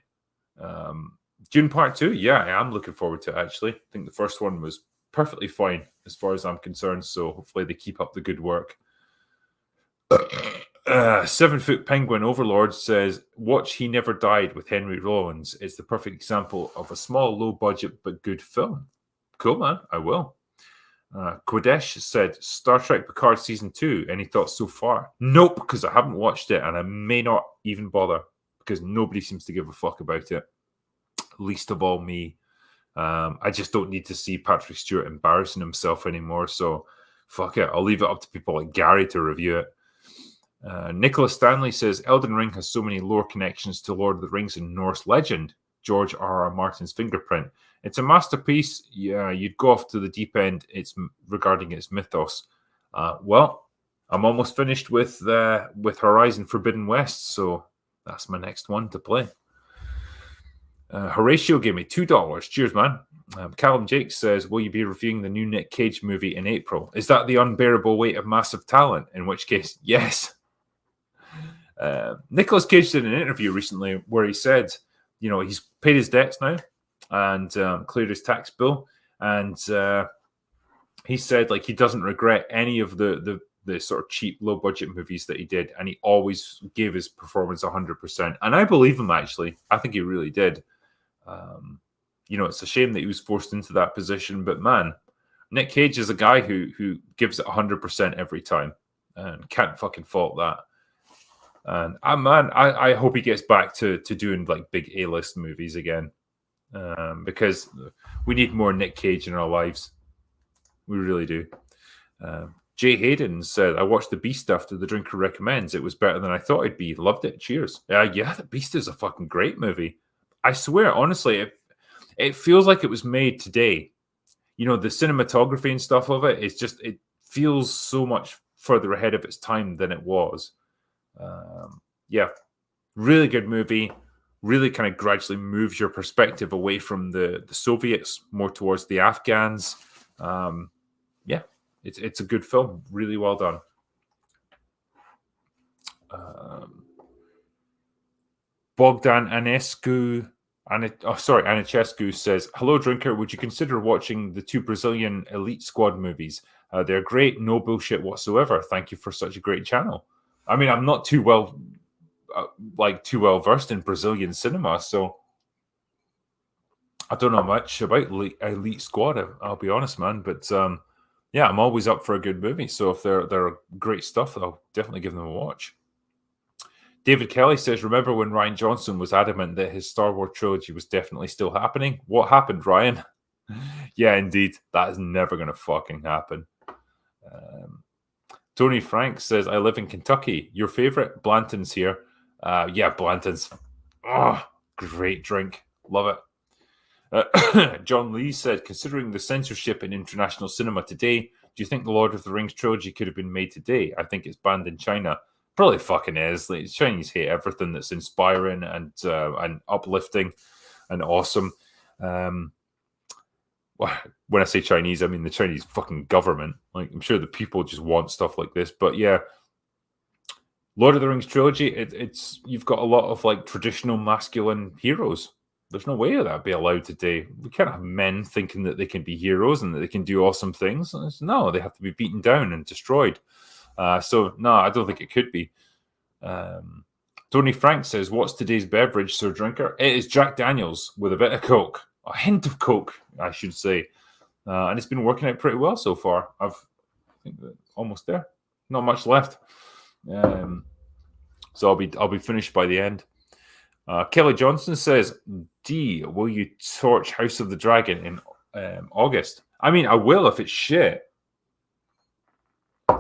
June Part 2, yeah, I am looking forward to it, actually. I think the first one was perfectly fine as far as I'm concerned, so hopefully they keep up the good work. 7-Foot Penguin Overlord says, watch He Never Died with Henry Rollins. It's the perfect example of a small, low budget, but good film. Cool, man. I will. Quadesh said, Star Trek Picard Season 2. Any thoughts so far? Nope, because I haven't watched it, and I may not even bother, because nobody seems to give a fuck about it. Least of all me. I just don't need to see Patrick Stewart embarrassing himself anymore, so fuck it. I'll leave it up to people like Gary to review it. Nicholas Stanley says, Elden Ring has so many lore connections to Lord of the Rings and Norse legend. George R.R. Martin's fingerprint. It's a masterpiece. Yeah, you'd go off to the deep end. It's regarding its mythos. Well, I'm almost finished with Horizon Forbidden West, so that's my next one to play. Horatio gave me $2. Cheers, man. Callum Jake says, will you be reviewing the new Nick Cage movie in April? Is that The Unbearable Weight of Massive Talent? In which case, yes. Nicolas Cage did an interview recently where he said, he's paid his debts now and cleared his tax bill. And he said, like, he doesn't regret any of the sort of cheap, low-budget movies that he did. And he always gave his performance 100%. And I believe him, actually. I think he really did. It's a shame that he was forced into that position. But, man, Nick Cage is a guy who gives it 100% every time. And can't fucking fault that. And I hope he gets back to doing like big A-list movies again, because we need more Nick Cage in our lives. We really do. Jay Hayden said, I watched The Beast after The Drinker Recommends. It was better than I thought it'd be. Loved it. Cheers. Yeah, The Beast is a fucking great movie. I swear, honestly, it feels like it was made today. The cinematography and stuff of it is just, it feels so much further ahead of its time than it was. Really good movie. Really kind of gradually moves your perspective away from the Soviets, more towards the Afghans. It's a good film. Really well done. Bogdan Anichescu says, hello, Drinker. Would you consider watching the 2 Brazilian Elite Squad movies? They're great. No bullshit whatsoever. Thank you for such a great channel. I mean, I'm not too well versed in Brazilian cinema, so I don't know much about Elite Squad. I'll be honest, man. But I'm always up for a good movie. So if they're great stuff, I'll definitely give them a watch. David Kelly says, remember when Rian Johnson was adamant that his Star Wars trilogy was definitely still happening? What happened, Ryan? Yeah, indeed. That is never going to fucking happen. Tony Frank says, I live in Kentucky. Your favorite? Blanton's here. Blanton's. Oh, great drink. Love it. John Lee said, considering the censorship in international cinema today, do you think the Lord of the Rings trilogy could have been made today? I think it's banned in China. Probably fucking is. Like, Chinese hate everything that's inspiring and uplifting and awesome. When I say Chinese, I mean the Chinese fucking government. Like, I'm sure the people just want stuff like this. But yeah, Lord of the Rings trilogy, it's you've got a lot of like traditional masculine heroes. There's no way that'd be allowed today. We can't have men thinking that they can be heroes and that they can do awesome things. No, they have to be beaten down and destroyed. So no, I don't think it could be. Tony Frank says, what's today's beverage, Sir Drinker? It is Jack Daniels with a bit of Coke. A hint of Coke, I should say. And it's been working out pretty well so far. I think almost there. Not much left. So I'll be finished by the end. Kelly Johnson says, D, will you torch House of the Dragon in August? I mean, I will if it's shit.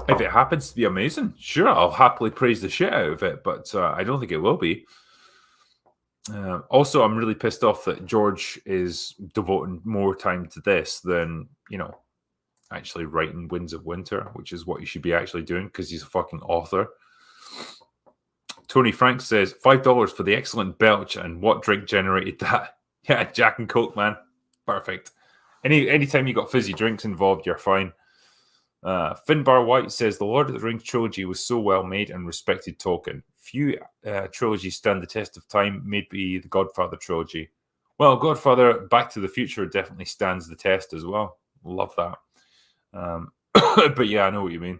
If it happens to be amazing, sure, I'll happily praise the shit out of it, but I don't think it will be. Also, I'm really pissed off that George is devoting more time to this than, actually writing Winds of Winter, which is what you should be actually doing because he's a fucking author. Tony Frank says, $5 for the excellent belch, and what drink generated that? Yeah, Jack and Coke, man. Perfect. Anytime you got fizzy drinks involved, you're fine. Finbar White says, the Lord of the Rings trilogy was so well made and respected Tolkien. Few trilogies stand the test of time, maybe the Godfather trilogy. Well, Godfather, Back to the Future definitely stands the test as well. Love that. But yeah, I know what you mean.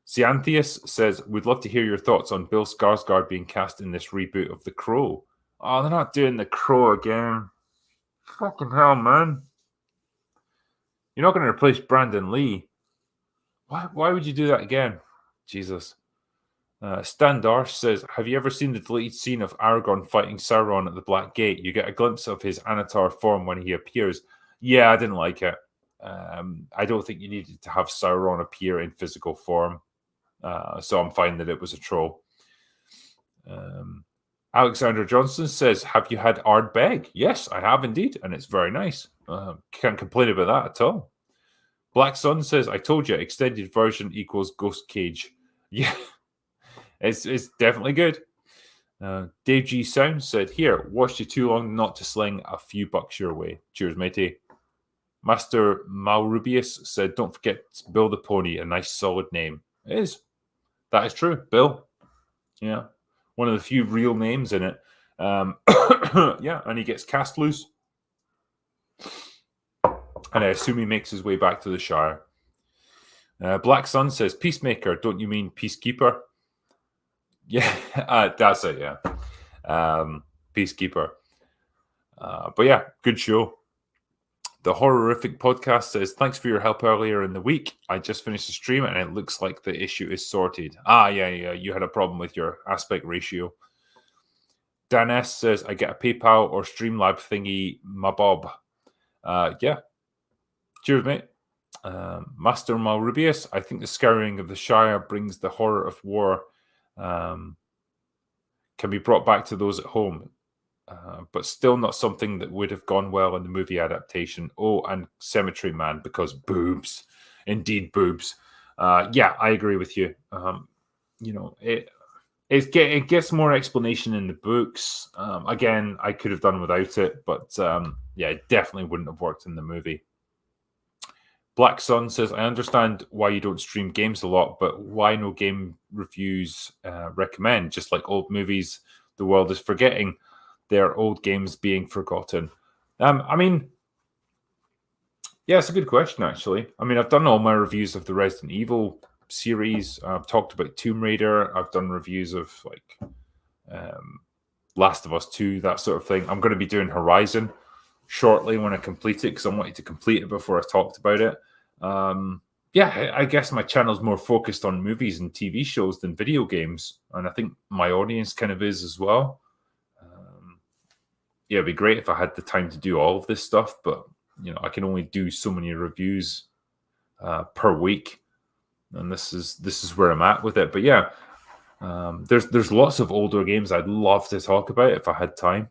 Cianthius says, "We'd love to hear your thoughts on Bill Skarsgård being cast in this reboot of The Crow." Oh, they're not doing The Crow again. Fucking hell, man. You're not going to replace Brandon Lee. Why would you do that again? Jesus. Stan Darsh says, "Have you ever seen the deleted scene of Aragorn fighting Sauron at the Black Gate? You get a glimpse of his Anatar form when he appears." Yeah, I didn't like it. I don't think you needed to have Sauron appear in physical form. So I'm fine that it was a troll. Alexander Johnson says, "Have you had Ardbeg?" Yes, I have indeed, and it's very nice. Can't complain about that at all. Black Sun says, "I told you, extended version equals Ghost Cage." Yeah, it's definitely good. Dave G Sound said, "Here, watched you too long not to sling a few bucks your way. Cheers, matey." Master Malrubius said, "Don't forget Bill the Pony, a nice solid name." It is. That is true. Bill. Yeah. One of the few real names in it. Yeah, and he gets cast loose. And I assume he makes his way back to the Shire. Black Sun says, "Peacemaker, don't you mean Peacekeeper?" Yeah, that's it, yeah. Peacekeeper. But yeah, good show. The Horrific Podcast says, "Thanks for your help earlier in the week. I just finished the stream and it looks like the issue is sorted." Yeah. You had a problem with your aspect ratio. Dan S says, "I get a PayPal or Streamlab thingy, my bob." Yeah. Cheers, mate. Master Malrubius, "I think the scouring of the Shire brings the horror of war can be brought back to those at home, but still not something that would have gone well in the movie adaptation." Oh, and Cemetery Man, because boobs. Indeed, boobs. Yeah, I agree with you. It gets more explanation in the books. Again, I could have done without it, but yeah, it definitely wouldn't have worked in the movie. Black Sun says, "I understand why you don't stream games a lot, but why no game reviews recommend? Just like old movies, the world is forgetting their old games being forgotten." I mean, yeah, it's a good question, actually. I mean, I've done all my reviews of the Resident Evil series. I've talked about Tomb Raider. I've done reviews of like Last of Us 2, that sort of thing. I'm going to be doing Horizon shortly when I complete it because I wanted to complete it before I talked about it. Yeah, I guess my channel's more focused on movies and TV shows than video games, and I think my audience kind of is as well. Yeah, it'd be great if I had the time to do all of this stuff, but I can only do so many reviews per week, and this is where I'm at with it. But yeah, there's lots of older games I'd love to talk about if I had time.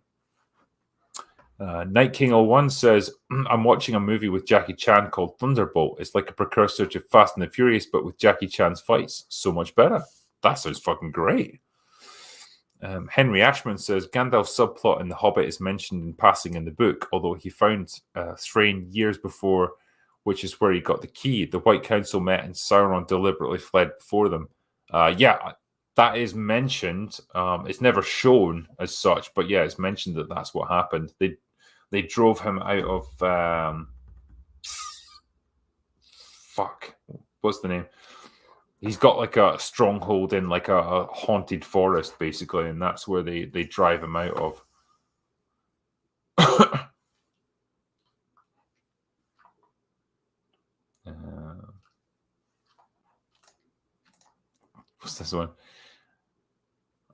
Night King 01 says, "I'm watching a movie with Jackie Chan called Thunderbolt. It's like a precursor to Fast and the Furious, but with Jackie Chan's fights. So much better." That sounds fucking great. Henry Ashman says, "Gandalf's subplot in The Hobbit is mentioned in passing in the book, although he found Thrain years before, which is where he got the key. The White Council met and Sauron deliberately fled before them." Yeah, that is mentioned. It's never shown as such, but yeah, it's mentioned that that's what happened. They drove him out of what's the name? He's got like a stronghold in like a haunted forest, basically, and that's where they drive him out of. What's this one?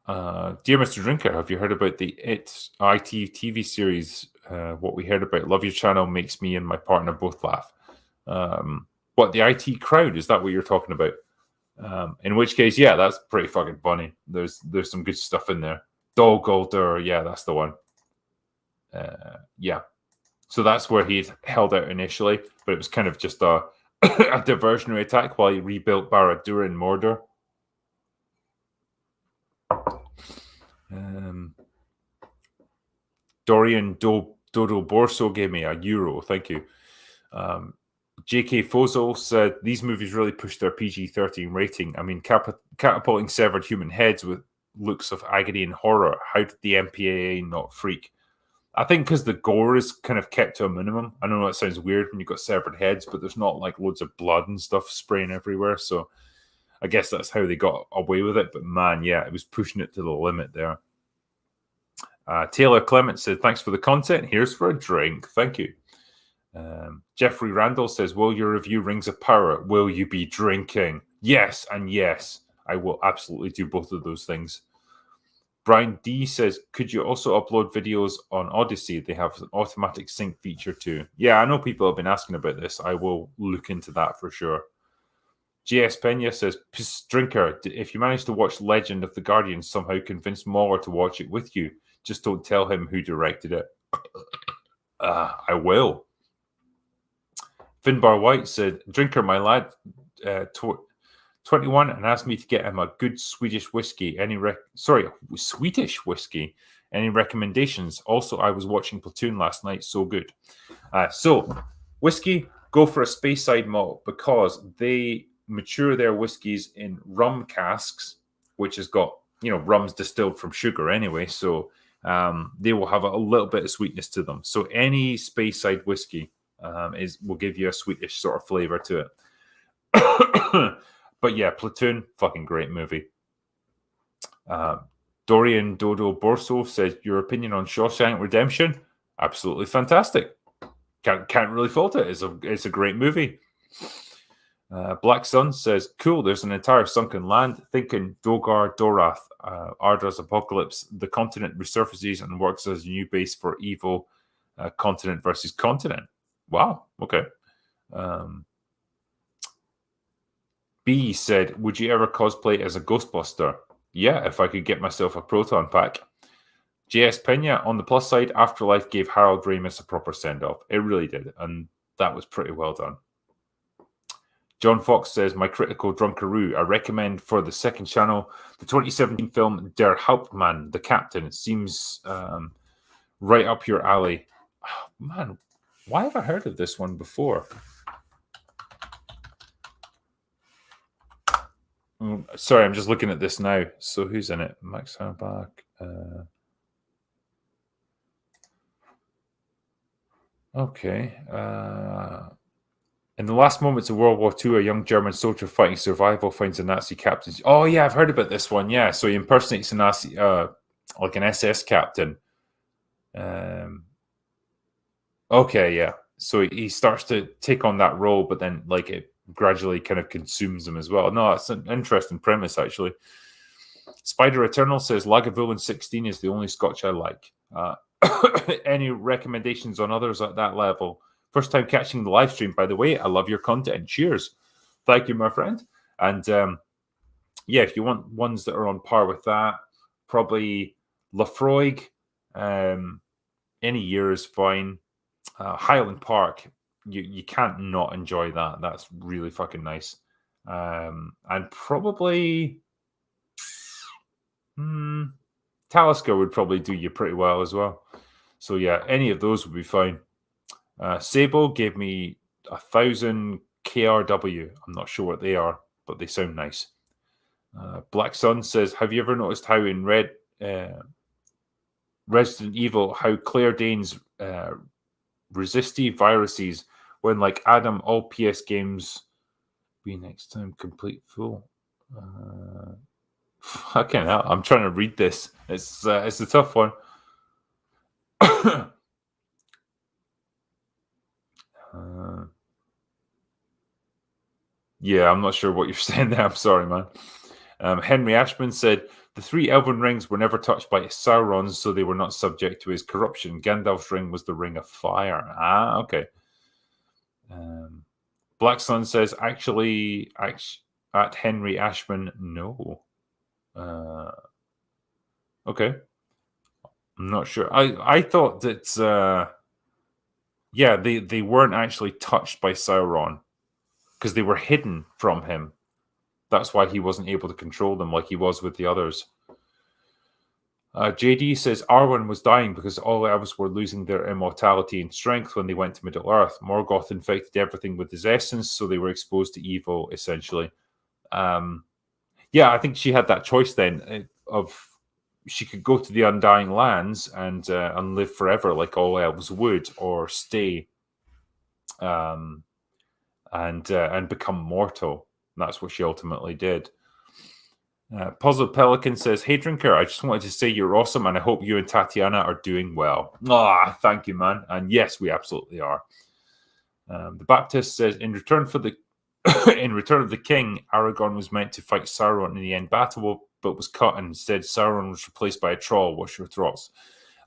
Dear Mr. Drinker, have you heard about the IT TV series? What we heard about. Love your channel, makes me and my partner both laugh. What, the IT Crowd? Is that what you're talking about? In which case, yeah, that's pretty fucking funny. There's some good stuff in there. Dog Golder, yeah, that's the one. Yeah. So that's where he held out initially, but it was kind of just a diversionary attack while he rebuilt Barad-dûr in Mordor. Dorian Dodo Borso gave me €1. Thank you. JK Fozel said, "These movies really push their PG-13 rating. I mean, catapulting severed human heads with looks of agony and horror. How did the MPAA not freak?" I think because the gore is kind of kept to a minimum. I know that sounds weird when you've got severed heads, but there's not like loads of blood and stuff spraying everywhere. So I guess that's how they got away with it. But man, yeah, it was pushing it to the limit there. Taylor Clement said, thanks for the content. Here's for a drink. Thank you. Jeffrey Randall says, will your review Rings of Power? Will you be drinking? Yes, and yes. I will absolutely do both of those things. Brian D says, could you also upload videos on Odyssey? They have an automatic sync feature too. Yeah, I know people have been asking about this. I will look into that for sure. JS Pena says, drinker, if you manage to watch Legend of the Guardians, somehow convince Mauler to watch it with you. Just don't tell him who directed it. I will. Finbar White said, drinker, my lad, 21, and asked me to get him a good Swedish whiskey. Swedish whiskey. Any recommendations? Also, I was watching Platoon last night. So good. So, whiskey, go for a Speyside malt because they mature their whiskies in rum casks, which has got, rum's distilled from sugar anyway. So, they will have a little bit of sweetness to them. So, any Speyside whiskey will give you a sweetish sort of flavor to it. But yeah, Platoon, fucking great movie. Dorian Dodo Borso says, your opinion on Shawshank Redemption? Absolutely fantastic. Can't really fault it. It's a great movie. Black Sun says, cool, there's an entire sunken land. Thinking Dogar Dorath, Arda's apocalypse. The continent resurfaces and works as a new base for evil continent versus continent. Wow, okay. B said, would you ever cosplay as a Ghostbuster? Yeah, if I could get myself a proton pack. JS Pena, on the plus side, Afterlife gave Harold Ramis a proper send-off. It really did, and that was pretty well done. John Fox says, my critical drunkaroo, I recommend for the second channel the 2017 film Der Hauptmann, The Captain. It seems right up your alley. Oh, man, why have I heard of this one before? Sorry, I'm just looking at this now. So who's in it? Max Harbach. Okay. In the last moments of World War II, a young German soldier fighting survival finds a Nazi captain. Oh, yeah, I've heard about this one. Yeah, so he impersonates a Nazi, like an SS captain. Okay, yeah. So he starts to take on that role, but then like it gradually kind of consumes him as well. No, it's an interesting premise, actually. Spider Eternal says, Lagavulin 16 is the only Scotch I like. Any recommendations on others at that level? First time catching the live stream, by the way. I love your content. Cheers. Thank you, my friend. And yeah, if you want ones that are on par with that, probably Lafroig. Any year is fine. Highland Park, you can't not enjoy that. That's really fucking nice. And probably Talisker would probably do you pretty well as well. So yeah, any of those would be fine. Sable gave me 1,000 KRW. I'm not sure what they are, but they sound nice. Black Sun says, have you ever noticed how in Resident Evil, how Claire Danes resisty viruses when like Adam, all PS games be next time complete full. Fucking hell, I'm trying to read this. It's a tough one. Yeah, I'm not sure what you're saying there. I'm sorry, man. Henry Ashman said, the 3 Elven rings were never touched by Sauron, so they were not subject to his corruption. Gandalf's ring was the ring of fire. Ah, okay. Black Sun says, actually, at Henry Ashman, no. Okay. I'm not sure. I thought that, yeah, they weren't actually touched by Sauron because they were hidden from him. That's why he wasn't able to control them like he was with the others. JD says Arwen was dying because all elves were losing their immortality and strength when they went to Middle-earth. Morgoth infected everything with his essence, so they were exposed to evil, essentially. Yeah, I think she had that choice then of she could go to the Undying Lands and live forever like all elves would, or stay and become mortal. that's what she ultimately did. Puzzled Pelican says, "Hey, Drinker, I just wanted to say you're awesome, and I hope you and Tatiana are doing well." Ah, thank you, man. And yes, we absolutely are. The Baptist says, "In return for the in Return of the King, Aragorn was meant to fight Sauron in the end battle, but was cut, and instead Sauron was replaced by a troll. What's your thoughts?"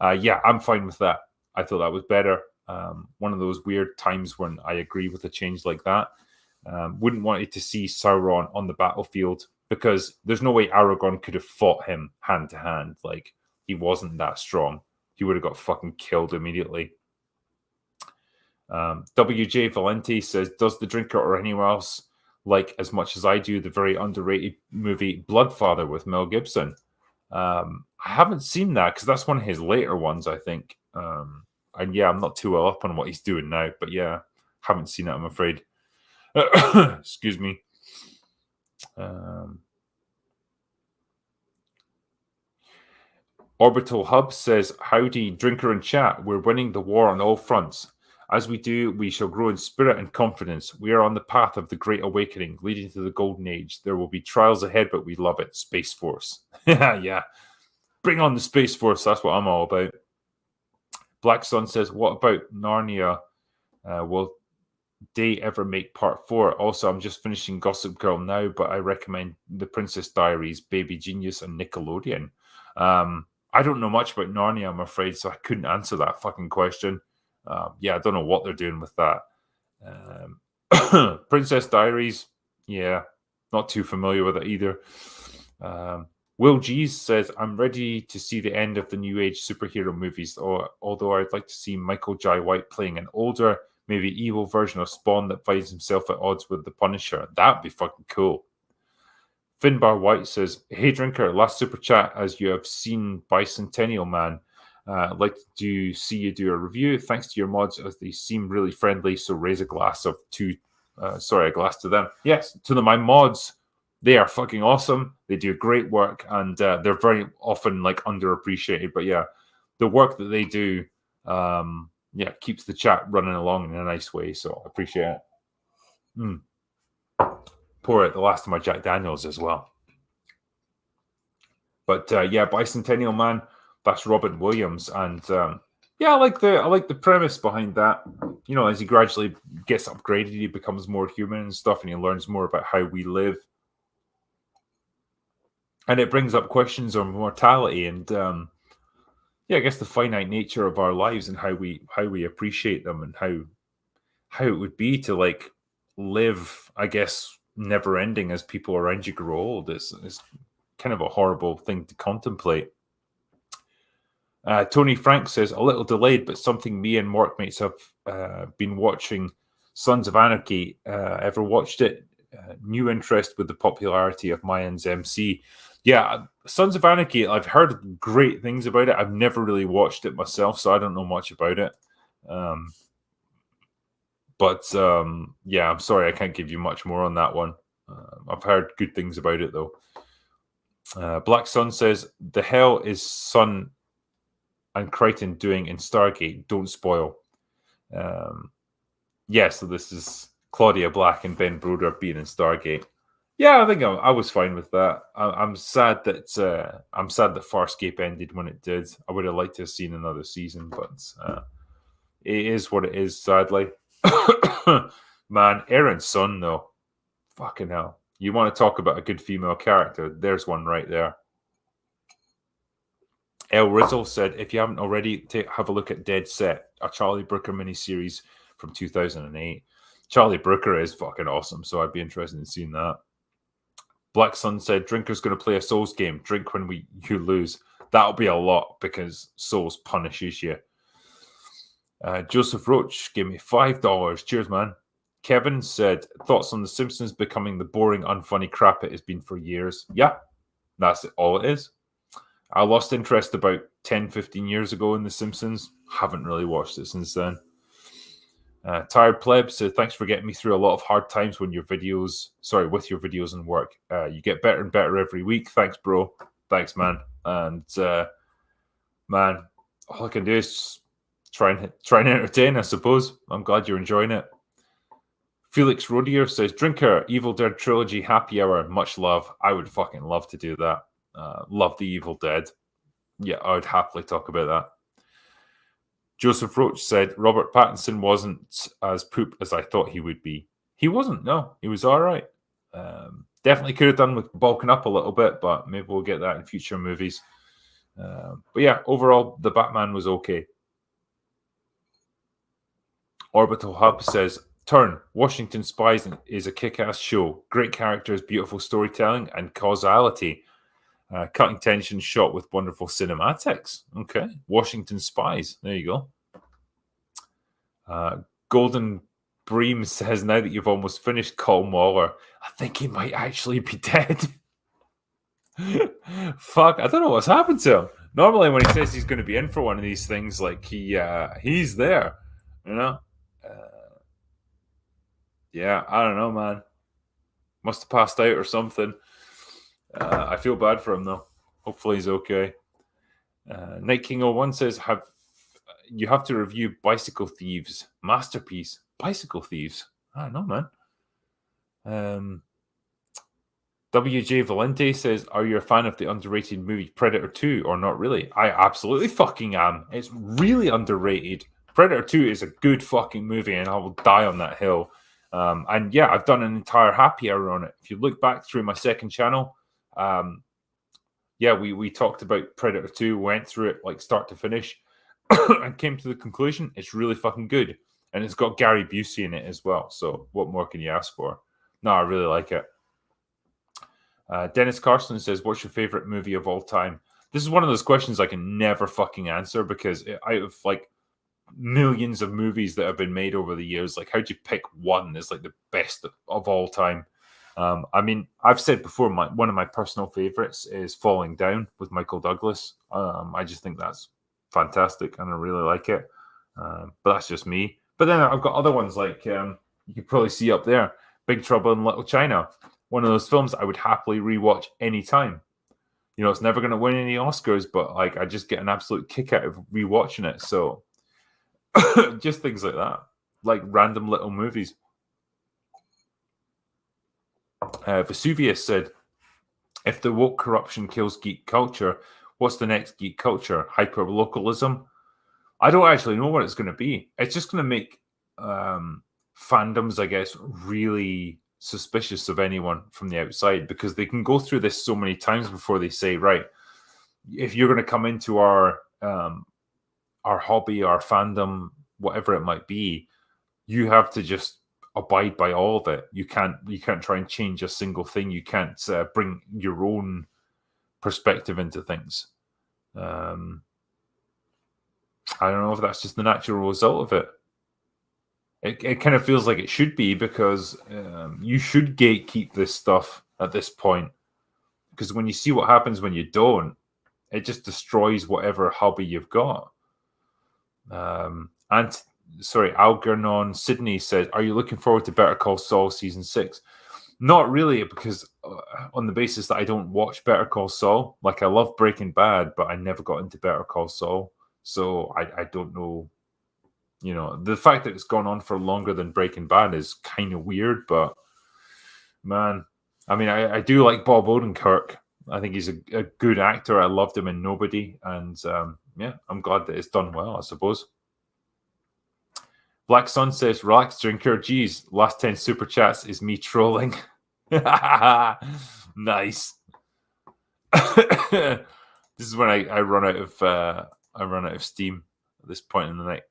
Yeah, I'm fine with that. I thought that was better. One of those weird times when I agree with a change like that. Wouldn't want it to see Sauron on the battlefield, because there's no way Aragorn could have fought him hand to hand. Like, he wasn't that strong. He would have got fucking killed immediately. WJ Valenti says, "Does the Drinker or anyone else like as much as I do the very underrated movie Bloodfather with Mel Gibson?" I haven't seen that, because that's one of his later ones, I think. And yeah, I'm not too well up on what he's doing now, but yeah, haven't seen it, I'm afraid. Excuse me. Orbital Hub says, "Howdy, Drinker and chat. We're winning the war on all fronts. As we do, we shall grow in spirit and confidence. We are on the path of the Great Awakening, leading to the Golden Age. There will be trials ahead, but we love it. Space Force." Yeah. Bring on the Space Force. That's what I'm all about. Black Sun says, "What about Narnia? Will they ever make part 4? Also, I'm just finishing Gossip Girl now, but I recommend The Princess Diaries, Baby Genius, and Nickelodeon." I don't know much about Narnia, I'm afraid, so I couldn't answer that fucking question. Yeah, I don't know what they're doing with that. Princess Diaries, yeah, not too familiar with it either. Will G's says, "I'm ready to see the end of the New Age superhero movies, although I'd like to see Michael Jai White playing an older, maybe evil version of Spawn that finds himself at odds with the Punisher. That'd be fucking cool." Finbar White says, "Hey, Drinker, last super chat as you have seen Bicentennial Man. I'd like to see you do a review. Thanks to your mods, as they seem really friendly, so raise a glass a glass to them." Yes, to my mods. They are fucking awesome. They do great work, and they're very often like underappreciated. But yeah, the work that they do, keeps the chat running along in a nice way. So I appreciate it. Pour out the last of my Jack Daniels as well. But Bicentennial Man, that's Robin Williams, and I like the premise behind that. You know, as he gradually gets upgraded, he becomes more human and stuff, and he learns more about how we live. And it brings up questions on mortality and I guess the finite nature of our lives and how we appreciate them, and how it would be to like live, I guess, never ending as people around you grow old. It's kind of a horrible thing to contemplate. Tony Frank says, "A little delayed, but something me and workmates have been watching, Sons of Anarchy. Ever watched it? New interest with the popularity of Mayan's MC." Yeah, Sons of Anarchy, I've heard great things about it. I've never really watched it myself, so I don't know much about it. I'm sorry, I can't give you much more on that one. I've heard good things about it, though. Black Sun says, "The hell is Sun and Crichton doing in Stargate? Don't spoil." So this is Claudia Black and Ben Broder being in Stargate. Yeah, I think I was fine with that. I'm sad that Farscape ended when it did. I would have liked to have seen another season, but it is what it is, sadly. Man, Aaron's son, though. Fucking hell. You want to talk about a good female character? There's one right there. El Rizzle said, "If you haven't already, have a look at Dead Set, a Charlie Brooker miniseries from 2008. Charlie Brooker is fucking awesome, so I'd be interested in seeing that." Black Sun said, "Drinker's going to play a Souls game. Drink when you lose." That'll be a lot, because Souls punishes you. Joseph Roach gave me $5. Cheers, man. Kevin said, "Thoughts on The Simpsons becoming the boring, unfunny crap it has been for years?" Yeah, that's all it is. I lost interest about 10, 15 years ago in The Simpsons. Haven't really watched it since then. Tired Pleb said, "Thanks for getting me through a lot of hard times with your videos and work. You get better and better every week. Thanks, bro." Thanks, man. And man, all I can do is try and entertain, I suppose. I'm glad you're enjoying it. Felix Rodier says, Drinker, Evil Dead Trilogy, Happy Hour, much love. I would fucking love to do that. Love the Evil Dead. Yeah, I would happily talk about that. Joseph Roach said, Robert Pattinson wasn't as poop as I thought he would be. He wasn't, no. He was all right. Definitely could have done with bulking up a little bit, but maybe we'll get that in future movies. But yeah, overall, the Batman was okay. Orbital Hub says, Turn, Washington Spies is a kick-ass show. Great characters, beautiful storytelling, and causality. Cutting tension, shot with wonderful cinematics. Okay, Washington Spies. There you go. Golden Bream says, now that you've almost finished Colm Waller, I think he might actually be dead. Fuck, I don't know what's happened to him. Normally when he says he's going to be in for one of these things, like he's there, you know? Yeah, I don't know, man. Must have passed out or something. I feel bad for him, though. Hopefully he's okay. Night King 01 says, you have to review Bicycle Thieves. Masterpiece. Bicycle Thieves. I don't know, man. WJ Valente says, are you a fan of the underrated movie Predator 2 or not really? I absolutely fucking am. It's really underrated. Predator 2 is a good fucking movie and I will die on that hill. And yeah, I've done an entire happy hour on it. If you look back through my second channel, yeah, we talked about Predator 2, went through it like start to finish, and came to the conclusion it's really fucking good. And it's got Gary Busey in it as well. So what more can you ask for? No, I really like it. Dennis Carson says, what's your favorite movie of all time? This is one of those questions I can never fucking answer because out of like millions of movies that have been made over the years, like how do you pick one as like the best of all time? I mean, I've said before, one of my personal favorites is Falling Down with Michael Douglas. I just think that's fantastic and I really like it. But that's just me. But then I've got other ones like you can probably see up there, Big Trouble in Little China. One of those films I would happily rewatch anytime. You know, it's never going to win any Oscars, but like I just get an absolute kick out of rewatching it. So just things like that, like random little movies. Vesuvius said, if the woke corruption kills geek culture, what's the next geek culture? Hyperlocalism? I don't actually know what it's going to be. It's just going to make fandoms, I guess, really suspicious of anyone from the outside because they can go through this so many times before they say, right, if you're going to come into our hobby, our fandom, whatever it might be, you have to just abide by all of it. You can't try and change a single thing. You can't bring your own perspective into things. I don't know if that's just the natural result of it. It kind of feels like it should be because you should gatekeep this stuff at this point. Because when you see what happens when you don't, it just destroys whatever hobby you've got. Algernon Sydney says, are you looking forward to Better Call Saul Season 6? Not really, because on the basis that I don't watch Better Call Saul. Like, I love Breaking Bad, but I never got into Better Call Saul. So I don't know. You know, the fact that it's gone on for longer than Breaking Bad is kind of weird, but man, I mean, I do like Bob Odenkirk. I think he's a good actor. I loved him in Nobody, and yeah, I'm glad that it's done well, I suppose. Black Sun says, relax, drinker. Geez, last 10 super chats is me trolling. Nice. This is when I run out of steam at this point in the night.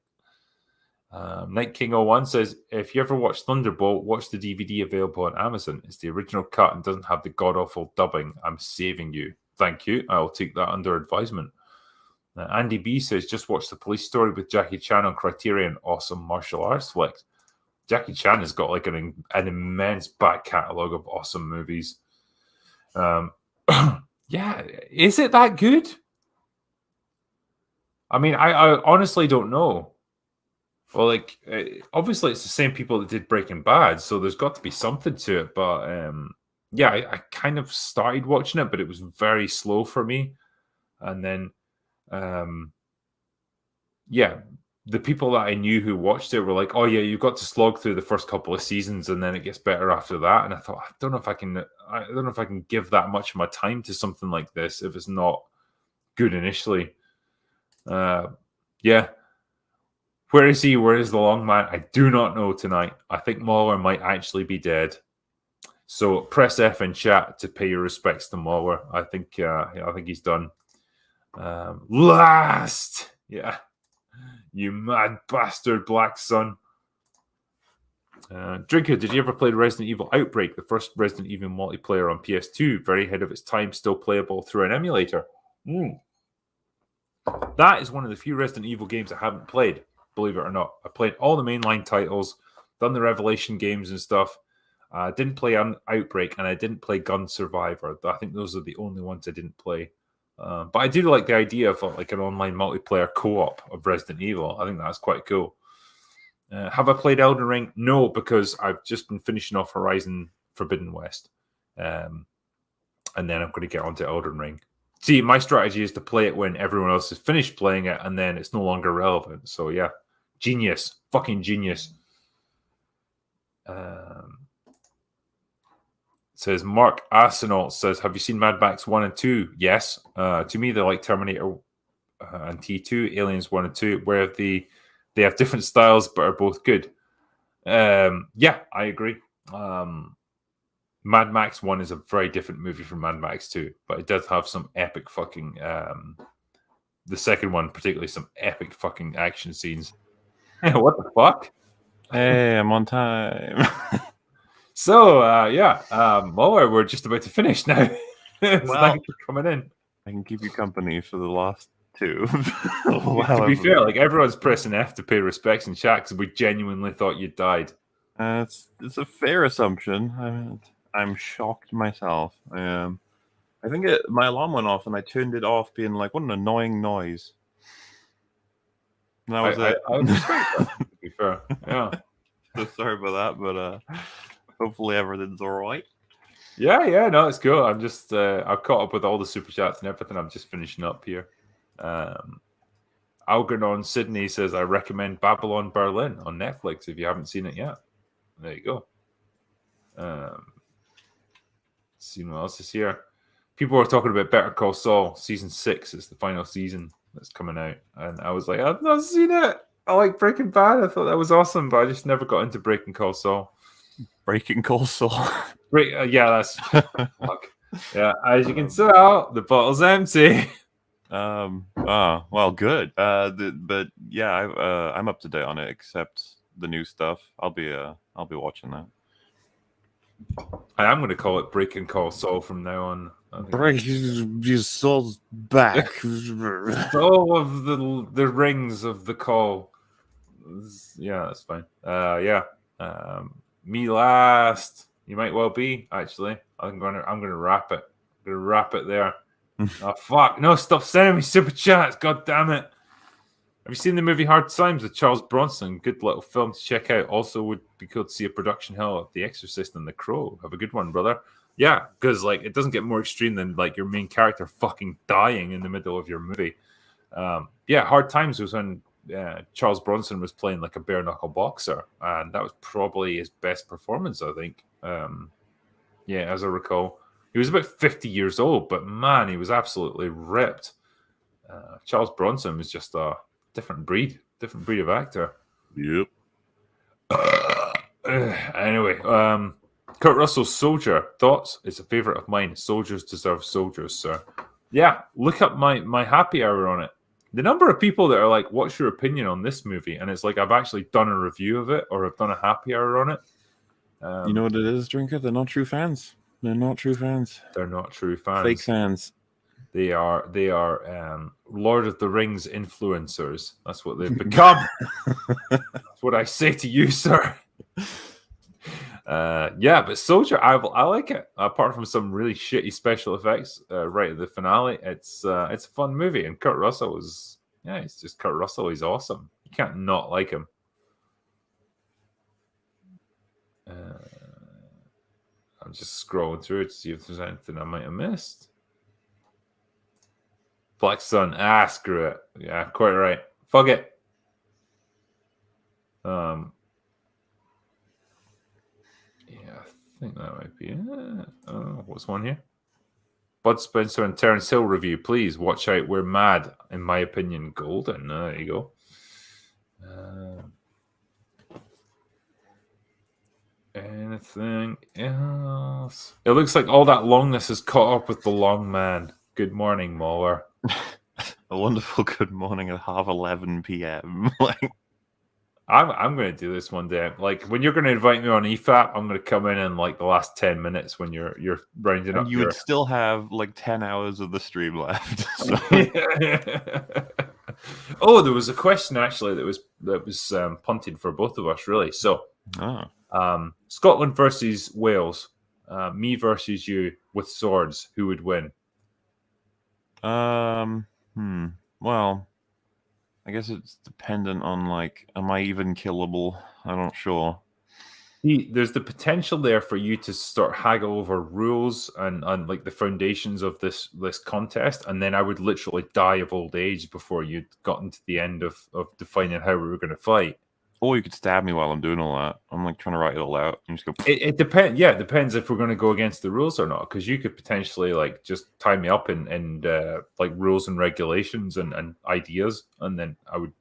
Night King 01 says, if you ever watch Thunderbolt, watch the DVD available on Amazon. It's the original cut and doesn't have the god-awful dubbing. I'm saving you. Thank you. I'll take that under advisement. Andy B says, just watch The Police Story with Jackie Chan on Criterion. Awesome martial arts flick. Jackie Chan has got like an immense back catalogue of awesome movies. Yeah, is it that good? I mean, I honestly don't know. Well, like, obviously it's the same people that did Breaking Bad, so there's got to be something to it. But yeah, I kind of started watching it, but it was very slow for me. And then, yeah, the people that I knew who watched it were like, "Oh yeah, you've got to slog through the first couple of seasons, and then it gets better after that." And I thought, I don't know if I can give that much of my time to something like this if it's not good initially. Yeah. Where is he? Where is the long man? I do not know tonight. I think Mauler might actually be dead. So press F in chat to pay your respects to Mauler. I think he's done. Last, yeah, you mad bastard, Black Sun. Drinker, did you ever play Resident Evil Outbreak, the first Resident Evil multiplayer on PS2? Very ahead of its time, still playable through an emulator. That is one of the few Resident Evil games I haven't played, believe it or not. I played all the mainline titles, done the Revelation games and stuff. Didn't play Outbreak, and I didn't play Gun Survivor. I think those are the only ones I didn't play. But I do like the idea of like an online multiplayer co-op of Resident Evil. I think that's quite cool. Have I played Elden Ring? No, because I've just been finishing off Horizon Forbidden West. And then I'm going to get onto Elden Ring. See, my strategy is to play it when everyone else has finished playing it, and then it's no longer relevant. So yeah, genius. Fucking genius. Says Mark Arsenal says, have you seen Mad Max 1 and 2? Yes. To me, they're like Terminator and T2, Aliens 1 and 2, where they have different styles but are both good. Yeah, I agree. Mad Max 1 is a very different movie from Mad Max 2, but it does have some epic fucking... the second one, particularly some epic fucking action scenes. What the fuck? Hey, I'm on time. So, Muller, we're just about to finish now. Thanks for coming in. I can keep you company for the last two. To be fair, like everyone's pressing F to pay respects in chat because we genuinely thought you died. It's a fair assumption. I'm shocked myself. I think my alarm went off and I turned it off, being like, "What an annoying noise." And that was it. I respect that, to be fair. Yeah. So sorry about that, but hopefully everything's all right. Yeah, no, it's cool. I'm just I've caught up with all the super chats and everything. I'm just finishing up here. Algernon Sydney says, I recommend Babylon Berlin on Netflix if you haven't seen it yet. There you go. See what else is here. People were talking about Better Call Saul. Season 6 is the final season that's coming out. And I was like, I've not seen it. I like Breaking Bad. I thought that was awesome, but I just never got into Breaking Call Saul. Breaking Call Saul. Yeah, that's fuck. Yeah, as you can tell, the bottle's empty. Well, good. But yeah, I'm up to date on it, except the new stuff. I'll be watching that. I am going to call it Breaking Call Saul from now on. Breaking Saul's back. Soul of the rings of the call. Yeah, that's fine. Me last. You might well be, actually. I'm gonna wrap it. I'm gonna wrap it there. Oh fuck. No, stop sending me super chats. God damn it. Have you seen the movie Hard Times with Charles Bronson? Good little film to check out. Also would be cool to see a production hell of The Exorcist and The Crow. Have a good one, brother. Yeah, because like it doesn't get more extreme than like your main character fucking dying in the middle of your movie. Hard Times was when Charles Bronson was playing like a bare knuckle boxer, and that was probably his best performance, I think. As I recall, he was about 50 years old, but man, he was absolutely ripped. Charles Bronson was just a different breed of actor. Yep. Anyway, Kurt Russell's Soldier. Thoughts? It's a favorite of mine. Soldiers deserve soldiers, sir. Yeah, look up my happy hour on it. The number of people that are like, what's your opinion on this movie? And it's like, I've actually done a review of it, or I've done a happy hour on it. You know what it is, Drinker? They're not true fans. They're not true fans. They're not true fans. Fake fans. They are Lord of the Rings influencers. That's what they've become. That's what I say to you, sir. But Soldier, I like it. Apart from some really shitty special effects right at the finale, it's a fun movie. And Kurt Russell he's just Kurt Russell. He's awesome. You can't not like him. I'm just scrolling through to see if there's anything I might have missed. Black Sun. Screw it. Yeah, quite right. Fuck it. Yeah, I think that might be it. What's one here? Bud Spencer and Terence Hill review. Please watch out. We're mad. In my opinion, golden. There you go. Anything else? It looks like all that longness is caught up with the long man. Good morning, Mauler. A wonderful good morning at 11:30 p.m. Like, I'm going to do this one day. Like when you're going to invite me on EFAP, I'm going to come in like the last 10 minutes when you're rounding up. You would still have like 10 hours of the stream left. So. Oh, there was a question actually that was punted for both of us, really. So, Scotland versus Wales, me versus you with swords. Who would win? Well, I guess it's dependent on like, am I even killable? I'm not sure. There's the potential there for you to start haggle over rules and like the foundations of this contest, and then I would literally die of old age before you'd gotten to the end of defining how we were going to fight. Or you could stab me while I'm doing all that. I'm like trying to write it all out and just go. It depends. Yeah, it depends if we're going to go against the rules or not. Because you could potentially like just tie me up in like rules and regulations and ideas, and then I would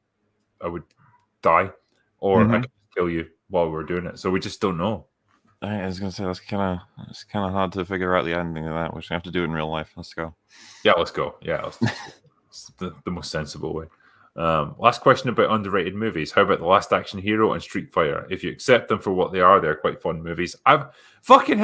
die, or I could kill you while we're doing it. So we just don't know. I was gonna say it's kind of hard to figure out the ending of that. We're gonna have to do it in real life. Let's go. Yeah, let's go. Yeah, it's the most sensible way. Last question about underrated movies. How about The Last Action Hero and Street Fighter? If you accept them for what they are, they're quite fun movies. How many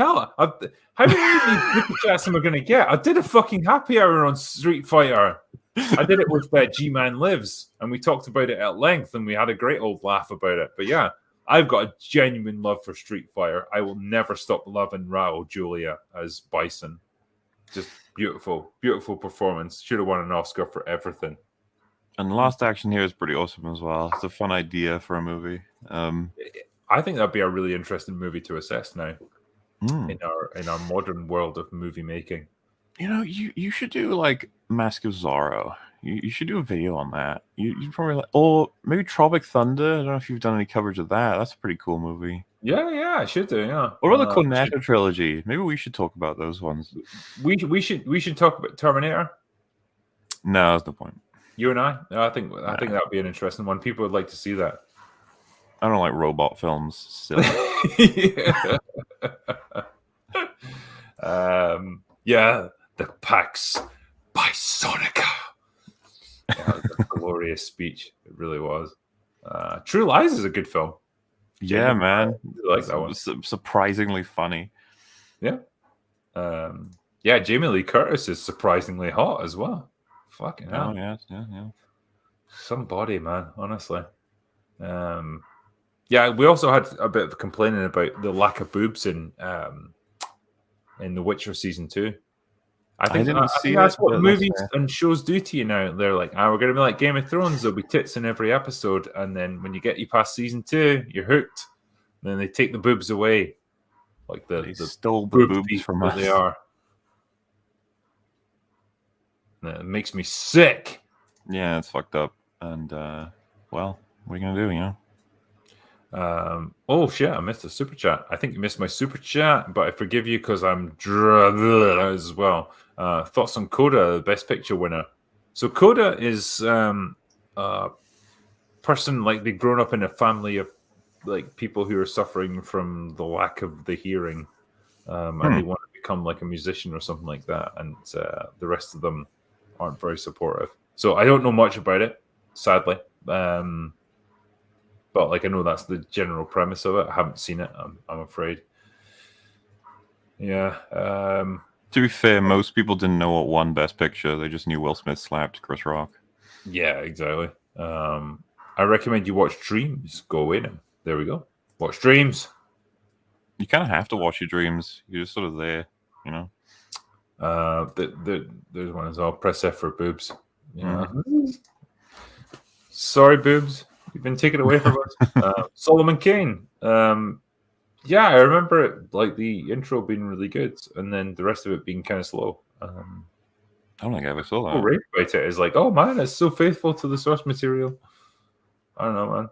super chats am I going to get? I did a fucking happy hour on Street Fighter. I did it with G-Man Lives, and we talked about it at length, and we had a great old laugh about it. But yeah, I've got a genuine love for Street Fighter. I will never stop loving Raul Julia as Bison. Just beautiful, beautiful performance. Should have won an Oscar for everything. And Last Action Hero is pretty awesome as well. It's a fun idea for a movie. I think that'd be a really interesting movie to assess now in our modern world of movie making. You know, you should do like Mask of Zorro. You should do a video on that. You probably like, or maybe Tropic Thunder. I don't know if you've done any coverage of that. That's a pretty cool movie. Yeah, I should do. Yeah. Or the Cornetto trilogy. Maybe we should talk about those ones. We should talk about Terminator. No, that's the point. You and I think that would be an interesting one. People would like to see that. I don't like robot films. Silly. Yeah, the Pax Bisonica. That was a glorious speech. It really was. True Lies is a good film. Yeah, man. I like that one. Surprisingly funny. Yeah. Yeah, Jamie Lee Curtis is surprisingly hot as well. Fucking hell. Oh, yeah. Some body, man, honestly. Yeah, we also had a bit of complaining about the lack of boobs in The Witcher Season 2. I think that's what movies and shows do to you now. They're like, we're going to be like Game of Thrones. There'll be tits in every episode. And then when you get past Season 2, you're hooked. And then they take the boobs away. Like they stole the boobs from us. They are. It makes me sick. Yeah, it's fucked up. And, well, what are you going to do, you know? Oh, shit, I missed a super chat. I think you missed my super chat, but I forgive you because I'm as well. Thoughts on Coda, the Best Picture winner. So Coda is a person, like, they've grown up in a family of, like, people who are suffering from the lack of the hearing. And they want to become, like, a musician or something like that. And the rest of them aren't very supportive. So I don't know much about it, sadly. But like I know that's the general premise of it. I haven't seen it. I'm afraid. Yeah. To be fair, most people didn't know what won Best Picture. They just knew Will Smith slapped Chris Rock. Yeah, exactly. I recommend you watch Dreams. Go away now. There we go. Watch Dreams. You kind of have to watch your dreams. You're just sort of there, you know. There's one as well. Press F for boobs. Yeah. Sorry, boobs. You've been taken away from us. Solomon Kane. Yeah, I remember it, like the intro being really good, and then the rest of it being kind of slow. I don't think I ever saw that. People rave about it is like, oh man, it's so faithful to the source material. I don't know, man.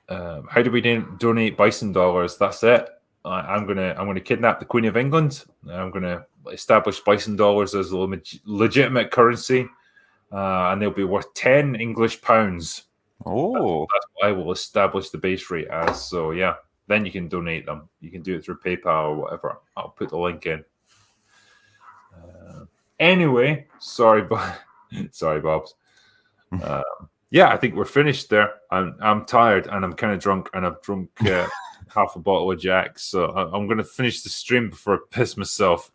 How do we donate bison dollars? That's it. I'm gonna kidnap the Queen of England. I'm gonna establish bison dollars as a legitimate currency, and they'll be worth 10 English pounds. Oh, That's what I will establish the base rate as. So yeah, then you can donate them. You can do it through PayPal or whatever. I'll put the link in. Anyway, sorry, Bobs. Yeah, I think we're finished there. I'm tired and I'm kind of drunk, and I've drunk half a bottle of Jack. So I'm going to finish the stream before I piss myself.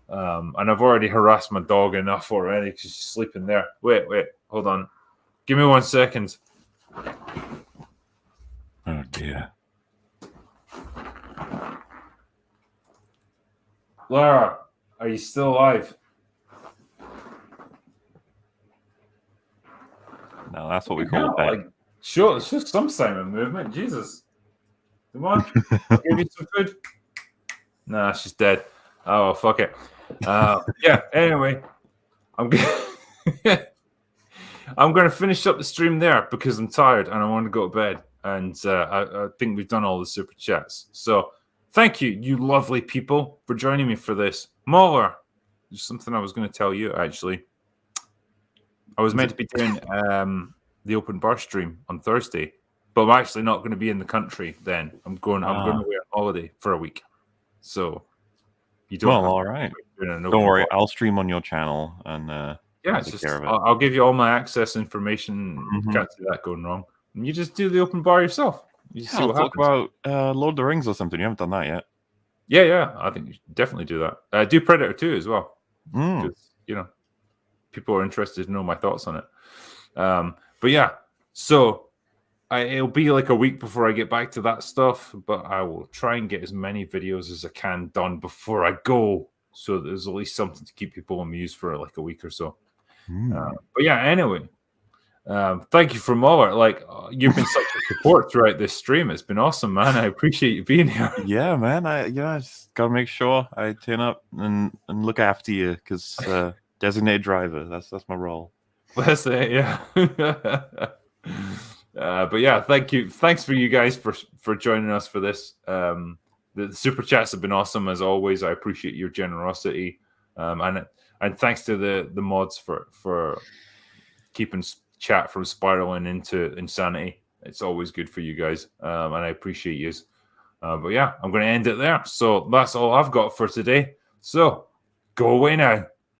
And I've already harassed my dog enough already because she's sleeping there. Wait, hold on. Give me 1 second. oh dear. Lara, are you still alive? No, that's what we call a pet. Sure, it's just some sign of movement. Jesus. Come on. I'll give you some food. Nah, she's dead. Oh, fuck it. Yeah, anyway. I'm going to finish up the stream there because I'm tired and I want to go to bed. And I think we've done all the super chats. So thank you lovely people, for joining me for this. Mauler, there's something I was going to tell you, actually. I was meant to be doing the open bar stream on Thursday, but I'm actually not going to be in the country then. I'm going away on holiday for a week. So you don't. Well, all right. Don't worry, I'll stream on your channel and take care of it. I'll give you all my access information. Can't see that going wrong. And you just do the open bar yourself. You see what happens. Talk about Lord of the Rings or something. You haven't done that yet. Yeah. I think you should definitely do that. Do Predator 2 as well. Because, people are interested to know my thoughts on it. But yeah, so it'll be like a week before I get back to that stuff, but I will try and get as many videos as I can done before I go, so there's at least something to keep people amused for like a week or so. But yeah, anyway, thank you for Mauler. Like, you've been such a support throughout this stream. It's been awesome, man. I appreciate you being here. Yeah, man. I just gotta make sure I turn up and look after you because designated driver. That's my role. That's it. Yeah. But yeah, thank you. Thanks for you guys for joining us for this. The super chats have been awesome as always. I appreciate your generosity, and thanks to the mods for keeping chat from spiraling into insanity. It's always good for you guys, and I appreciate you. But yeah, I'm going to end it there. So that's all I've got for today. So go away now.